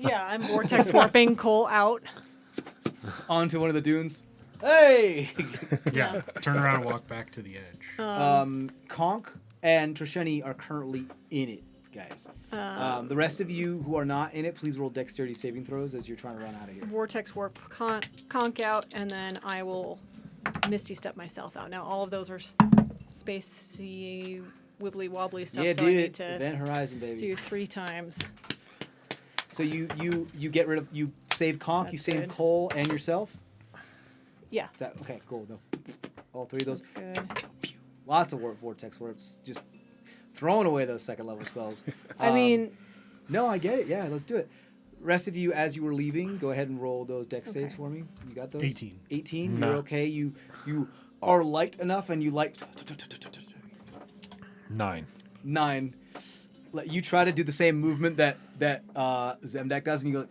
Yeah, I'm vortex warping Cole out. Onto one of the dunes. Hey! Yeah, turn around and walk back to the edge. Conk and Trisheni are currently in it, guys. The rest of you who are not in it, please roll dexterity saving throws as you're trying to run out of here. Vortex warp conk out, and then I will misty step myself out. Now all of those are spacey, wibbly wobbly stuff, Yeah, so I dude. need to Event Horizon, baby. do 3 times. So you get rid of, you save Conk, you That's save good. Cole and yourself? Yeah, Is that okay? Cool. No, all 3 of those. that's good. Lots of vortex warps. Just throwing away those second level spells. I mean, No, I get it. Yeah, let's do it. Rest of you, as you were leaving, go ahead and roll those dex saves Okay. for me. You got those? 18. 18. No. You're okay. You are light enough, and you light 9. 9. You try to do the same movement that Zemdak does, and you go,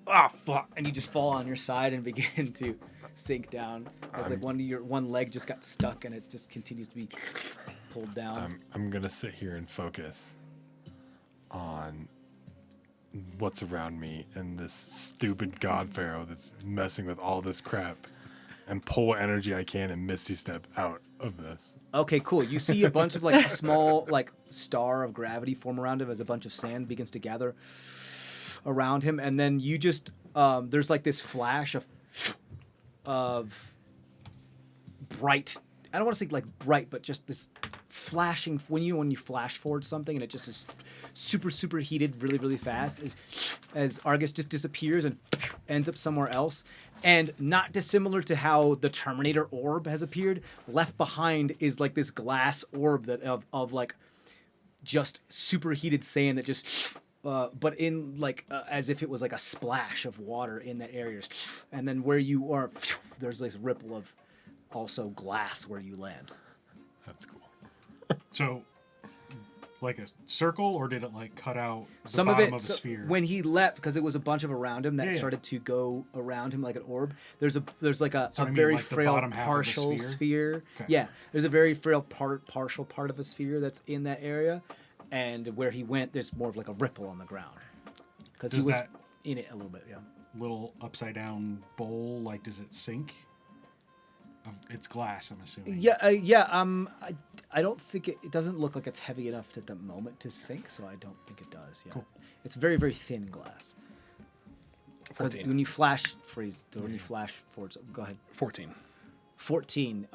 ah, fuck, and you just fall on your side and begin to sink down. As like one leg just got stuck, and it just continues to be pulled down. I'm gonna sit here and focus on what's around me and this stupid god pharaoh that's messing with all this crap, and pull what energy I can and misty step out of this. Okay, cool. You see a bunch of like a small like star of gravity form around him as a bunch of sand begins to gather around him, and then you just there's like this flash of bright. I don't want to say like bright, but just this flashing when you flash forward something, and it just is super heated really fast as Argus just disappears and ends up somewhere else. And not dissimilar to how the Terminator orb has appeared, left behind is like this glass orb that of like just superheated sand that just but in like as if it was like a splash of water in that area. And then where you are, there's this ripple of also glass where you land. That's cool. So, like a circle, or did it like cut out the Some of bottom it of a sphere? when he left, because it was a bunch of around him that Yeah, yeah. started to go around him like an orb. There's like a So I mean, very like the frail bottom half of the partial sphere? sphere. Okay. Yeah, there's a very frail partial part of a sphere that's in that area, and where he went, there's more of like a ripple on the ground because he Does was that- in it a little bit. Yeah. Little upside down bowl, like does it sink? It's glass, I'm assuming. Yeah. I don't think it doesn't look like it's heavy enough at the moment to sink, so I don't think it does. Yeah. Cool. It's very thin glass. Because 14. when you flash forward, so go ahead. 14. 14.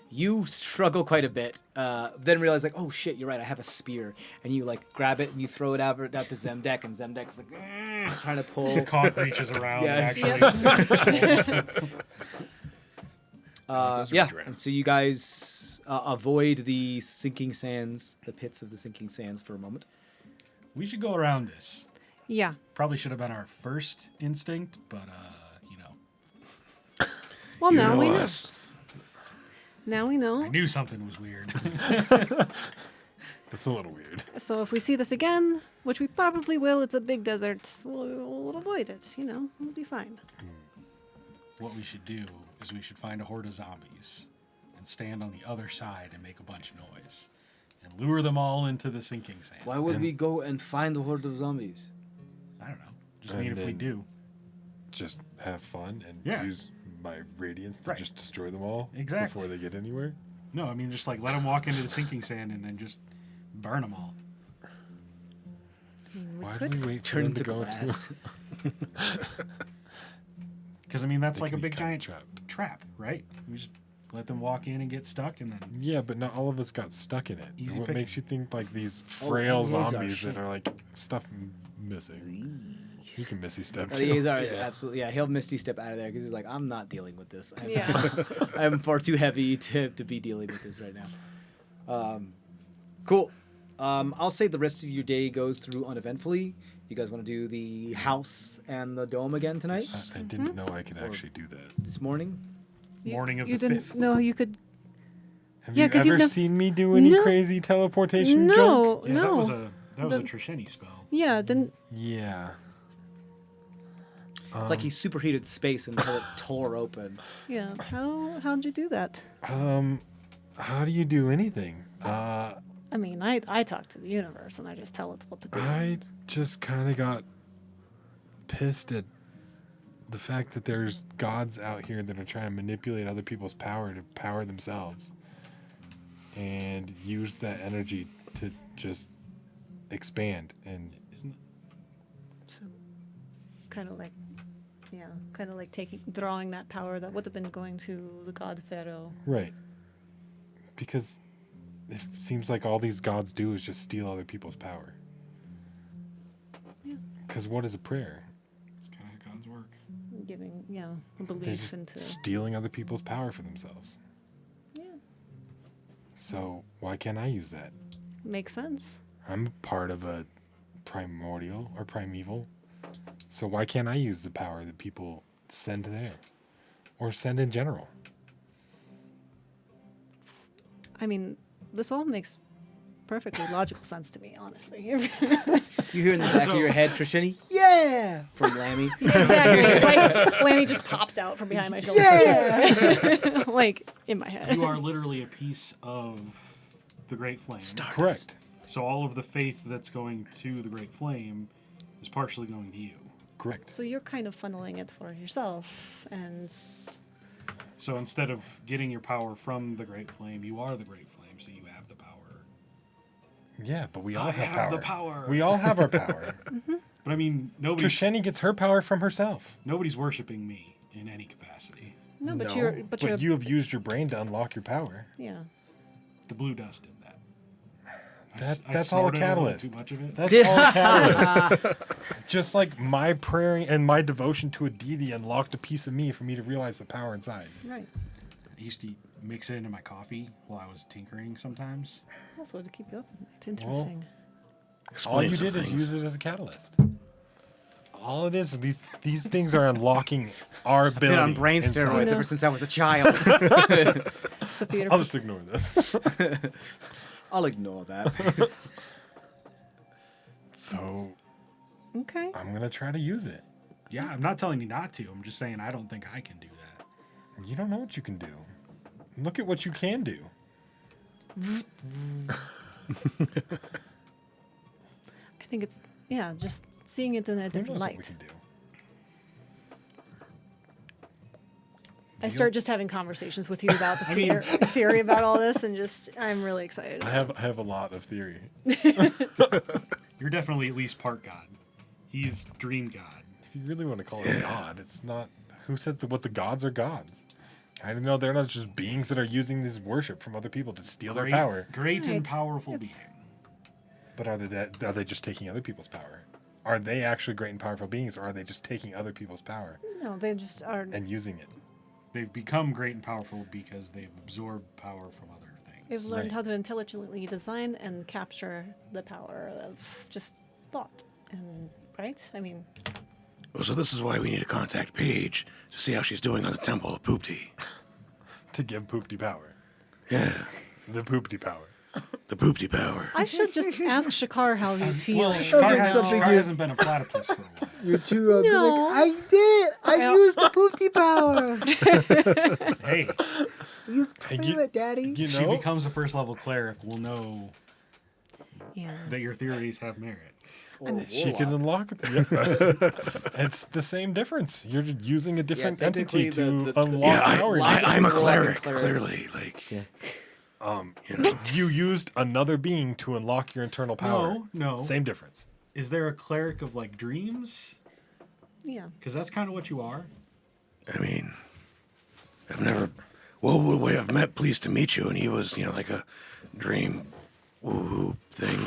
You struggle quite a bit. Then realize like, oh shit, you're right. I have a spear, and you like grab it and you throw it out to Zemdek, and Zemdek's like trying to pull. Conk reaches around Yeah. and actually. Those are Yeah, dread. and so you guys avoid the sinking sands, the pits of the sinking sands for a moment. We should go around this. yeah. Probably should have been our first instinct, but you know. Well, You now know we know. us. Now we I know. knew something was weird. It's a little weird. So if we see this again, which we probably will, it's a big desert. We'll avoid it. We'll be fine. What we should do is we should find a horde of zombies and stand on the other side and make a bunch of noise and lure them all into the sinking sand. Why would we go and find a horde of zombies? I don't know. Just And mean if we then- do. Just have fun and Yeah. use my radiance to Right. just destroy them all Exactly. before they get anywhere. No, I mean just like let them walk into the sinking sand and then just burn them all. Why could do we wait for Turn them to to go glass. into Because I mean that's They like a can be big kinda giant trapped. trap, right? We just let them walk in and get stuck and then Yeah, but not all of us got stuck in it. Easy What picking. makes you think like these Oh, frail Eleazar, zombies shit. that are like stuff missing? He can missy step too. Eleazar is absolutely, he'll Misty step out of there because he's like, I'm not dealing with this. Yeah. I'm far too heavy to be dealing with this right now. Cool. I'll say the rest of your day goes through uneventfully. You guys want to do the house and the dome again tonight? I didn't know I could actually do that. This morning? morning of you the didn't 5th. know you could. Have Yeah, you 'cause you've ever nev- seen me do any No. crazy teleportation junk? No, Yeah, no. that was a The- Trisheni spell. Yeah, didn't. Yeah. It's like he superheated space until it tore open. Yeah. How'd you do that? How do you do anything? I mean, I talk to the universe and I just tell it what to do. I just kind of got pissed at the fact that there's gods out here that are trying to manipulate other people's power to power themselves and use that energy to just expand. And So, kind of like, drawing that power that would have been going to the god Pharaoh. right, because it seems like all these gods do is just steal other people's power. Yeah. Because what is a prayer? It's kind of how God's work. Giving, a They're belief just into. stealing other people's power for themselves. Yeah. So why can't I use that? Makes sense. I'm part of a primordial or primeval. So why can't I use the power that people send there? Or send in general? I mean, this all makes perfectly logical sense to me, honestly. You hear in the back of your head, Trisheni, yeah, from Lammy. Exactly. Like, Lammy just pops out from behind my shoulder. Yeah. Like, in my head. You are literally a piece of the Great Flame. Correct. So all of the faith that's going to the Great Flame is partially going to you. Correct. So you're kind of funneling it for yourself, and So instead of getting your power from the Great Flame, you are the Great Flame, so you have the power. Yeah, but we all I have have power. the power. We all have our power. But I mean, Trisheni gets her power from herself. nobody's worshiping me in any capacity. no, but No, you're you have used your brain to unlock your power. yeah. The blue dust did that. That's all a snorted little catalyst. Too much of it. That's all a catalyst. Just like my praying and my devotion to a deity unlocked a piece of me for me to realize the power inside. Right. I used to mix it into my coffee while I was tinkering sometimes. Also to keep you up. It's interesting. All you Explain some did is things. use it as a catalyst. All it is these things are unlocking our ability. Been on brain inside. steroids know. ever since I was a child. Sophia, I'll just ignore this. I'll ignore that. So okay. I'm gonna try to use it. Yeah, I'm not telling you not to. I'm just saying I don't think I can do that. You don't know what you can do. Look at what you can do. I think it's just seeing it in a Who knows different what we light. can do? I start just having conversations with you about the theory about all this, and I'm really excited. I have a lot of theory. You're definitely at least part god. He's dream god. If you really want to call it a god, it's not. Who says that what the gods are gods? I didn't know they're not just beings that are using this worship from other people to steal their power. Great and Right. powerful It's- being. But are they just taking other people's power? Are they actually great and powerful beings, or are they just taking other people's power No, they just are. and using it? They've become great and powerful because they've absorbed power from other things. They've learned Right. how to intelligently design and capture the power of just thought. And right? I mean, Well, so this is why we need to contact Paige to see how she's doing on the Temple of Poopty. To give Poopty power. Yeah, The poopty power. the poopty power. I should just ask Shakar how he's Well, feeling. Shakar, now. hasn't been a platypus for a while. You're too. No. I did it. I used the poopty power. Hey, Use the And you- toilet, Daddy. You if she know, becomes a first level cleric, we'll know Yeah. that your theories have merit. she can unlock. Yeah. It's the same difference. You're just using a different technically entity to the- unlock Yeah, power. I'm a Logic cleric, cleric. clearly. Like, Yeah. you know. You used another being to unlock your internal power. No. Same difference. Is there a cleric of like dreams? Yeah. Because that's kind of what you are. I mean, I've never. Well, I've met Pleased to Meet You, and he was, like a dream woo thing.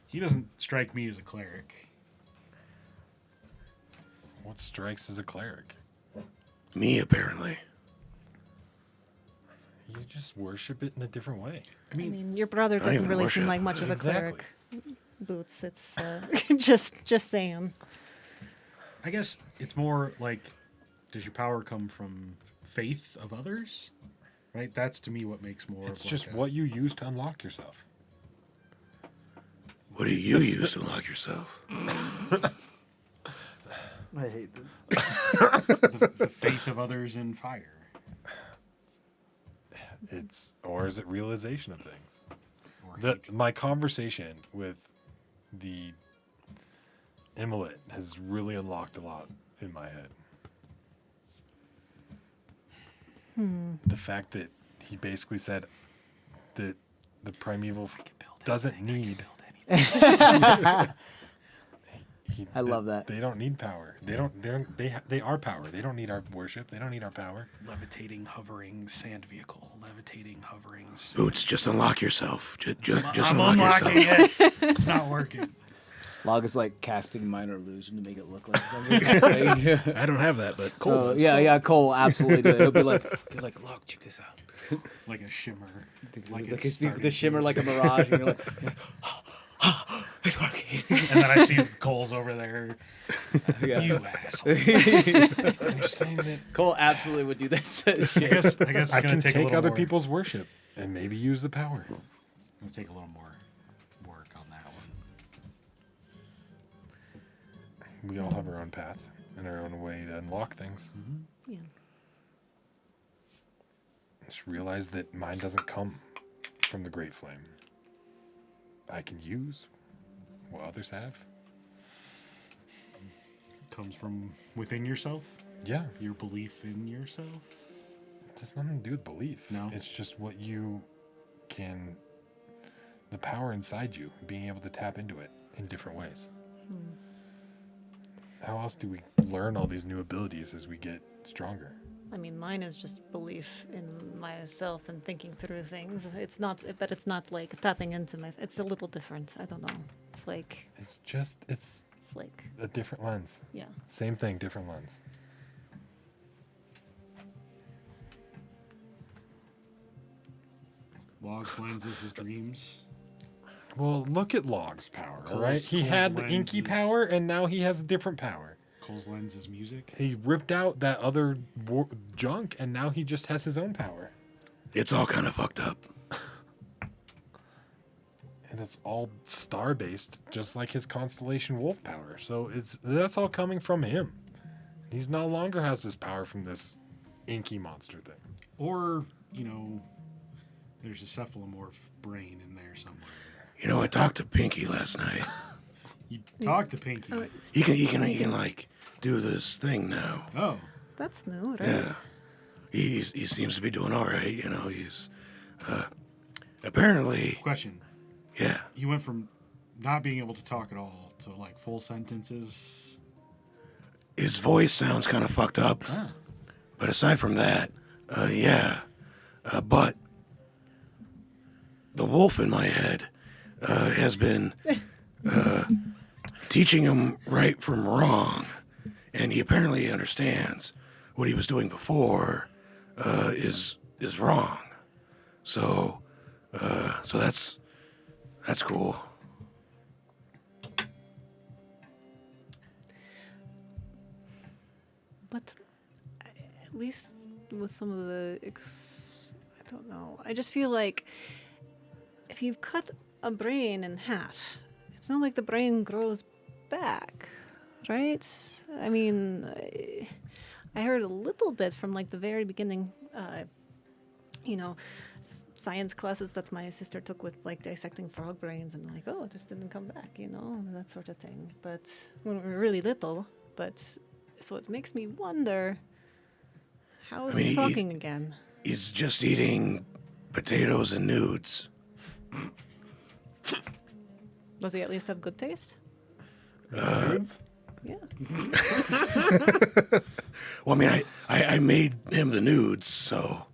He doesn't strike me as a cleric. What strikes as a cleric? Me, apparently. You just worship it in a different way. I mean, your brother Not doesn't even really seem worship. like much of a Exactly. cleric. Boots, it's just saying. I guess it's more like, does your power come from faith of others? Right? That's to me what makes more. It's of just like what you use to unlock yourself. What do you use to unlock yourself? I hate this. the faith of others in fire. Or is it realization of things? Or My conversation with the Immolate has really unlocked a lot in my head. The fact that he basically said that the primeval doesn't need. I love that. They don't need power. They are power. They don't need our worship. They don't need our power. levitating, hovering sand vehicle. Levitating, hovering. Sand. Boots, just unlock yourself. Just I'm unlock unlocking yourself. it. It's not working. Log is like casting minor illusion to make it look like something. Like, I don't have that, but Cole does. yeah, Cole absolutely did. It'll be like, Log, check this out. Like a shimmer. Like it's it's starting the shimmer to- like a mirage, and you're like, it's working. And then I see Cole's over there. Yeah. You asshole. I'm just saying that Cole absolutely would do that shit. I guess it's I gonna can take a take little other more, people's worship and maybe use the power. It'll take a little more work on that one. We all have our own path and our own way to unlock things. Yeah. Just realize that mine doesn't come from the Great Flame. I can use what others have. Comes from within yourself. Yeah, Your belief in yourself. it has nothing to do with belief. No. It's just what you can, the power inside you, being able to tap into it in different ways. How else do we learn all these new abilities as we get stronger? I mean, mine is just belief in myself and thinking through things. It's not like tapping into myself. It's a little different. I don't know. It's like, It's a different lens. yeah. Same thing, different lens. Log's lenses, his dreams. Well, look at Log's power, all Cole's- right? He Cole's had the lens inky is- power, and now he has a different power. Cole's lens is music. He ripped out that other junk, and now he just has his own power. It's all kind of fucked up. And it's all star-based, just like his Constellation Wolf power. So that's all coming from him. He's no longer has this power from this inky monster thing. Or, there's a cephalomorph brain in there somewhere. I talked to Pinky last night. You talk to Pinky. He can like do this thing now. Oh. That's new, right? Yeah. He seems to be doing all right. He's apparently, Question. yeah. He went from not being able to talk at all to like full sentences. His voice sounds kind of fucked up, but aside from that, yeah. But the wolf in my head has been teaching him right from wrong, and he apparently understands what he was doing before is wrong. So that's cool. But at least with some of the don't know. I just feel like if you've cut a brain in half, it's not like the brain grows back, right? I mean, I heard a little bit from like the very beginning, science classes that my sister took with like dissecting frog brains, and like, oh, it just didn't come back, that sort of thing. But when we were really little, so it makes me wonder, how is he talking again? He's just eating potatoes and nudes. Does he at least have good taste? Yeah. Well, I mean, I made him the nudes, so.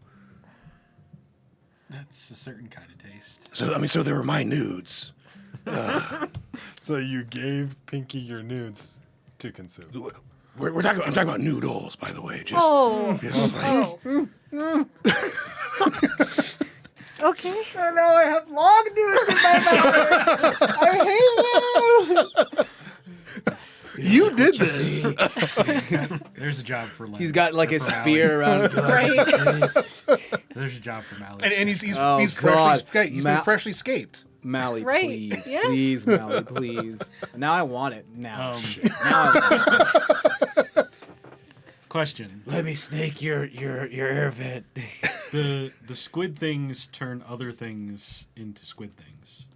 That's a certain kind of taste. So they were my nudes. So you gave Pinky your nudes to consume. I'm talking about noodles, by the way. Just Okay. I know I have long dudes in my mouth. I hate you. You did this. There's a job for Len. He's got like a for spear around. Right. There's a job for Mally. And he's Oh, freshly God. he's been freshly scaped. Mally, Right, please, yeah. please, Mally, please. Now I want it. Now, Um, now I want it. Question: Let me snake your air vent. the squid things turn other things into squid things,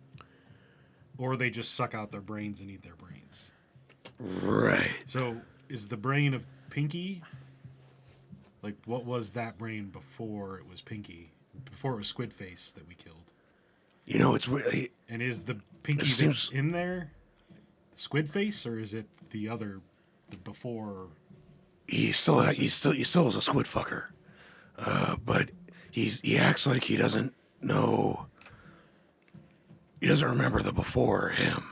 or they just suck out their brains and eat their brains. right. So is the brain of Pinky? Like, what was that brain before it was Pinky? Before it was Squid Face that we killed? It's really. And is the Pinky It that's seems- in there Squid Face, or is it the before? He still is a squid fucker, but he acts like he doesn't know. He doesn't remember the before him.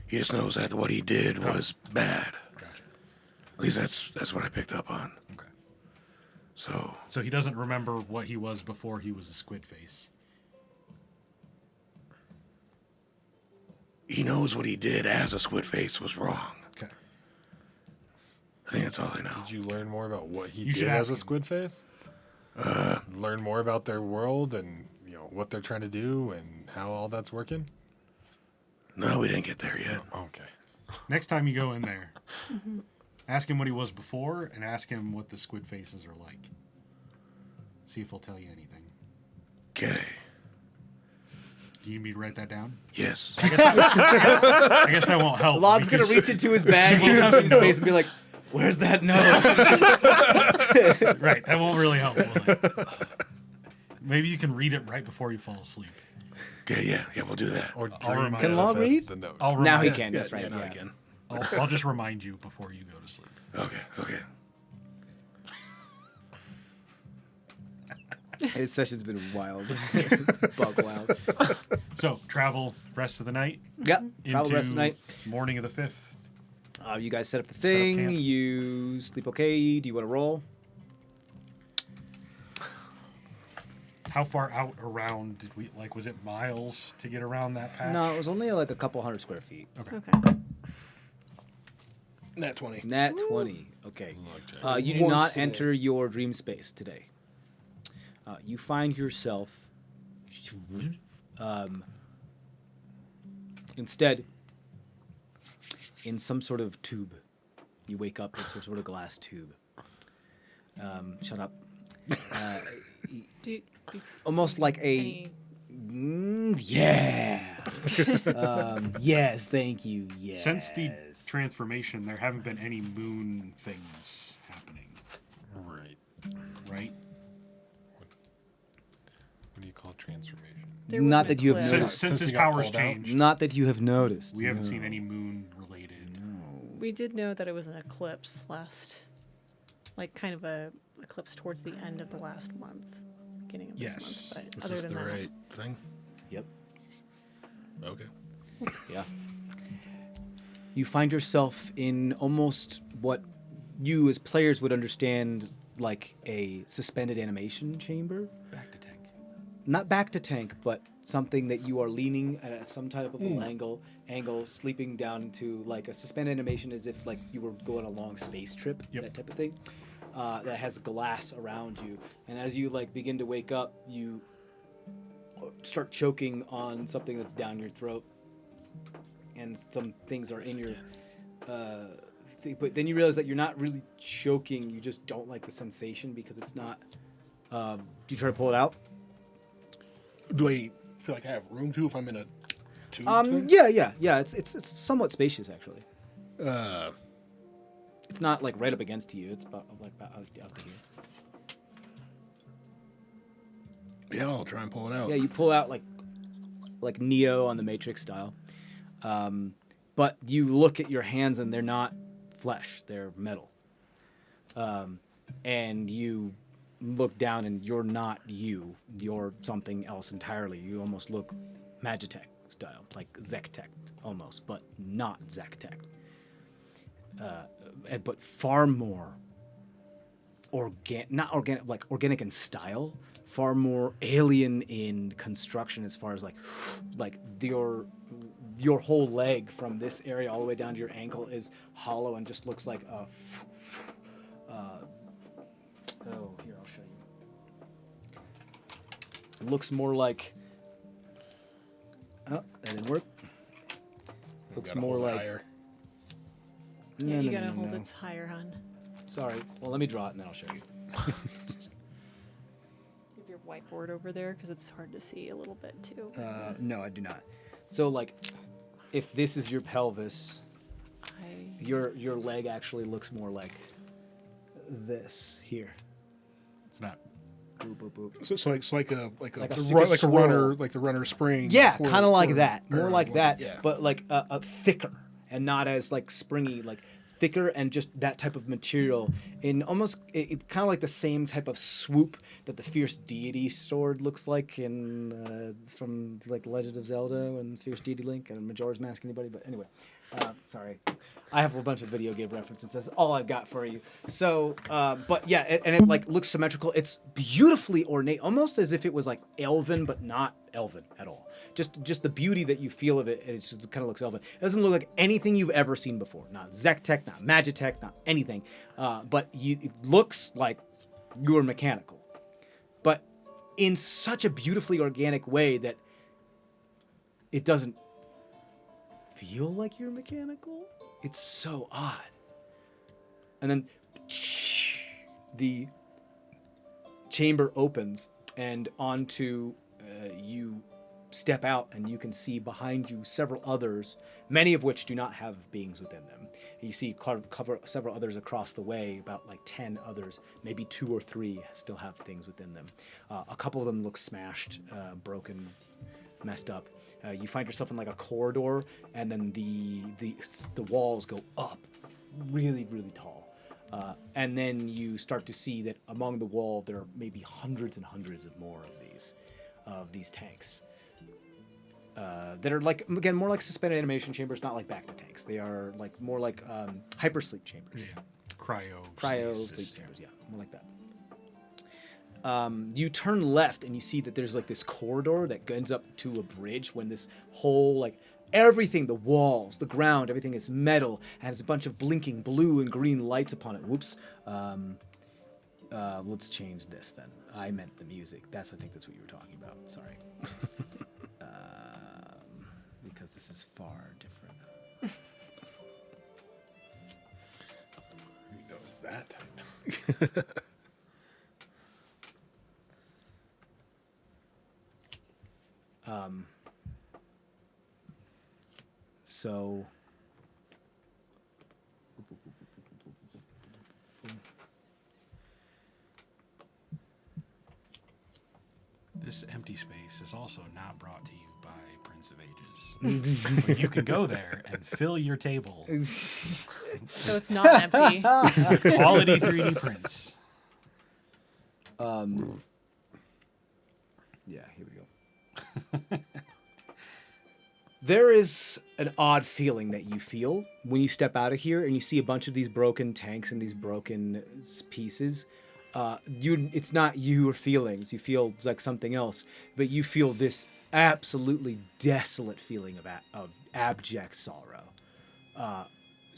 He just knows that what he did was bad. Gotcha. At least that's what I picked up on. Okay. So So he doesn't remember what he was before he was a Squid Face. he knows what he did as a squid face was wrong. Okay. I think that's all I know. Did you learn more about what he You should did as ask a him. squid face? Learn more about their world and what they're trying to do and how all that's working? No, we didn't get there yet. Okay. Next time you go in there, ask him what he was before, and ask him what the squid faces are like. See if he'll tell you anything. Okay. Do you need me to write that down? Yes. I guess that won't help. Log's gonna because- reach into his bag, he goes to his face, and be like, "Where's that note?" Right, that won't really help, will it? Maybe you can read it right before you fall asleep. Okay, yeah, we'll do that. Or I'll dream remind Can you. Log manifest read? the note. I'll Now remind he you. can. That's right. now Yeah. again. I'll just remind you before you go to sleep. Okay. His session's been wild. It's bug wild. So, travel rest of the night. Yep. Travel the rest of the night. Morning of the 5th. You guys set up the Set up thing. camp. You sleep okay. Do you want to roll? How far out around did we, was it miles to get around that patch? No, it was only like a couple hundred square feet. Okay. Okay. Nat 20. Nat 20. Okay. You do Once not today. enter your dream space today. You find yourself instead in some sort of tube. You wake up in some sort of glass tube. Shut up. Do you, Almost like a... any, Yeah. Yes, thank you. Yes. Since the transformation, there haven't been any moon things happening, Right. right? What do you call transformation? there was Not an that you have eclipse. noticed. Since Since his he got powers pulled out? changed, Not that you have noticed. we haven't seen any moon related. We did know that it was an eclipse last, kind of a eclipse towards the end of the last month, beginning of Yes. this month. But Is other this than the that, right thing? Yep. Okay. Yeah. You find yourself in almost what you as players would understand like a suspended animation chamber. Back to tank. Not back to tank, but something that you are leaning at some type of angle, sleeping down to like a suspended animation as if like you were going a long space trip, Yep. that type of thing. that has glass around you. And as you like begin to wake up, you start choking on something that's down your throat, and some things are in your. But then you realize that you're not really choking. You just don't like the sensation because it's not. Do you try to pull it out? Do I feel like I have room to if I'm in a tube thing? Yeah. It's somewhat spacious actually. It's not like right up against you. It's about out to here. Yeah, I'll try and pull it out. Yeah, you pull out like Neo on the Matrix style. But you look at your hands and they're not flesh, they're metal. And you look down and you're not you. You're something else entirely. You almost look Magitech style, like Zektech almost, but not Zektech. But far more not organic, like organic in style, far more alien in construction as far as like your whole leg from this area all the way down to your ankle is hollow and just looks like a here, I'll show you. It looks more like that didn't work. Looks more like higher. Yeah, you gotta hold it higher, hon. Sorry. Well, let me draw it and then I'll show you. Have your whiteboard over there because it's hard to see a little bit too. No, I do not. So, like, if this is your pelvis, your leg actually looks more like this here. It's not. Boop, boop, boop. So it's like a swirl. runner, like the runner spring. Yeah, for- kind of like for- that. More or like that, yeah. but like a thicker and not as like springy, like thicker and just that type of material in almost it kind of like the same type of swoop that the fierce deity sword looks like in from like Legend of Zelda and Fierce Deity Link and Majora's Mask. Anybody? But anyway, sorry, I have a bunch of video game references. That's all I've got for you. So, but yeah, and it like looks symmetrical. It's beautifully ornate, almost as if it was like elven, but not elven at all. Just the beauty that you feel of it, it just kind of looks elven. It doesn't look like anything you've ever seen before. Not Zektech, not Magitech, not anything. But it looks like you're mechanical. But in such a beautifully organic way that it doesn't feel like you're mechanical. It's so odd. And then the chamber opens and onto you step out and you can see behind you several others, many of which do not have beings within them. And you see cover several others across the way, about like 10 others, maybe 2 or 3 still have things within them. A couple of them look smashed, broken, messed up. You find yourself in like a corridor, and then the walls go up really, really tall. And then you start to see that among the wall there are maybe hundreds and hundreds of more of these tanks. That are like, again, more like suspended animation chambers, not like back to tanks. They are like more like hypersleep chambers. Yeah. Cryo Sleep chambers, yeah, more like that. You turn left and you see that there's like this corridor that ends up to a bridge when this whole like everything, the walls, the ground, everything is metal and has a bunch of blinking blue and green lights upon it. Whoops. Let's change this then. I meant the music. I think that's what you were talking about. Sorry. Because this is far different. Who knows that? So This empty space is also not brought to you by Prince of Ages. But you can go there and fill your table. So it's not empty. Quality 3D prints. Yeah, here we go. There is an odd feeling that you feel when you step out of here and you see a bunch of these broken tanks and these broken pieces. It's not your feelings. You feel like something else, but you feel this absolutely desolate feeling of abject sorrow.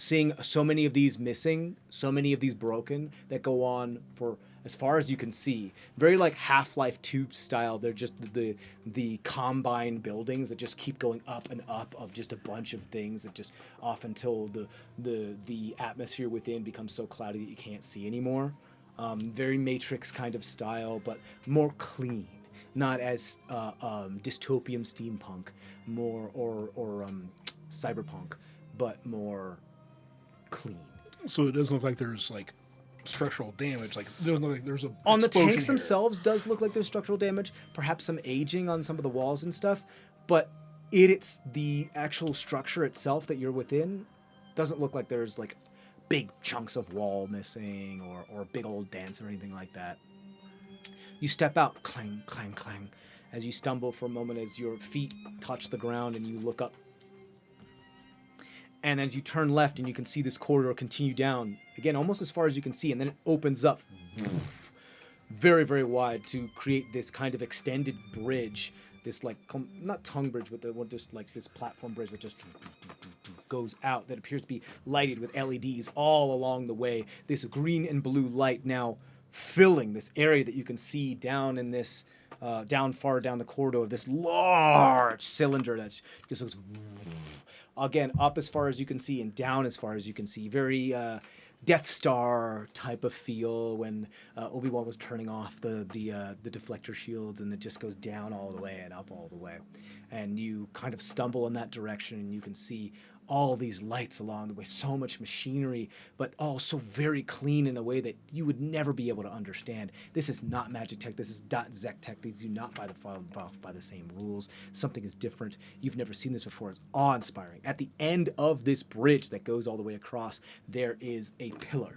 seeing so many of these missing, so many of these broken that go on for as far as you can see. Very like Half-Life 2 style. They're just the combine buildings that just keep going up and up of just a bunch of things that just off until the atmosphere within becomes so cloudy that you can't see anymore. Very Matrix kind of style, but more clean. Not as dystopian steampunk, more or cyberpunk, but more clean. So it doesn't look like there's like structural damage. Like it doesn't look like there's a On the explosion tanks here. themselves does look like there's structural damage, perhaps some aging on some of the walls and stuff, but it's the actual structure itself that you're within doesn't look like there's like big chunks of wall missing or big old dents or anything like that. You step out, clang, clang, clang, as you stumble for a moment as your feet touch the ground and you look up. And as you turn left and you can see this corridor continue down, again, almost as far as you can see, and then it opens up very, very wide to create this kind of extended bridge, this like, not tongue bridge, but just like this platform bridge that just goes out that appears to be lighted with LEDs all along the way. This green and blue light now filling this area that you can see down in this, far down the corridor of this large cylinder that just goes, again, up as far as you can see and down as far as you can see. Very Death Star type of feel when Obi-Wan was turning off the deflector shields, and it just goes down all the way and up all the way. And you kind of stumble in that direction and you can see all these lights along the way, so much machinery, but all so very clean in a way that you would never be able to understand. This is not Magic Tech, this is .Zec Tech. These do not by the same rules. Something is different. You've never seen this before. It's awe-inspiring. At the end of this bridge that goes all the way across, there is a pillar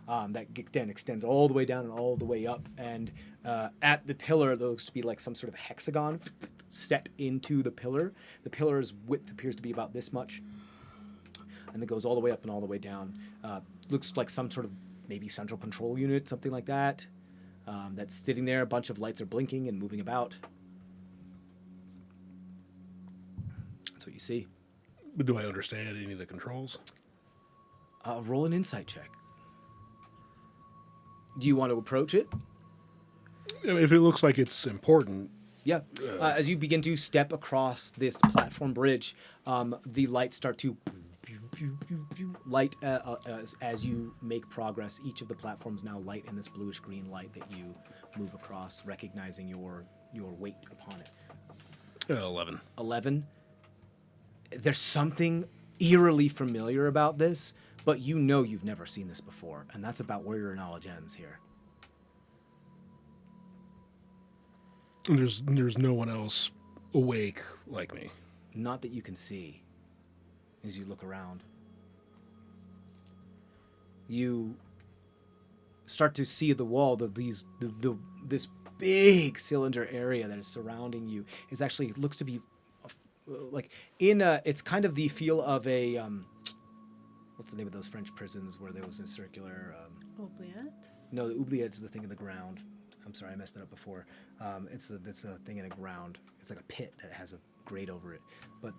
that then extends all the way down and all the way up. And at the pillar, there looks to be like some sort of hexagon set into the pillar. The pillar's width appears to be about this much, and it goes all the way up and all the way down. Looks like some sort of maybe central control unit, something like that, that's sitting there. A bunch of lights are blinking and moving about. That's what you see. But do I understand any of the controls? Roll an insight check. Do you want to approach it? If it looks like it's important. Yeah. As you begin to step across this platform bridge, the lights start to light as you make progress. Each of the platforms now light in this bluish green light that you move across, recognizing your weight upon it. 11. 11. There's something eerily familiar about this, but you know you've never seen this before, and that's about where your knowledge ends here. And there's no one else awake like me. Not that you can see as you look around. You start to see the wall, this big cylinder area that is surrounding you is actually looks to be like it's kind of the feel of a what's the name of those French prisons where there was a circular Oubliette? No, the oubliette is the thing in the ground. I'm sorry, I messed that up before. It's a thing in the ground. It's like a pit that has a grate over it. But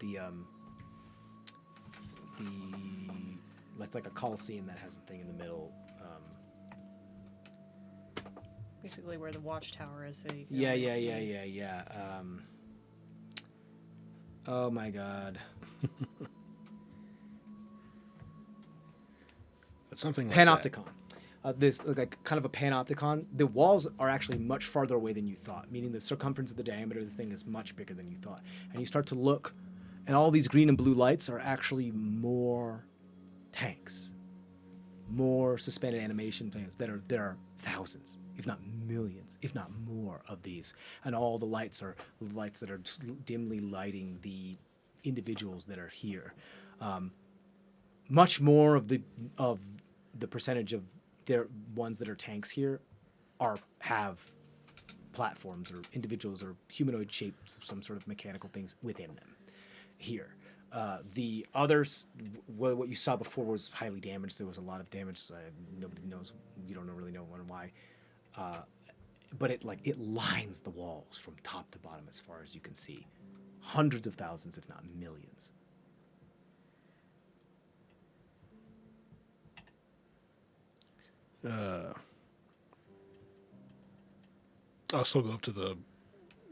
it's like a coliseum that has a thing in the middle. Basically where the watchtower is. So you can Yeah. always see. Oh my God. But something like that. Panopticon. This like kind of a panopticon. The walls are actually much farther away than you thought, meaning the circumference of the diameter of this thing is much bigger than you thought. And you start to look, and all these green and blue lights are actually more tanks, more suspended animation things. There are thousands, if not millions, if not more of these, and all the lights are lights that are dimly lighting the individuals that are here. Much more of the percentage of their ones that are tanks here have platforms or individuals or humanoid shapes of some sort of mechanical things within them here. The others, what you saw before was highly damaged. There was a lot of damage. Nobody knows. You don't really know when and why. But it lines the walls from top to bottom as far as you can see. Hundreds of thousands, if not millions. I'll still go up to the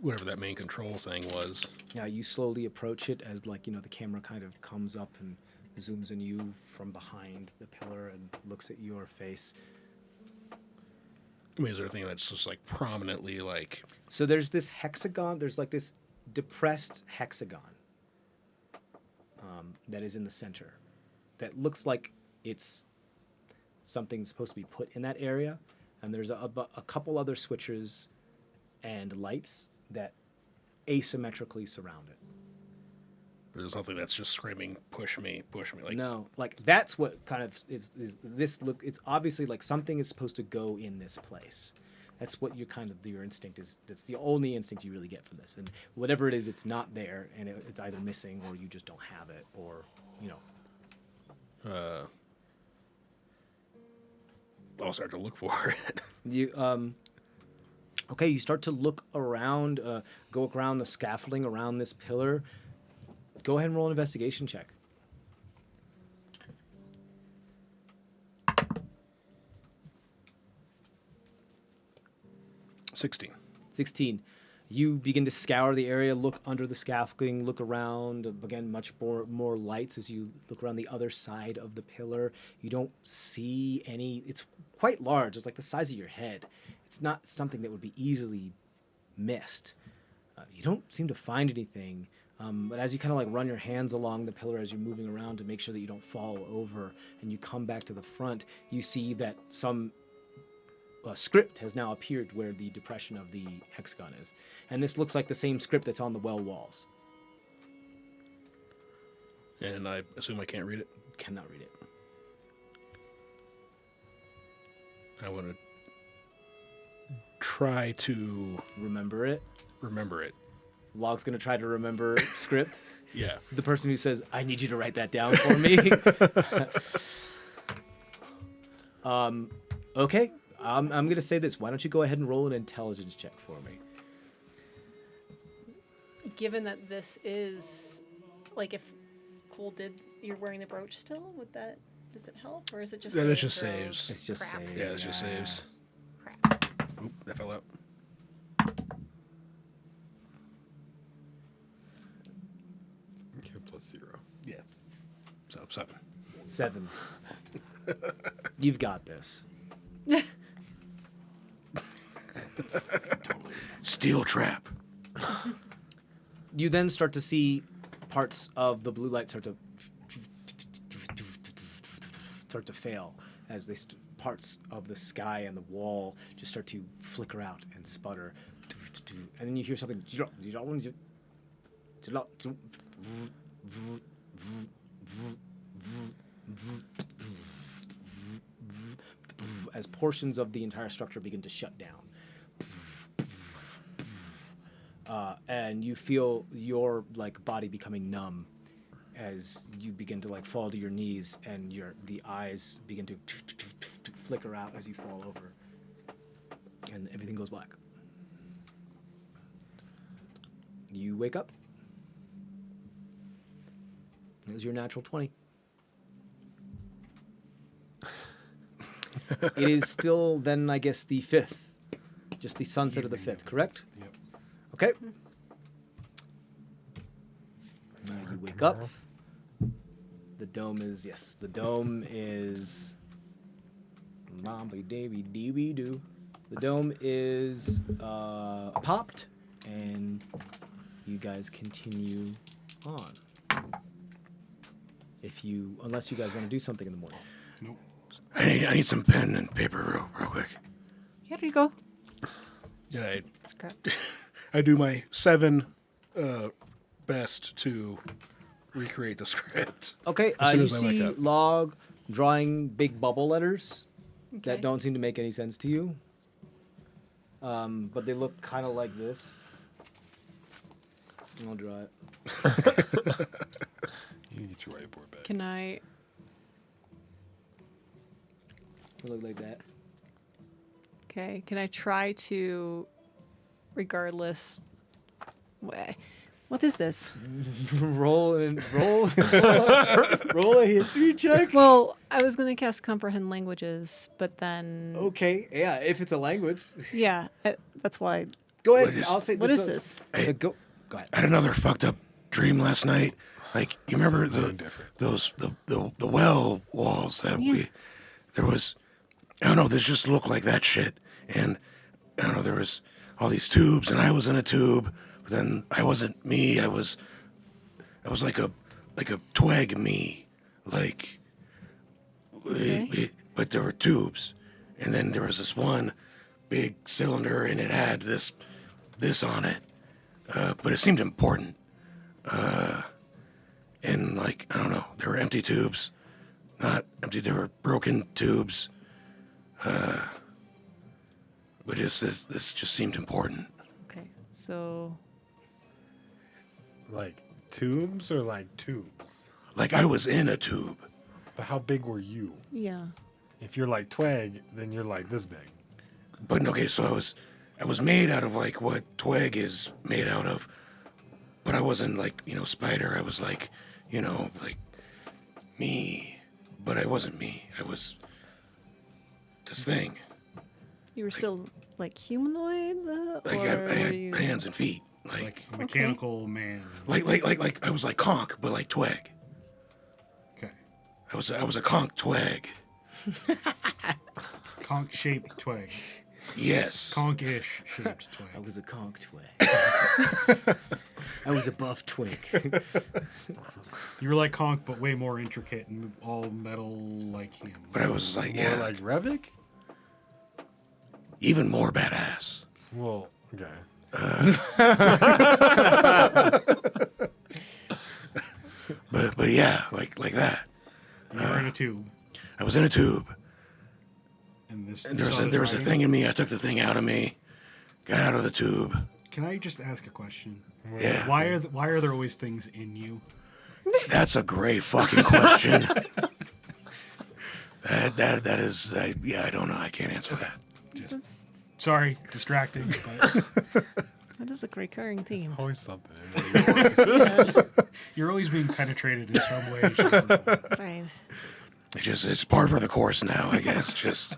whatever that main control thing was. Yeah, you slowly approach it as the camera kind of comes up and zooms in you from behind the pillar and looks at your face. I mean, is there a thing that's just like prominently like? So there's this hexagon. There's like this depressed hexagon that is in the center. That looks like it's something supposed to be put in that area. And there's a couple other switches and lights that asymmetrically surround it. There's nothing that's just screaming, push me, like. No, like that's what kind of is this look. It's obviously like something is supposed to go in this place. That's what your instinct is. That's the only instinct you really get from this. And whatever it is, it's not there, and it's either missing or you just don't have it, or I'll start to look for it. Okay, you start to look around, go around the scaffolding around this pillar. Go ahead and roll an investigation check. 16. You begin to scour the area, look under the scaffolding, look around. Again, much more lights as you look around the other side of the pillar. You don't see any. It's quite large. It's like the size of your head. It's not something that would be easily missed. You don't seem to find anything. But as you kind of like run your hands along the pillar as you're moving around to make sure that you don't fall over, and you come back to the front, you see that some script has now appeared where the depression of the hexagon is. And this looks like the same script that's on the well walls. And I assume I can't read it? Cannot read it. I want to try to remember it. Log's going to try to remember script. Yeah. The person who says, I need you to write that down for me. Okay. I'm going to say this. Why don't you go ahead and roll an intelligence check for me? Given that this is, like, if Cole you're wearing the brooch still, does it help? Or is it just Yeah, that saving just throws? saves. It's just Crap. saves. Yeah, it just saves. Crap. Oop, that fell out. Okay, +0. Yeah. So 7. 7. You've got this. Steel trap. You then start to see parts of the blue light start to fail as parts of the sky and the wall just start to flicker out and sputter. And then you hear something as portions of the entire structure begin to shut down. And you feel your body becoming numb as you begin to fall to your knees, and the eyes begin to flicker out as you fall over, and everything goes black. You wake up. It was your natural 20. It is still then, I guess, the 5th. Just the sunset of the 5th, correct? Yep. Okay. Now you wake up. The dome is The dome is popped, and you guys continue on. Unless you guys want to do something in the morning. Nope. I need some pen and paper real quick. Here you go. Yeah, Scrap. I do my 7 best to recreate the script. Okay, As soon you as I wake see up. Log drawing big bubble letters Okay. that don't seem to make any sense to you. But they look kind of like this. I'll draw it. You need to get your whiteboard back. Can I? They look like that. Okay. Can I try to, regardless? Well, What is this? roll roll a history check. Well, I was gonna cast comprehend languages, but then Okay, yeah, if it's a language. yeah, that's why. Go ahead. What is- I'll say. What is this? So go ahead. I had another fucked up dream last night. Like you remember the well walls that there was. I don't know. This just looked like that shit, and I don't know. There was all these tubes, and I was in a tube. But then I wasn't me. I was like a twag me, like. But there were tubes, and then there was this one big cylinder, and it had this on it. But it seemed important. And like I don't know, there were empty tubes, not empty. There were broken tubes. But just this just seemed important. Okay, so Like tubes or like tubes? Like I was in a tube. But how big were you? yeah. If you're like twag, then you're like this big. But okay, so I was made out of like what twig is made out of. But I wasn't like, spider. I was like, like me. But I wasn't me. I was this thing. You were still like humanoid, Like or I were had you... hands and feet. Like a mechanical man. Like I was like conch, but like twig. Okay. I was a conch twig. Conch-shaped twig. Yes. Conch-ish shaped I twig. was a conch twig. I was a buff twig. You were like conch, but way more intricate and all metal like him. But I was like, More like Revik? even more badass. Well, okay. But yeah, like that. You were in a tube. I was in a tube. And this, And there was a thing in me. I took the thing out of me, got out of the tube. Can I just ask a question? Yeah. Why are there always things in you? That's a great fucking question. that is I don't know. I can't answer that. That's, Sorry, distracting. But that is a recurring theme. Always something. you're always being penetrated in some way. shape, or form. Right. It's part of the course now, I guess. Just.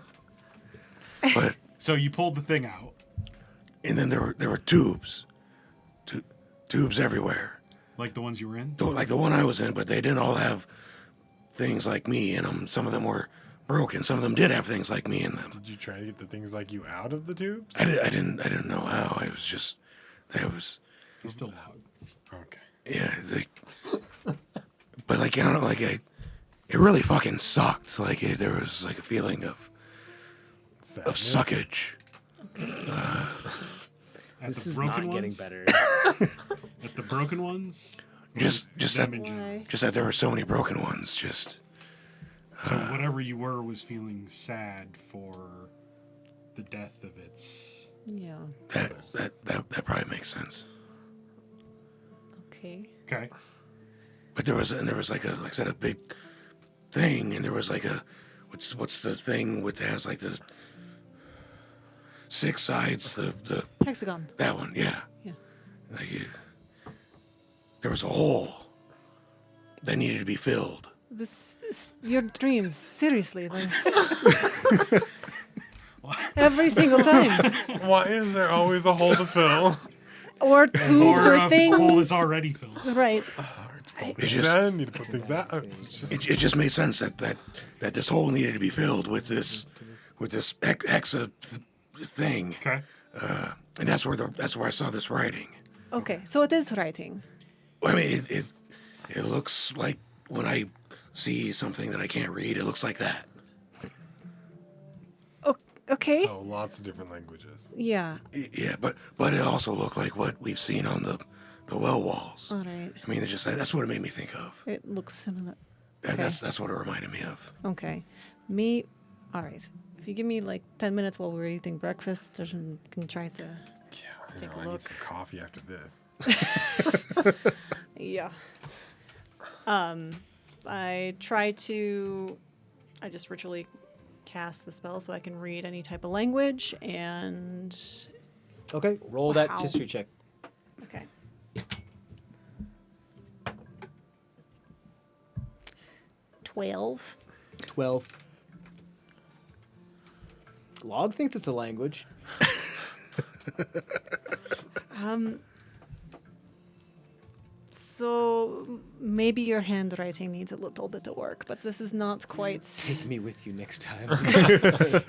But So you pulled the thing out. and then there were tubes, tubes everywhere. Like the ones you were in? Like the one I was in, but they didn't all have things like me in them. Some of them were broken. Some of them did have things like me in them. Did you try to get the things like you out of the tubes? I didn't know how. I was just that was He's still log. Okay. yeah. But like I don't know, like it really fucking sucked. Like there was like a feeling of Sadness? suckage. At This the is broken not ones? getting better. At the broken ones? Just that Them in general. Why? just that there were so many broken ones. Just So whatever you were was feeling sad for the death of its. Yeah. that probably makes sense. Okay. Okay. But there was like I said, a big thing, and there was like a what's the thing with has like the 6 sides, the Hexagon. that one, yeah. Yeah. Like there was a hole that needed to be filled. This your dreams. Seriously, there's every single time, Why is there always a hole to fill? or tubes Or or a hole things. is already filled. Right. It just I need to put things out. It's just, it just made sense that this hole needed to be filled with this hexa thing, Okay. and that's where I saw this writing. Okay. So it is writing. I mean, it looks like when I see something that I can't read, it looks like that. Okay. so lots of different languages. Yeah. Yeah, but it also looked like what we've seen on the well walls. All right. I mean, that's what it made me think of. It looks similar. That's what it reminded me of. Okay. All right. If you give me like 10 minutes while we're eating breakfast, I can try to. Yeah, Take a I need look. some coffee after this. Yeah. I just ritually cast the spell so I can read any type of language and Okay, roll that Wow. history check. okay. 12. 12. Log thinks it's a language. So maybe your handwriting needs a little bit of work, but this is not quite. Take me with you next time.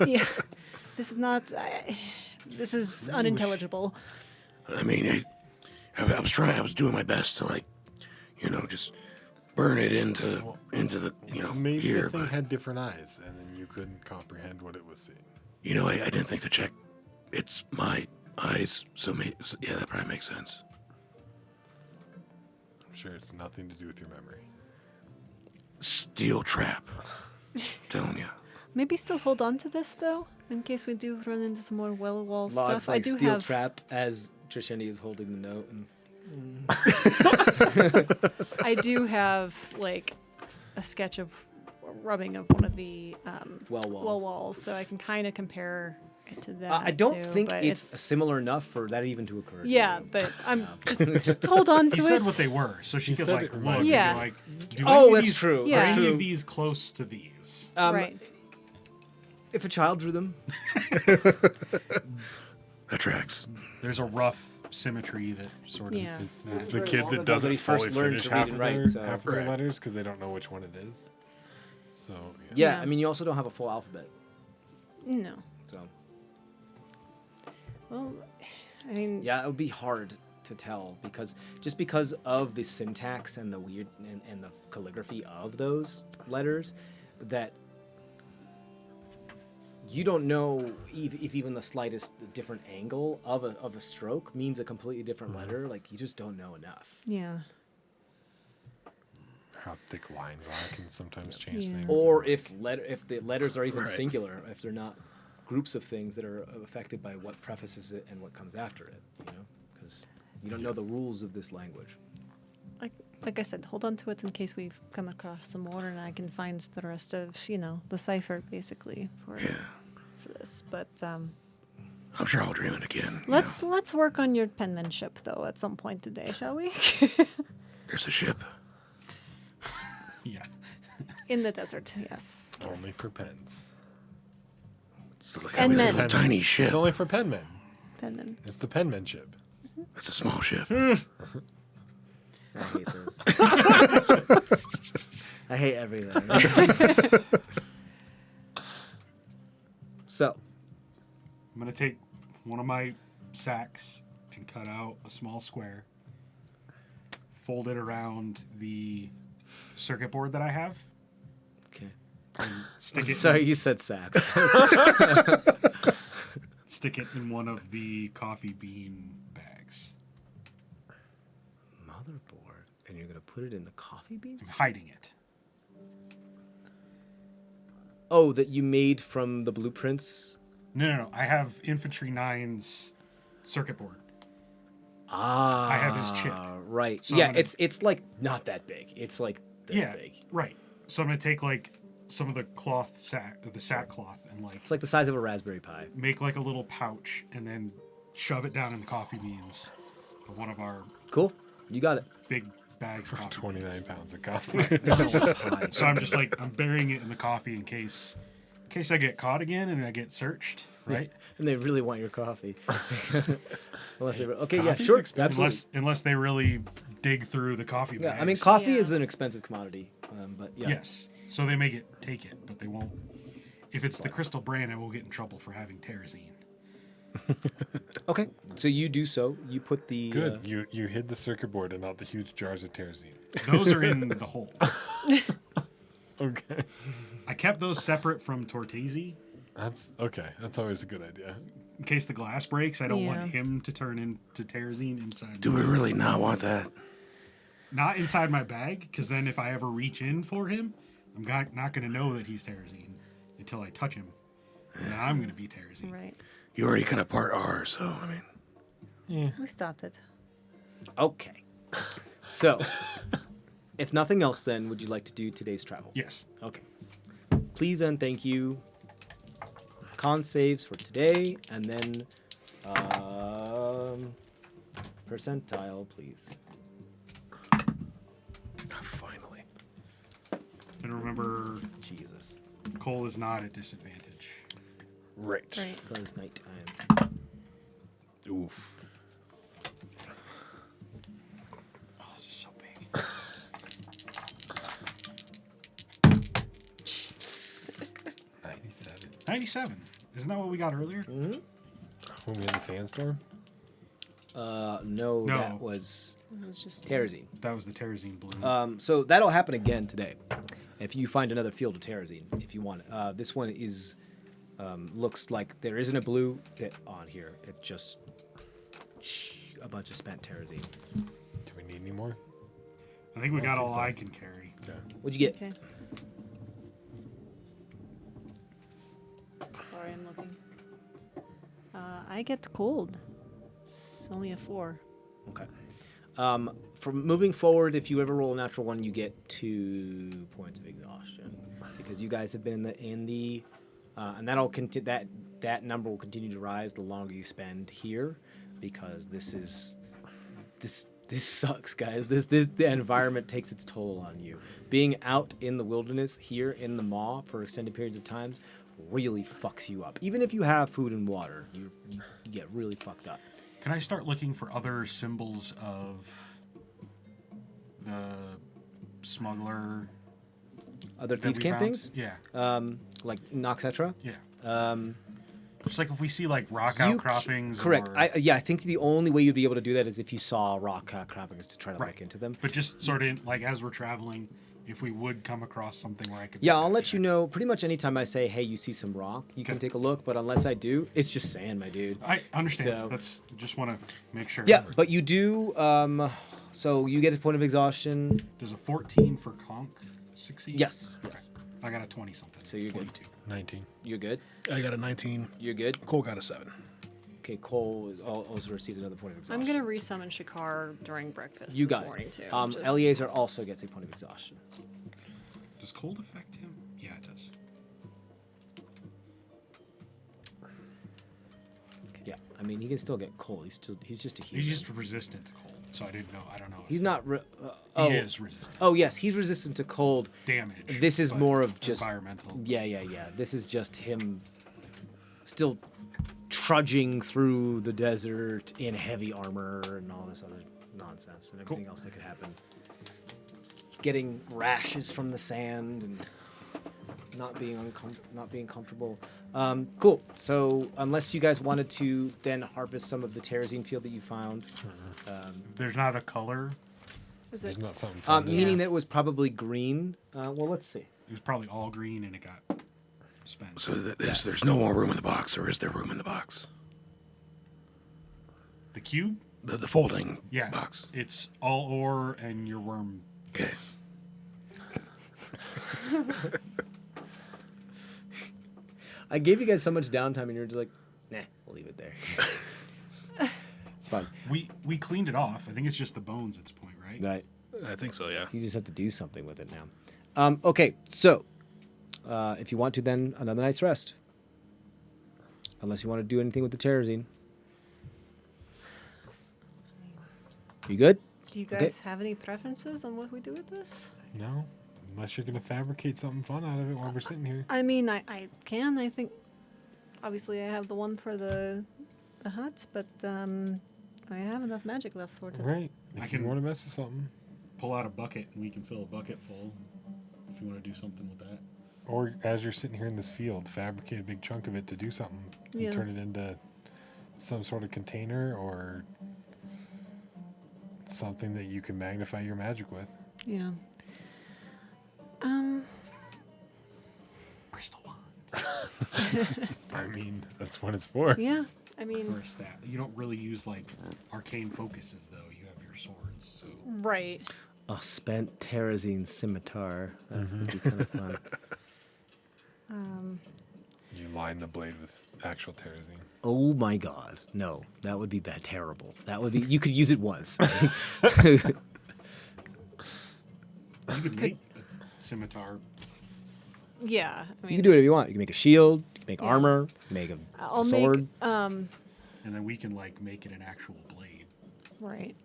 Yeah, this is not. This is unintelligible. I mean, I was trying. I was doing my best to like, just burn it into the Maybe ear, the thing but had different eyes, and then you couldn't comprehend what it was seeing. I didn't think to check. It's my eyes, so yeah, that probably makes sense. I'm sure it's nothing to do with your memory. Steel trap. Telling you. Maybe still hold on to this though, in case we do run into some more well-wall Log's stuff. like I do steel have. trap as Trishendi is holding the note. And I do have like a sketch of rubbing of one of the Well wall walls. walls, so I can kind of compare it to that. I don't too, think but it's similar enough for that even to occur. to Yeah, you. but I'm just hold on to He it. said what they were, so she He could said like it look reminded and be Yeah. like, do Oh, any of that's these, true. Are Yeah. any True. of these close to these? Right. If a child drew them, That tracks. There's a rough symmetry that sort of. Yeah. It's the very kid long that ago doesn't that he first fully learned finish to read half and of write, their, so- half of their Right. letters because they don't know which one it is. So yeah. Yeah. I mean, you also don't have a full alphabet, No. so Well, I mean, yeah, it would be hard to tell because of the syntax and the weird and the calligraphy of those letters, that you don't know if even the slightest different angle of a stroke means a completely different letter. Like, you just don't know enough. yeah. how thick lines are can sometimes change Yeah. things. Or if the letters are even Right. singular, if they're not groups of things that are affected by what prefaces it and what comes after it, because you don't know the rules of this language. Like I said, hold on to it in case we've come across some more, and I can find the rest of the cipher basically for this. But I'm sure I'll dream it again. let's work on your penmanship though at some point today, shall we? There's a ship. Yeah. In the desert, yes. Only for pens. It's like And a men. little tiny ship. It's only for penmen. Penman. It's the penmanship. It's a small ship. I hate this. I hate everything. So, I'm going to take one of my sacks and cut out a small square, fold it around the circuit board that I have, okay. and stick it. Sorry, you said sax. Stick it in one of the coffee bean bags. Motherboard, and you're gonna put it in the coffee I'm beans? hiding it. Oh, that you made from the blueprints? No. I have Infantry 9's circuit board. Ah, I have his chip. Right. So yeah, I'm gonna- it's like not that big. It's like this big. Right. So I'm gonna take like some of the sackcloth, and like It's like the size of a Raspberry Pi. make like a little pouch, and then shove it down in the coffee beans of one of our Cool. You got it. big bags of coffee. 29 pounds of coffee. beans. So I'm just like I'm burying it in the coffee in case I get caught again and I get searched, right? And they really want your coffee. Unless they okay, yeah, Coffee's sure, expensive. absolutely. Unless they really dig through the coffee bags. Yeah, I mean, coffee Yeah. is an expensive commodity, but yeah. Yes. So they may take it, but they won't. If it's the crystal brand, I will get in trouble for having terrazine. Okay, so you do so. You put the Good. You hid the circuit board and not the huge jars of terrazine. Those are in the hole. Okay. I kept those separate from Tortesi That's okay. That's always a good idea. in case the glass breaks. I don't Yeah. want him to turn into terrazine inside. Do we really not want that? Not inside my bag, because then if I ever reach in for him, I'm not going to know that he's terrazine until I touch him. And then I'm going to be terrazine. Right. You already kind of part R, so I mean, We stopped it. Okay. So, if nothing else, then would you like to do today's travel? Yes. Okay. Please and thank you. Con saves for today, and then percentile, please. finally. And remember Jesus. Cole is not at disadvantage. Right. Right. Because nighttime. Oof. Oh, this is so big. 97. 97. Isn't that what we got earlier? When we had the sandstorm? No, No. that was It was just Terrazine. That was the Terrazine bloom. So that'll happen again today. If you find another field of Terrazine, if you want it. This one is looks like there isn't a blue pit on here. It's just a bunch of spent Terrazine. Do we need any more? I think we got all so. I can carry. Okay. What'd you get? Okay. Sorry, I'm looking. I get cold. It's only a 4. Okay. From moving forward, if you ever roll a natural one, you get 2 points of exhaustion because you guys have been in the and that'll that number will continue to rise the longer you spend here because this sucks, guys. The environment takes its toll on you. Being out in the wilderness here in the maw for extended periods of time really fucks you up. Even if you have food and water, you get really fucked up. Can I start looking for other symbols of the smuggler? Other that thieves' we camp found? things, Yeah. like Noxetra. Yeah. Just like if we see like rock outcroppings. Correct. Or, I think the only way you'd be able to do that is if you saw rock outcroppings to try to Right. look into them. but just sort of like as we're traveling, if we would come across something where I could. Yeah, I'll let you know. Pretty much anytime I say, "Hey, you see some rock," you can Okay. take a look. But unless I do, it's just sand, my dude. I understand. So- That's just want to make sure. Yeah, but you do. So you get a point of exhaustion. Does a 14 for conch succeed? Yes. Okay. Yes. I got a 20 something. So you're good. 22. 19. You're good. I got a 19. You're good. Cole got a 7. Okay, Cole also received another point of exhaustion. I'm gonna resummon Shakar during breakfast You this got morning it. too. just- Eleazar also gets a point of exhaustion. Does cold affect him? Yeah, it does. Yeah, I mean he can still get cold. He's just a human. He's just resistant to cold, so I didn't know. I don't know. He's not. He is resistant. Oh yes, he's resistant to cold. Damage. This is but more of just environmental. Yeah. This is just him still trudging through the desert in heavy armor and all this other nonsense and everything else that could happen. Getting rashes from the sand and not being comfortable. Cool. So unless you guys wanted to then harvest some of the terrazine field that you found, There's not a color. Is There's it? not something fun to meaning that it was probably green. Well, let's see. It was probably all green and it got spent. So there's no more room in the box, or is there room in the box? The cube? The folding Yeah. box. It's all ore and your worm. Okay. I gave you guys so much downtime, and you're just like, nah, we'll leave it there. It's fine. We cleaned it off. I think it's just the bones at this point, right? Right. I think so, yeah. You just have to do something with it now. Okay, so if you want to, then another night's rest. Unless you want to do anything with the terrazine. You good? Do you guys have any preferences on what we do with this? No, unless you're gonna fabricate something fun out of it while we're sitting here. I mean, I can. I think, obviously, I have the one for the hut, but I have enough magic left for it. Right. I If you can- want to mess with something, Pull out a bucket and we can fill a bucket full if you want to do something with that. or as you're sitting here in this field, fabricate a big chunk of it to do something. And Yeah. turn it into some sort of container or something that you can magnify your magic with. Yeah. Crystal wand. I mean, that's what it's for. Yeah. I mean, Or a stat. You don't really use like arcane focuses though. You have your swords, so Right. A spent terrazine scimitar. That would be kind of fun. You line the blade with actual terrazine. Oh my god. No, that would be bad, terrible. That would be, you could use it once. you could make a scimitar. Yeah. I You mean, can do whatever you want. You can make a shield, you can make Yeah. armor, make a I'll sword. make And then we can like make it an actual blade. right.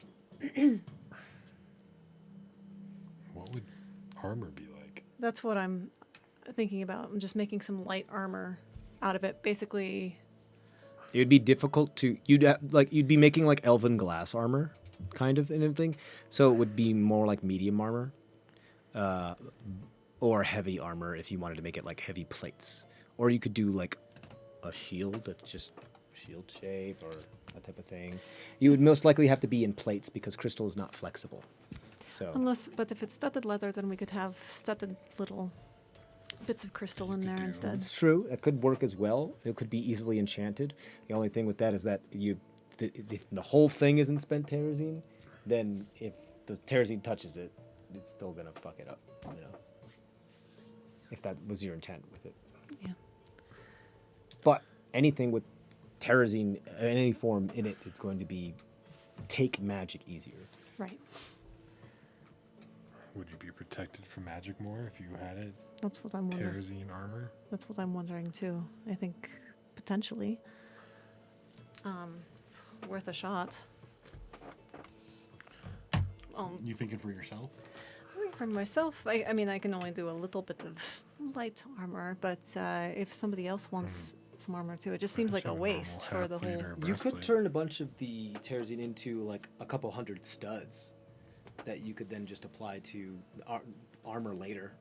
What would armor be like? That's what I'm thinking about. I'm just making some light armor out of it. Basically, It would be difficult to you'd be making like elven glass armor, kind of and everything. So it would be more like medium armor, or heavy armor if you wanted to make it like heavy plates. Or you could do like a shield that's just shield shape or that type of thing. You would most likely have to be in plates because crystal is not flexible. So but if it's studded leather, then we could have studded little bits of crystal in there instead. it's true. It could work as well. It could be easily enchanted. The only thing with that is that if the whole thing isn't spent terrazine, then if the terrazine touches it, it's still gonna fuck it up. You know, if that was your intent with it. Yeah. But anything with terrazine in any form in it, it's going to take magic easier. Right. Would you be protected from magic more if you had it? That's what I'm wondering. Terrazine armor? That's what I'm wondering too. I think potentially. It's worth a shot. You thinking for yourself? For myself, I mean, I can only do a little bit of light armor, but if somebody else wants some armor too, it just seems like a waste for the whole. You could turn a bunch of the terrazine into like a couple hundred studs that you could then just apply to armor later.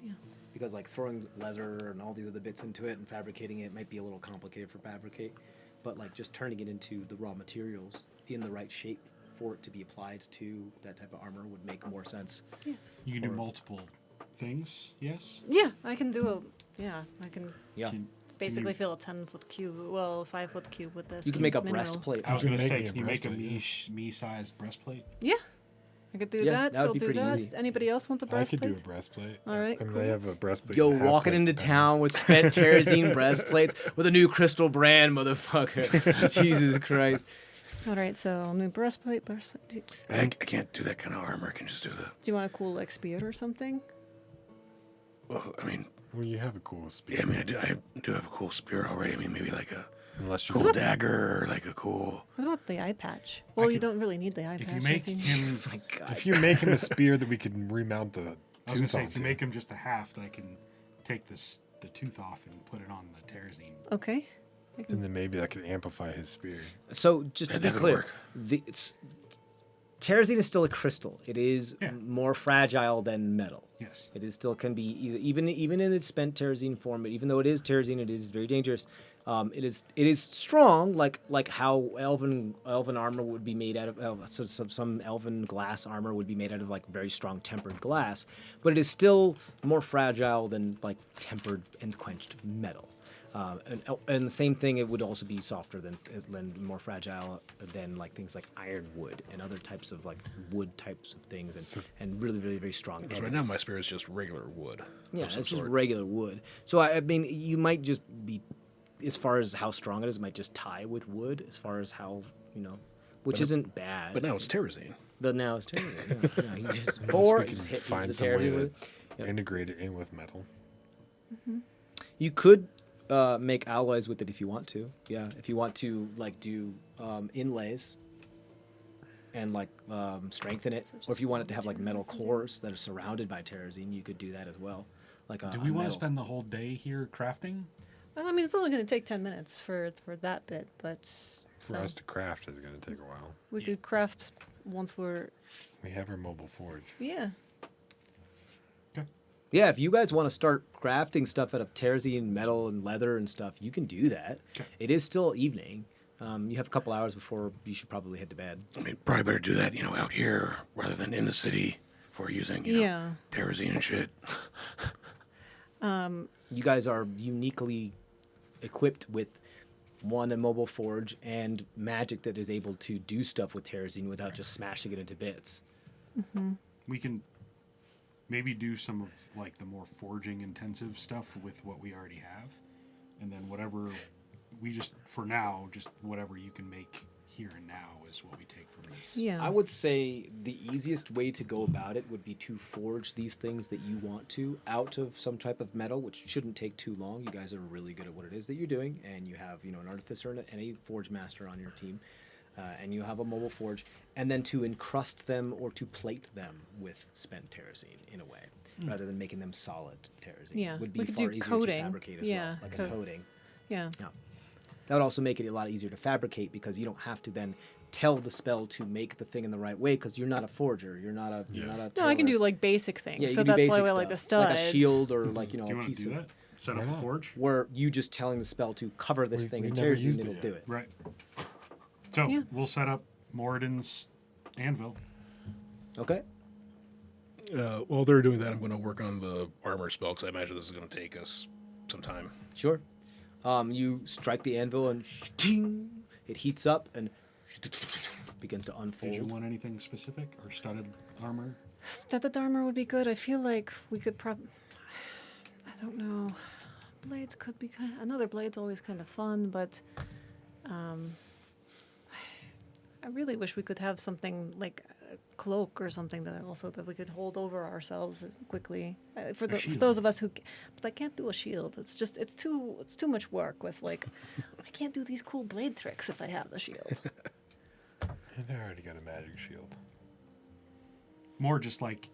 Yeah. Because like throwing leather and all these other bits into it and fabricating it might be a little complicated for fabricate, but like just turning it into the raw materials in the right shape for it to be applied to that type of armor would make more sense. Yeah. You can do multiple things, yes? Yeah, I can do I can Yeah. basically fill a 10-foot cube, 5-foot cube with this. You can make a minerals. breastplate. I was You going to can say, make can you make a breastplate, me-sized breastplate? Yeah, I could do Yeah, that. that would So be do pretty that. easy. Anybody else want a I breastplate? could do a breastplate. All right, I mean, cool. I have a breastplate. Go and a walking half into plate. town with spent terrazine breastplates with a new crystal brand, motherfucker. Jesus Christ. All right, so new breastplate. Do I can't do that kind of armor. I can just do the. you want a cool like spear or something? Well, I mean, Well, you have a cool speed. yeah, I mean, I do have a cool spear already. I mean, maybe like a Unless you cool dagger or like a cool. What about the eye patch? Well, you could- don't really need the eye patch. If you I make think. him, My God. If you make him a spear that we can remount the I was going tooth to say, if you onto. make him just a half, then I can take the tooth off and put it on the terrazine. Okay. And then maybe that could amplify his spear. So just to be That would clear, work. terrazine is still a crystal. It is Yeah. more fragile than metal. Yes. It is still can be even in its spent terrazine form. But even though it is terrazine, it is very dangerous. It is strong, like how elven armor would be made out of. Some elven glass armor would be made out of like very strong tempered glass. But it is still more fragile than like tempered and quenched metal. And the same thing, it would also be softer than more fragile than like things like ironwood and other types of like wood types of things, and really very strong. Because right now my spear is just regular wood. Yeah, of some it's just sort. regular wood. So I mean, you might just be, as far as how strong it is, it might just tie with wood. As far as how which isn't bad. But now it's terrazine. But now it's terrible. Yeah, you just Unless four, we you can just hit find pieces of some way terrazine to with it. integrate it in with metal. You could make alloys with it if you want to. Yeah, if you want to like do inlays and like strengthen it, or if you want it to have like metal cores that are surrounded by terrazine, you could do that as well. Like Do we want to spend the whole day here crafting? Well, I mean, it's only going to take 10 minutes for that bit, but For us to craft is going to take a while. we could craft once we're. We have our mobile forge. Yeah. Yeah, if you guys want to start crafting stuff out of terrazine, metal, and leather and stuff, you can do that. Okay. It is still evening. You have a couple hours before you should probably head to bed. I mean, probably better do that, out here rather than in the city for using, Yeah. terrazine and shit. You guys are uniquely equipped with a mobile forge and magic that is able to do stuff with terrazine without just smashing it into bits. We can maybe do some of like the more forging intensive stuff with what we already have, and then whatever we just for now, just whatever you can make here and now is what we take from this. Yeah. I would say the easiest way to go about it would be to forge these things that you want to out of some type of metal, which shouldn't take too long. You guys are really good at what it is that you're doing, and you have an artificer and a forge master on your team, and you have a mobile forge, and then to encrust them or to plate them with spent terrazine in a way. rather than making them solid terrazine. Yeah, would be we could far do easier coating. to fabricate as Yeah, well, like a coat- coating. Yeah. Yeah. That would also make it a lot easier to fabricate because you don't have to then tell the spell to make the thing in the right way because you're not a forger. You're not a. You're not a No, I can tailor. do like basic things. Yeah, you so can do that's basic why I stuff, like the studs. like a shield or like Do you a want to piece do of that? Set up Why a not? forge? where you just telling the spell to cover this thing we in never terrazine, used it'll it do yet. it. Right. So Yeah. we'll set up Moradin's anvil. Okay. While they're doing that, I'm going to work on the armor spell because I imagine this is going to take us some time. Sure. You strike the anvil and ting, it heats up and begins to Did you unfold. want anything specific or studded armor? Studded armor would be good. I feel like we could I don't know. Blades could be another blade's always kind of fun, but I really wish we could have something like a cloak or something that we could hold over ourselves quickly. For shield. those of us who, but I can't do a shield. It's too much work with like. I can't do these cool blade tricks if I have the shield. And I already got a magic shield. More just like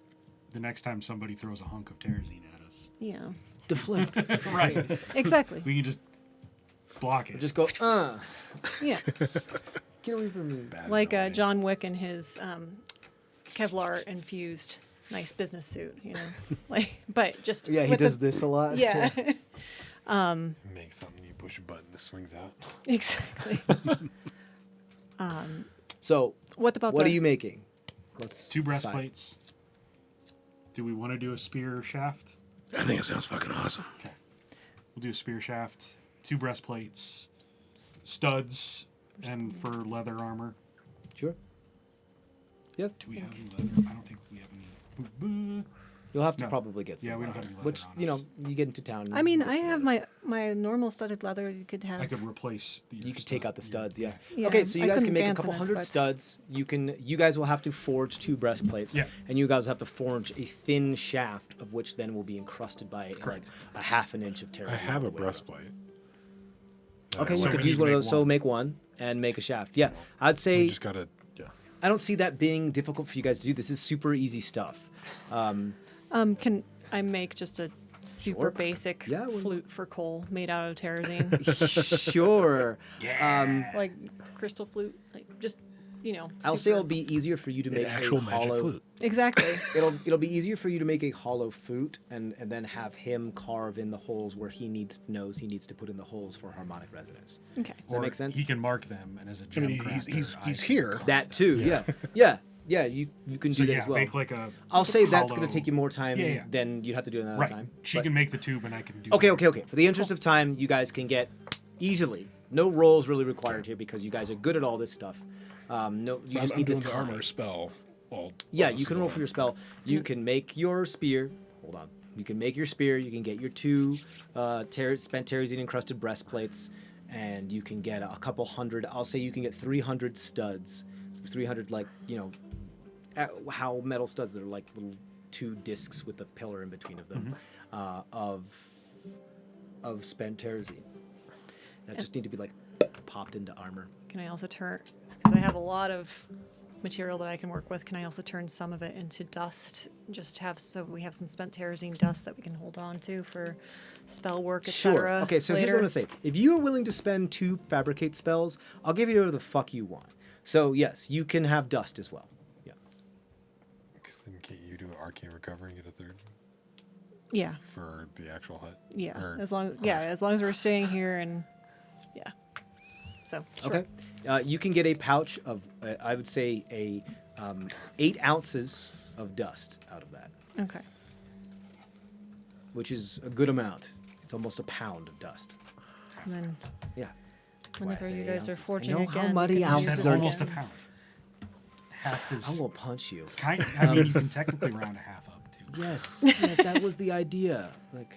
the next time somebody throws a hunk of terrazine at us. Yeah, Deflect. Right. exactly. We can just block it. Just go, Yeah. get away from me. Like John Wick in his Kevlar infused nice business suit, you know, like, but just Yeah, he with does the, this a lot. Yeah, Make something, you push a button, it swings out. exactly. So, What about what the, are you making? Let's 2 decide. breastplates. Do we want to do a spear shaft? I think it sounds fucking awesome. Okay. We'll do a spear shaft, 2 breastplates, studs, and for leather armor. Sure. Yep. Do we have any leather? I don't think we have any. You'll have to No. probably get some. Yeah, we don't leather, have any which leather on you know, us. you get into town. I mean, you get I some have leather. my normal studded leather. You could have. I could replace the. You could take out the studs, yeah. Yeah, Okay, so you I guys can couldn't make a dance couple in it, hundred but- studs. You guys will have to forge 2 breastplates. Yeah. And you guys have to forge a thin shaft of which then will be encrusted by like a half an inch of terrazine. I have all a the way around. breastplate. Okay, you So could we use need one to of make those. So one. make one and make a shaft. Yeah, I'd say We just gotta, yeah. I don't see that being difficult for you guys to do. This is super easy stuff. Can I make just a super Sure. basic Yeah, well- flute for coal made out of terrazine, Sure. like crystal flute, like just I'll say it'll be easier for you to make An actual a magic hollow. flute. exactly. It'll be easier for you to make a hollow flute and then have him carve in the holes where he knows he needs to put in the holes for harmonic resonance. Okay. Does that make sense? He can mark them, and as a I gem mean, crafter, he's I can here. carve That them. too, yeah. You can So do that yeah, as well. make like a. I'll say that's going hollow- to take you more time Yeah, yeah. than you'd have to do it another Right. time. She but- can make the tube, and I can do. Okay. the- For the interest of time, you guys can get easily. No rolls really required here because you guys are good at all this stuff. No, you just I'm need the doing the time. armor spell. Yeah, you can roll for your spell. You can make your spear. Hold on. You can make your spear. You can get your 2 spent terrazine encrusted breastplates, and you can get a couple hundred. I'll say you can get 300 studs. 300 how metal studs that are like little 2 discs with a pillar in between of them of spent terrazine. That just need to be like popped into armor. Can I also turn, because I have a lot of material that I can work with, can I also turn some of it into dust? So we have some spent terrazine dust that we can hold on to for spell work, Sure. etc. Okay, so here's what I'm gonna say. If you are willing to spend 2 fabricate spells, I'll give you whatever the fuck you want. So yes, you can have dust as well. Yeah. Because then can't you do an arcane recovery and get a 3rd Yeah, for the actual hut? yeah. Or- As long as we're staying here and yeah. So sure. Okay. You can get a pouch of, I would say, 8 ounces of dust out of that, Okay. which is a good amount. It's almost a pound of dust. And then Yeah. whenever say you 8 guys are ounces. I forging know again, how many you can You use ounces said this are- almost a again. pound. Half is. I'm gonna punch you. Kind. I mean, you can technically round a half up too. Yes, yes, that was the idea. Like,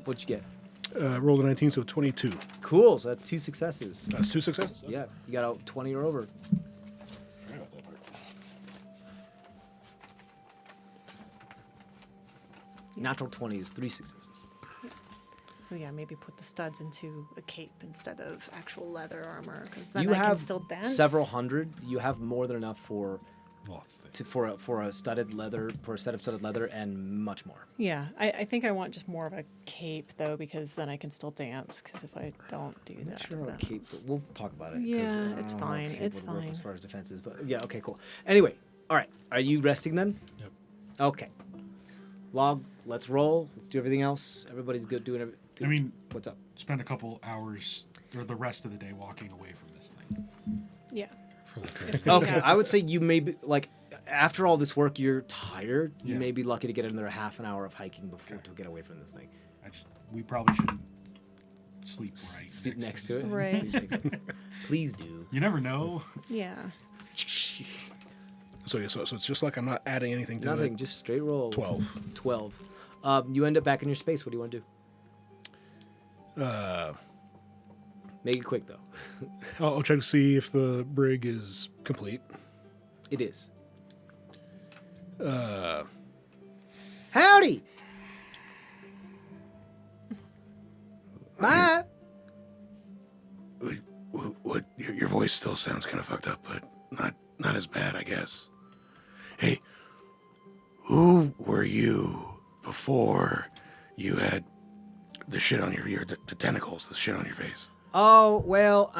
what'd you get? Rolled a 19, so 22. Cool. So that's 2 successes. That's 2 successes? Yeah, you got a 20 or over. Forgot about that part. Natural 20 is 3 successes. So yeah, maybe put the studs into a cape instead of actual leather armor, because then You I can have still dance. several hundred. You have more than enough for Lots of things. for a studded leather, for a set of studded leather, and much more. Yeah, I think I want just more of a cape though, because then I can still dance. Because if I don't do that, Sure, then- cape. But we'll talk about it. 'cause Yeah, I don't it's know how fine, cape it's would work fine. as far as defenses, but yeah, okay, cool. Anyway, all right. Are you resting then? Yep. Okay. Log. Let's roll. Let's do everything else. Everybody's good doing everything. I mean, What's up? spend a couple hours or the rest of the day walking away from this thing. Yeah. From the curse. Okay, I would say you may be like after all this work, you're tired. You Yeah. may be lucky to get another half an hour of hiking before to get away from this thing. We probably shouldn't sleep right Sit next to this it. thing. Right. Sleep next to it. Please do. You never know. Yeah. So yeah, so it's just like I'm not adding anything to Nothing. it. Just straight roll. 12. 12. You end up back in your space. What do you want to do? Make it quick though. I'll try to see if the brig is complete. It is. Howdy. Bye. What? Your voice still sounds kind of fucked up, but not as bad, I guess. Hey, who were you before you had the shit on the tentacles, the shit on your face? Oh, well,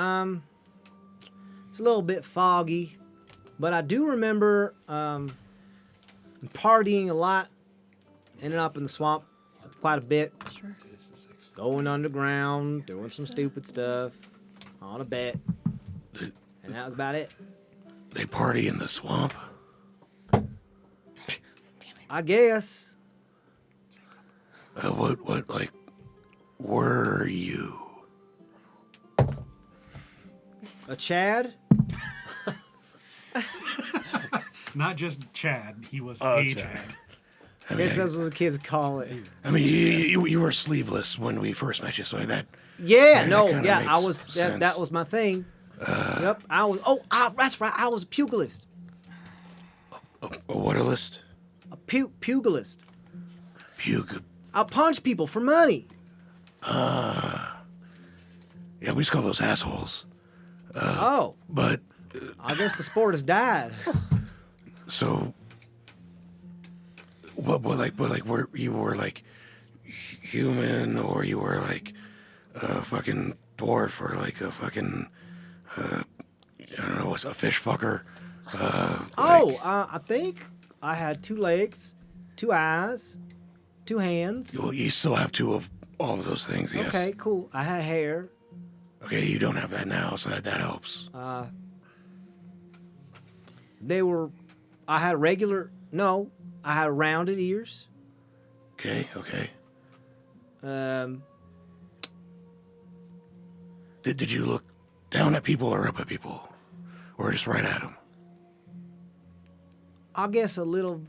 it's a little bit foggy, but I do remember partying a lot, ending up in the swamp quite a bit, Sure. going underground, doing some stupid stuff on a bet, and that was about it. They party in the swamp. I guess. What, like, were you? A Chad? Not just Chad. He was Oh, a Chad. Chad. I I mean, guess that's what the kids call it. I mean, you were sleeveless when we first met you, so that. Yeah, that no, kinda yeah, I makes was. sense. That was my thing. Yep, I was. Oh, that's right. I was a pugilist. A waterlist? A pugilist. Pug. I punch people for money. Yeah, we just call those assholes. Oh, But, I guess the sport has died. so. But were you were like human, or you were like a fucking dwarf, or like a fucking I don't know, a fish fucker? I think I had 2 legs, 2 eyes, 2 hands. Well, you still have 2 of all of those things, yes. Okay, cool. I had hair. Okay, you don't have that now, so that helps. I had I had rounded ears. Okay. Did you look down at people or up at people, or just right at them? I guess a little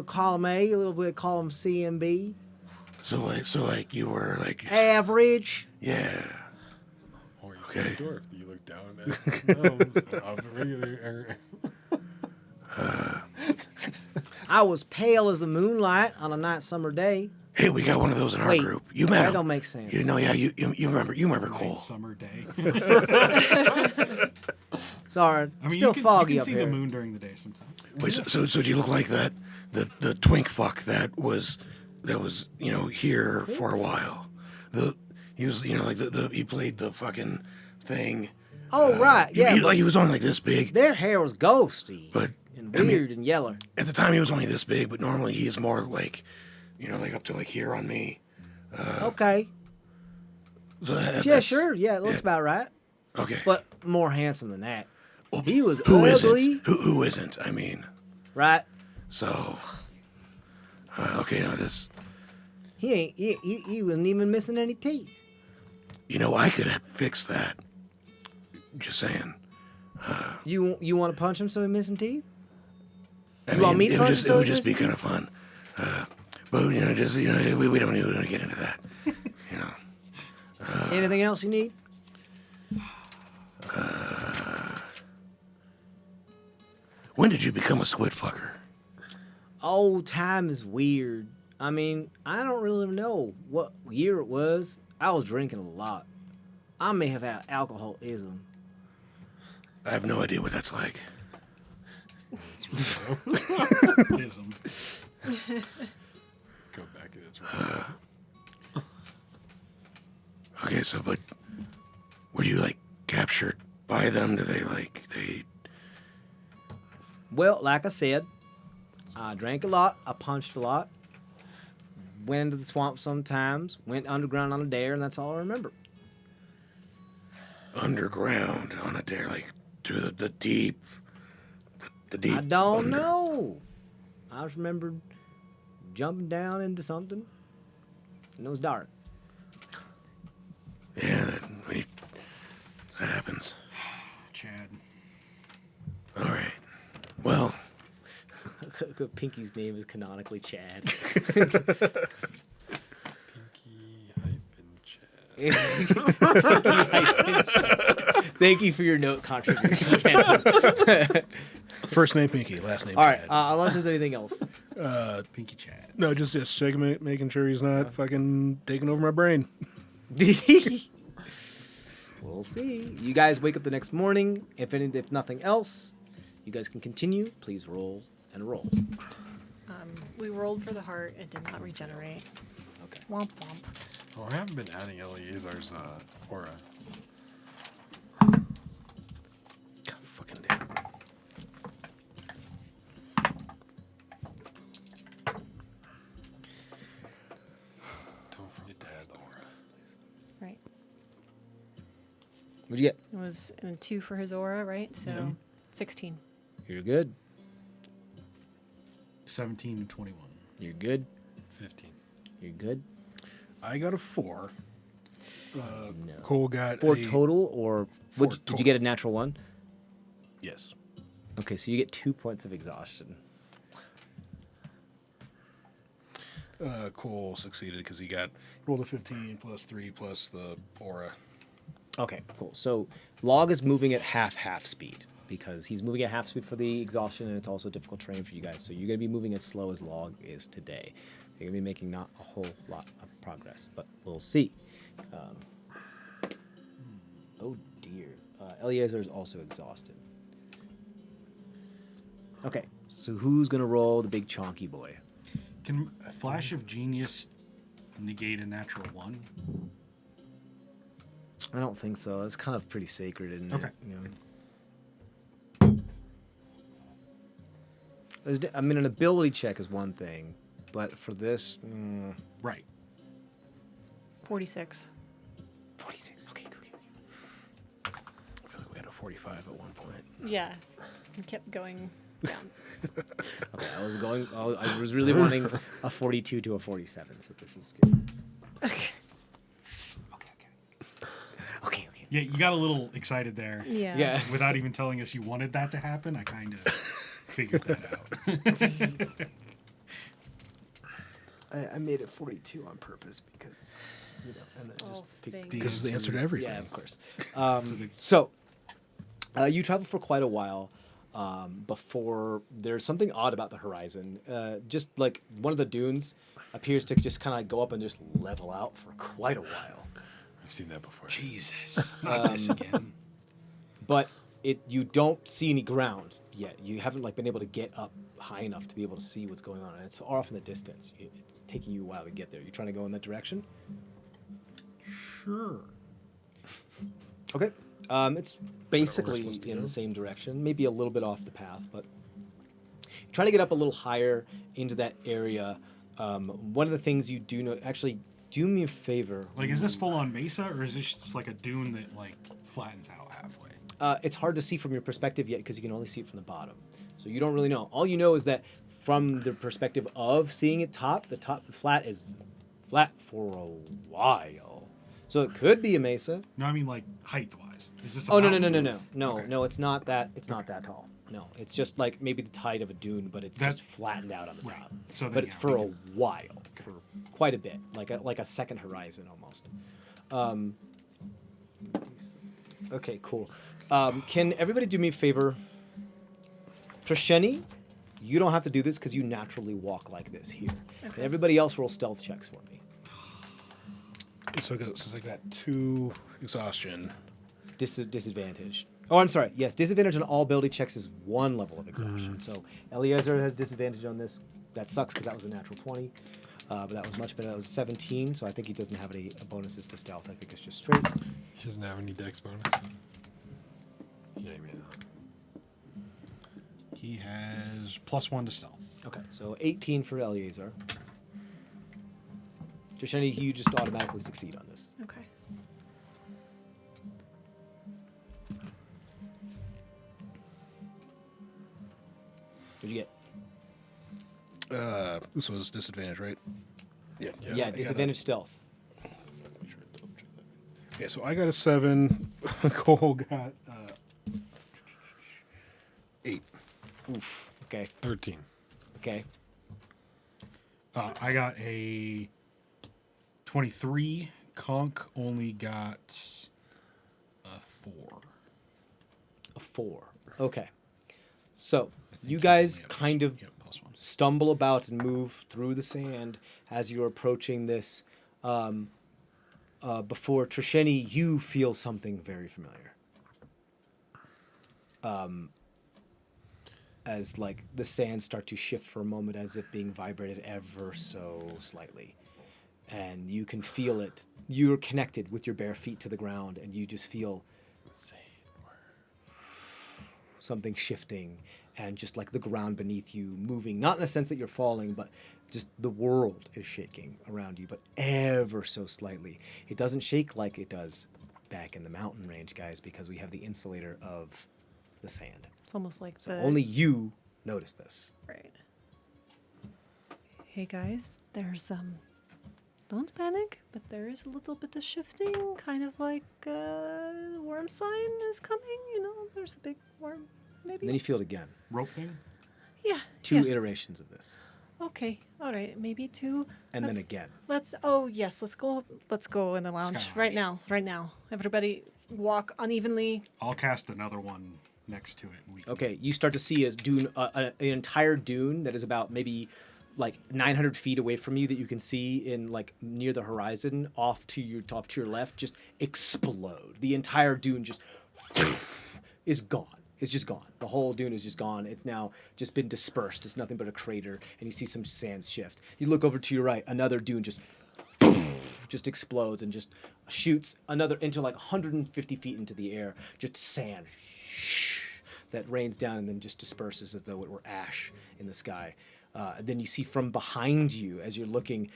column A, a little bit column C and B. So like you were like, Average. yeah. Or you Okay. okay. Dwarf, you look down at gnomes of a regular. I was pale as the moonlight on a nice summer day. Hey, we got one of those in our Wait, group. You met that him. don't make sense. You know, yeah. You remember Nice Cole. summer day. Sorry, I mean, still you can, foggy you can up see here. the moon during the day sometimes. Wait, so do you look like that? The twink fuck that was here for a while. He was like he played the fucking thing. Oh right, yeah. Like he was only like this big. Their hair was ghosty But and I mean, weird and yellow. at the time he was only this big, but normally he is more like, like up to like here on me. Okay. So Yeah, that's- sure. Yeah, it looks about right. Okay. But more handsome than that. He was who ugly, isn't? Who isn't? I mean, right? so. Okay, now this. He wasn't even missing any teeth. I could have fixed that. Just saying. You want to punch him so he's missing teeth? I You want me to it would punch just, him so it would he just be missing kind of fun. But we don't even get into that. Anything else you need? When did you become a squid fucker? Oh, time is weird. I mean, I don't really know what year it was. I was drinking a lot. I may have had alcoholism. I have no idea what that's like. Ism. Go back to its right. Okay, so but were you like captured by them? Do they Well, like I said, I drank a lot. I punched a lot. Went into the swamp sometimes. Went underground on a dare, and that's all I remember. underground on a dare, like through the deep, the deep? I don't under- know. I just remember jumping down into something, and it was dark. Yeah, that happens. Chad. All right. Well, Pinky's name is canonically Chad. Thank you for your note contribution, Kenton. First name Pinky, last name All right, Chad. unless there's anything else. Pinky Chad. No, just checking, making sure he's not fucking taking over my brain. We'll see. You guys wake up the next morning. If nothing else, you guys can continue. Please roll and roll. We rolled for the heart. It did not regenerate. Okay. Womp womp. Oh, I haven't been adding Eleazar's aura. God, fucking damn. Don't forget to add the aura. Right. What'd you get? It was a 2 for his aura, right? So 16. You're good. 17 and 21. You're good. 15. You're good. I got a 4. No. Cole got 4 a total, or Four did you total. get a natural 1? Yes. Okay, so you get 2 points of exhaustion. Cole succeeded because he rolled a 15 plus 3 plus the aura. Okay, cool. So Log is moving at half speed because he's moving at half speed for the exhaustion, and it's also difficult terrain for you guys. So you're going to be moving as slow as Log is today. You're going to be making not a whole lot of progress, but we'll see. Oh dear. Eleazar is also exhausted. Okay, so who's going to roll the big chonky boy? Can a flash of genius negate a natural 1? I don't think so. It's kind of pretty sacred, isn't Okay. it? You know? I mean, an ability check is one thing, but for this, Right. 46. 46. Okay, okay. I feel like we had a 45 at one point. Yeah. It kept going down. Okay, I was really wanting a 42 to a 47, so this is good. Okay. Yeah, you got a little excited there. Yeah. Yeah. Without even telling us you wanted that to happen, I kind of figured that out. I made it 42 on purpose because, and then just thank Because the answer to everything. Yeah, of course. the- So, you travel for quite a while before there's something odd about the horizon. Just like one of the dunes appears to just kind of go up and just level out for quite a while. I've seen that before. Jesus. Not this again. But you don't see any ground yet. You haven't been able to get up high enough to be able to see what's going on, and it's far off in the distance. It's taking you a while to get there. You trying to go in that direction? Sure. Okay. It's basically supposed to in go? the same direction, maybe a little bit off the path, but try to get up a little higher into that area. One of the things you do know, actually, do me a favor. Like, is this full on mesa, or is this just like a dune that flattens out halfway? It's hard to see from your perspective yet because you can only see it from the bottom. So you don't really know. All you know is that from the perspective of seeing it the flat is flat for a while. So it could be a mesa. No, I mean height wise. Is this? A Oh no. mountain? Okay. No, it's not that. It's not that tall. No, it's just like maybe the height of a dune, but it's just flattened out on the Right. top. So then, but it's yeah, for we a while, for quite a bit, like a second horizon almost. Okay, cool. Can everybody do me a favor? Trasheni, You don't have to do this because you naturally walk like this here. And everybody else roll stealth checks for me. So since I got 2 exhaustion. Disadvantage. Oh, I'm sorry. Yes, disadvantage on all ability checks is 1 level of exhaustion. So Eliezer has disadvantage on this. That sucks because that was a natural 20. But that was much better. That was 17, so I think he doesn't have any bonuses to stealth. I think it's just straight. He doesn't have any dex bonus. Yeah, I mean, He has +1 to stealth. Okay, so 18 for Eliezer. Trishani, you just automatically succeed on this. Okay. What'd you get? This was disadvantage, right? Yeah, disadvantage stealth. Okay, so I got a 7. Cole got 8. Oof. Okay. 13. Okay. I got a 23. Conk only got a 4. A 4. Okay. So you he's guys only a kind of +1. stumble about and move through the sand as you're approaching this. Before Trisheni, you feel something very familiar. As like the sands start to shift for a moment, as if being vibrated ever so slightly, and you can feel it. You're connected with your bare feet to the ground, and you just feel something shifting, and just like the ground beneath you moving, not in a sense that you're falling, but just the world is shaking around you, but ever so slightly. It doesn't shake like it does back in the mountain range, guys, because we have the insulator of the sand. It's almost like So only you notice this. Right. Hey guys, there's don't panic, but there is a little bit of shifting, kind of like worm sign is coming, you know, there's a big worm, maybe. And then you feel it again. Rope thing? Yeah. 2 yeah. iterations of this. Okay, all right, maybe 2. And then again. Let's go in the lounge Sky lounge. right now. Everybody walk unevenly. I'll cast another one next to it. And we can Okay, you start to see an entire dune that is about maybe like 900 feet away from you that you can see in like near the horizon off to your left just explode. The entire dune just is gone. It's just gone. The whole dune is just gone. It's now just been dispersed. It's nothing but a crater, and you see some sands shift. You look over to your right, another dune just explodes and just shoots another into like 150 feet into the air. Just sand that rains down and then just disperses as though it were ash in the sky. Then you see from behind you, as you're looking,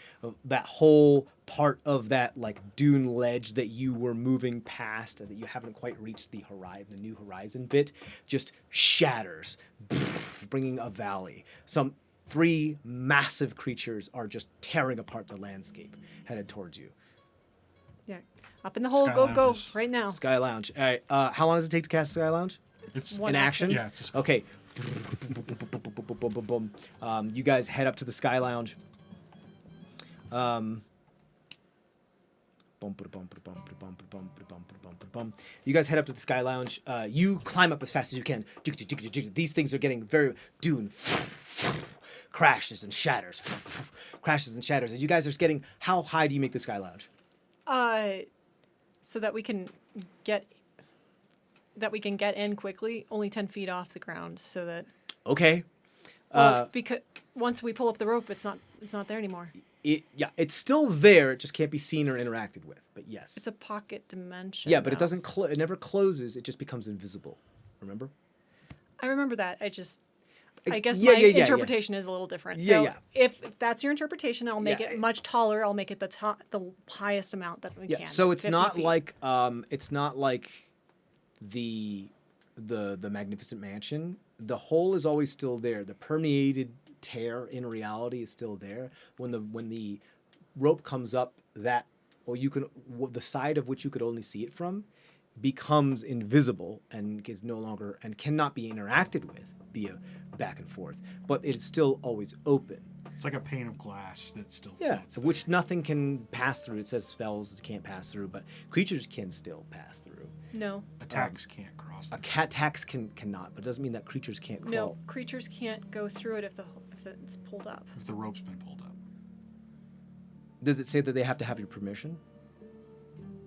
that whole part of that like dune ledge that you were moving past and that you haven't quite reached the new horizon bit, just shatters, bringing a valley. Some 3 massive creatures are just tearing apart the landscape, headed towards you. Yeah, up in the hole, Sky go, lounges. right now. Sky Lounge. All right. How long does it take to cast Sky Lounge? It's one In action? Yeah, it's a spell. Okay. You guys head up to the Sky Lounge. You guys head up to the Sky Lounge. You climb up as fast as you can. These things are getting very dune. Crashes and shatters. Crashes and shatters. As you guys are getting, how high do you make the Sky Lounge? So that we can get in quickly, only 10 feet off the ground, so that Okay. because once we pull up the rope, it's not there anymore. It's still there. It just can't be seen or interacted with. But yes. It's a pocket dimension. Yeah, but it now. doesn't. It never closes. It just becomes invisible. Remember? I remember that. I guess Yeah, my yeah, yeah. interpretation is a little different. Yeah, So yeah. if that's your interpretation, I'll make Yeah. it much taller. I'll make it the highest amount that we Yeah. can. So it's 50 not feet. like the Magnificent Mansion. The hole is always still there. The permeated tear in reality is still there. When the rope comes up, the side of which you could only see it from becomes invisible and is no longer and cannot be interacted with via back and forth. But it's still always open. It's like a pane of glass that's still Yeah, floats which nothing can pass through. It says spells can't pass through, but creatures can still pass through. No. attacks can't cross. A cat tax cannot, but it doesn't mean that creatures can't crawl. No, creatures can't go through it if it's pulled up. If the rope's been pulled up. Does it say that they have to have your permission?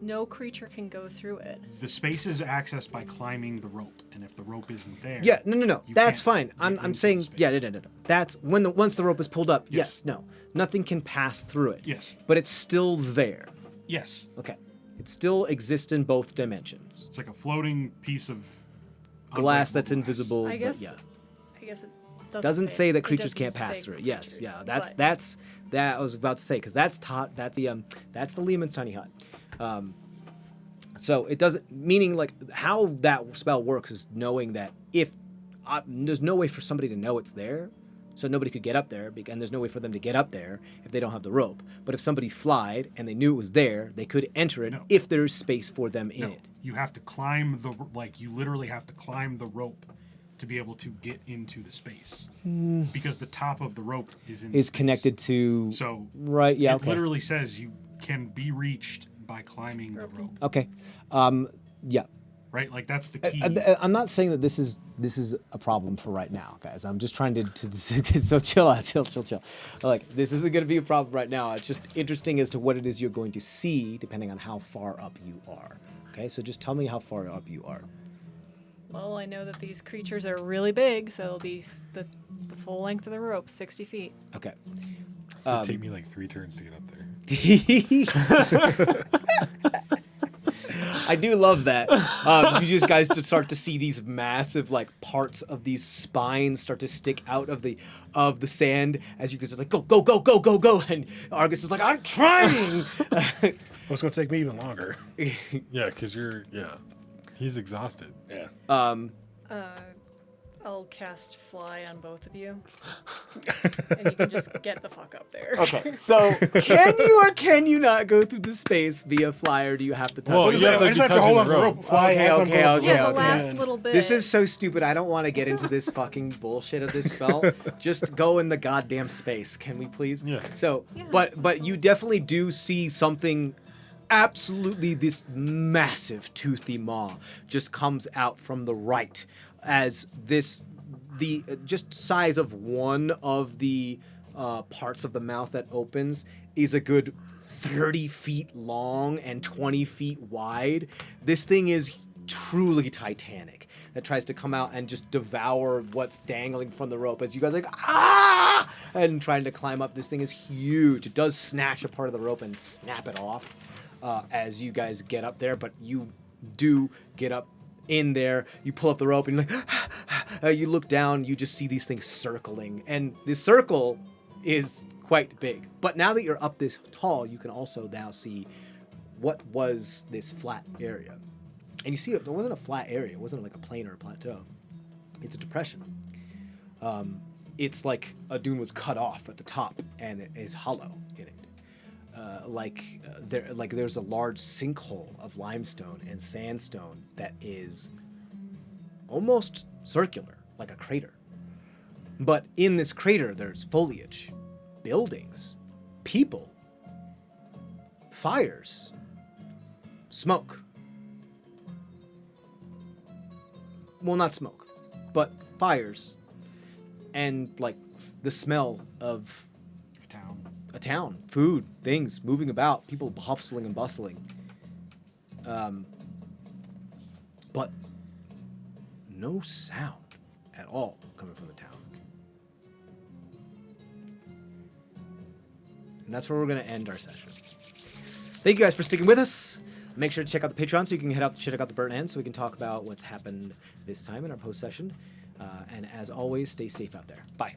No creature can go through it. The space is accessed by climbing the rope, and if the rope isn't there, Yeah, no. you That's can't fine. get I'm into saying, the space. yeah, no. That's when once the rope is pulled up. Yes. Yes, no, nothing can pass through it. Yes. but it's still there. Yes, Okay, it still exists in both dimensions. it's like a floating piece of Glass unbreakable that's glass. invisible. I guess. But yeah, I guess it doesn't say that it creatures doesn't can't pass say through it. Yes, creatures, yeah, but- that's that I was about to say because that's the Lehman's tiny hut. So it doesn't meaning like how that spell works is knowing that if there's no way for somebody to know it's there, so nobody could get up there, and there's no way for them to get up there if they don't have the rope. But if somebody flied and they knew it was there, they could enter it No. if there's space for them in No, it. you have to climb you literally have to climb the rope to be able to get into the space because the top of the rope is in Is space. connected to So right? Yeah. it Okay. literally says you can be reached by climbing the rope. Okay. Yeah. Right, like that's the key. I'm not saying that this is a problem for right now, guys. I'm just trying to so chill out, chill. Like this isn't going to be a problem right now. It's just interesting as to what it is you're going to see depending on how far up you are. Okay, so just tell me how far up you are. Well, I know that these creatures are really big, so it'll be the full length of the rope, 60 feet. Okay. So it'd take me like 3 turns to get up there. I do love that. You just guys to start to see these massive like parts of these spines start to stick out of the sand as you guys are like go, and Argus is like I'm trying. Well, it's going to take me even longer. Yeah, because he's exhausted. Yeah. I'll cast fly on both of you, and you can just get the fuck up there. Okay, so can you or can you not go through the space via fly, or do you have to touch? Well, it? you have I to just be have to touching hold the on to the rope. rope. Fly Okay, as I'm okay, going. okay. Yeah, the last little bit. This is so stupid. I don't want to get into this fucking bullshit of this spell. Just go in the goddamn space, can we please? Yes. So, Yeah. but you definitely do see something. Absolutely, this massive toothy maw just comes out from the right as the just size of one of the parts of the mouth that opens is a good 30 feet long and 20 feet wide. This thing is truly titanic that tries to come out and just devour what's dangling from the rope as you guys are like and trying to climb up. This thing is huge. It does snatch a part of the rope and snap it off as you guys get up there, but you do get up in there. You pull up the rope and you're like you look down, you just see these things circling, and this circle is quite big. But now that you're up this tall, you can also now see what was this flat area. And you see it wasn't a flat area. It wasn't like a plain or a plateau. It's a depression. It's like a dune was cut off at the top and it is hollow in it. There's a large sinkhole of limestone and sandstone that is almost circular, like a crater. But in this crater, there's foliage, buildings, people, fires, smoke. Well, not smoke, but fires, and like the smell of a town, food, things moving about, people hustling and bustling. But no sound at all coming from the town. And that's where we're going to end our session. Thank you guys for sticking with us. Make sure to check out the Patreon so you can check out the Burnt End so we can talk about what's happened this time in our post session. And as always, stay safe out there. Bye.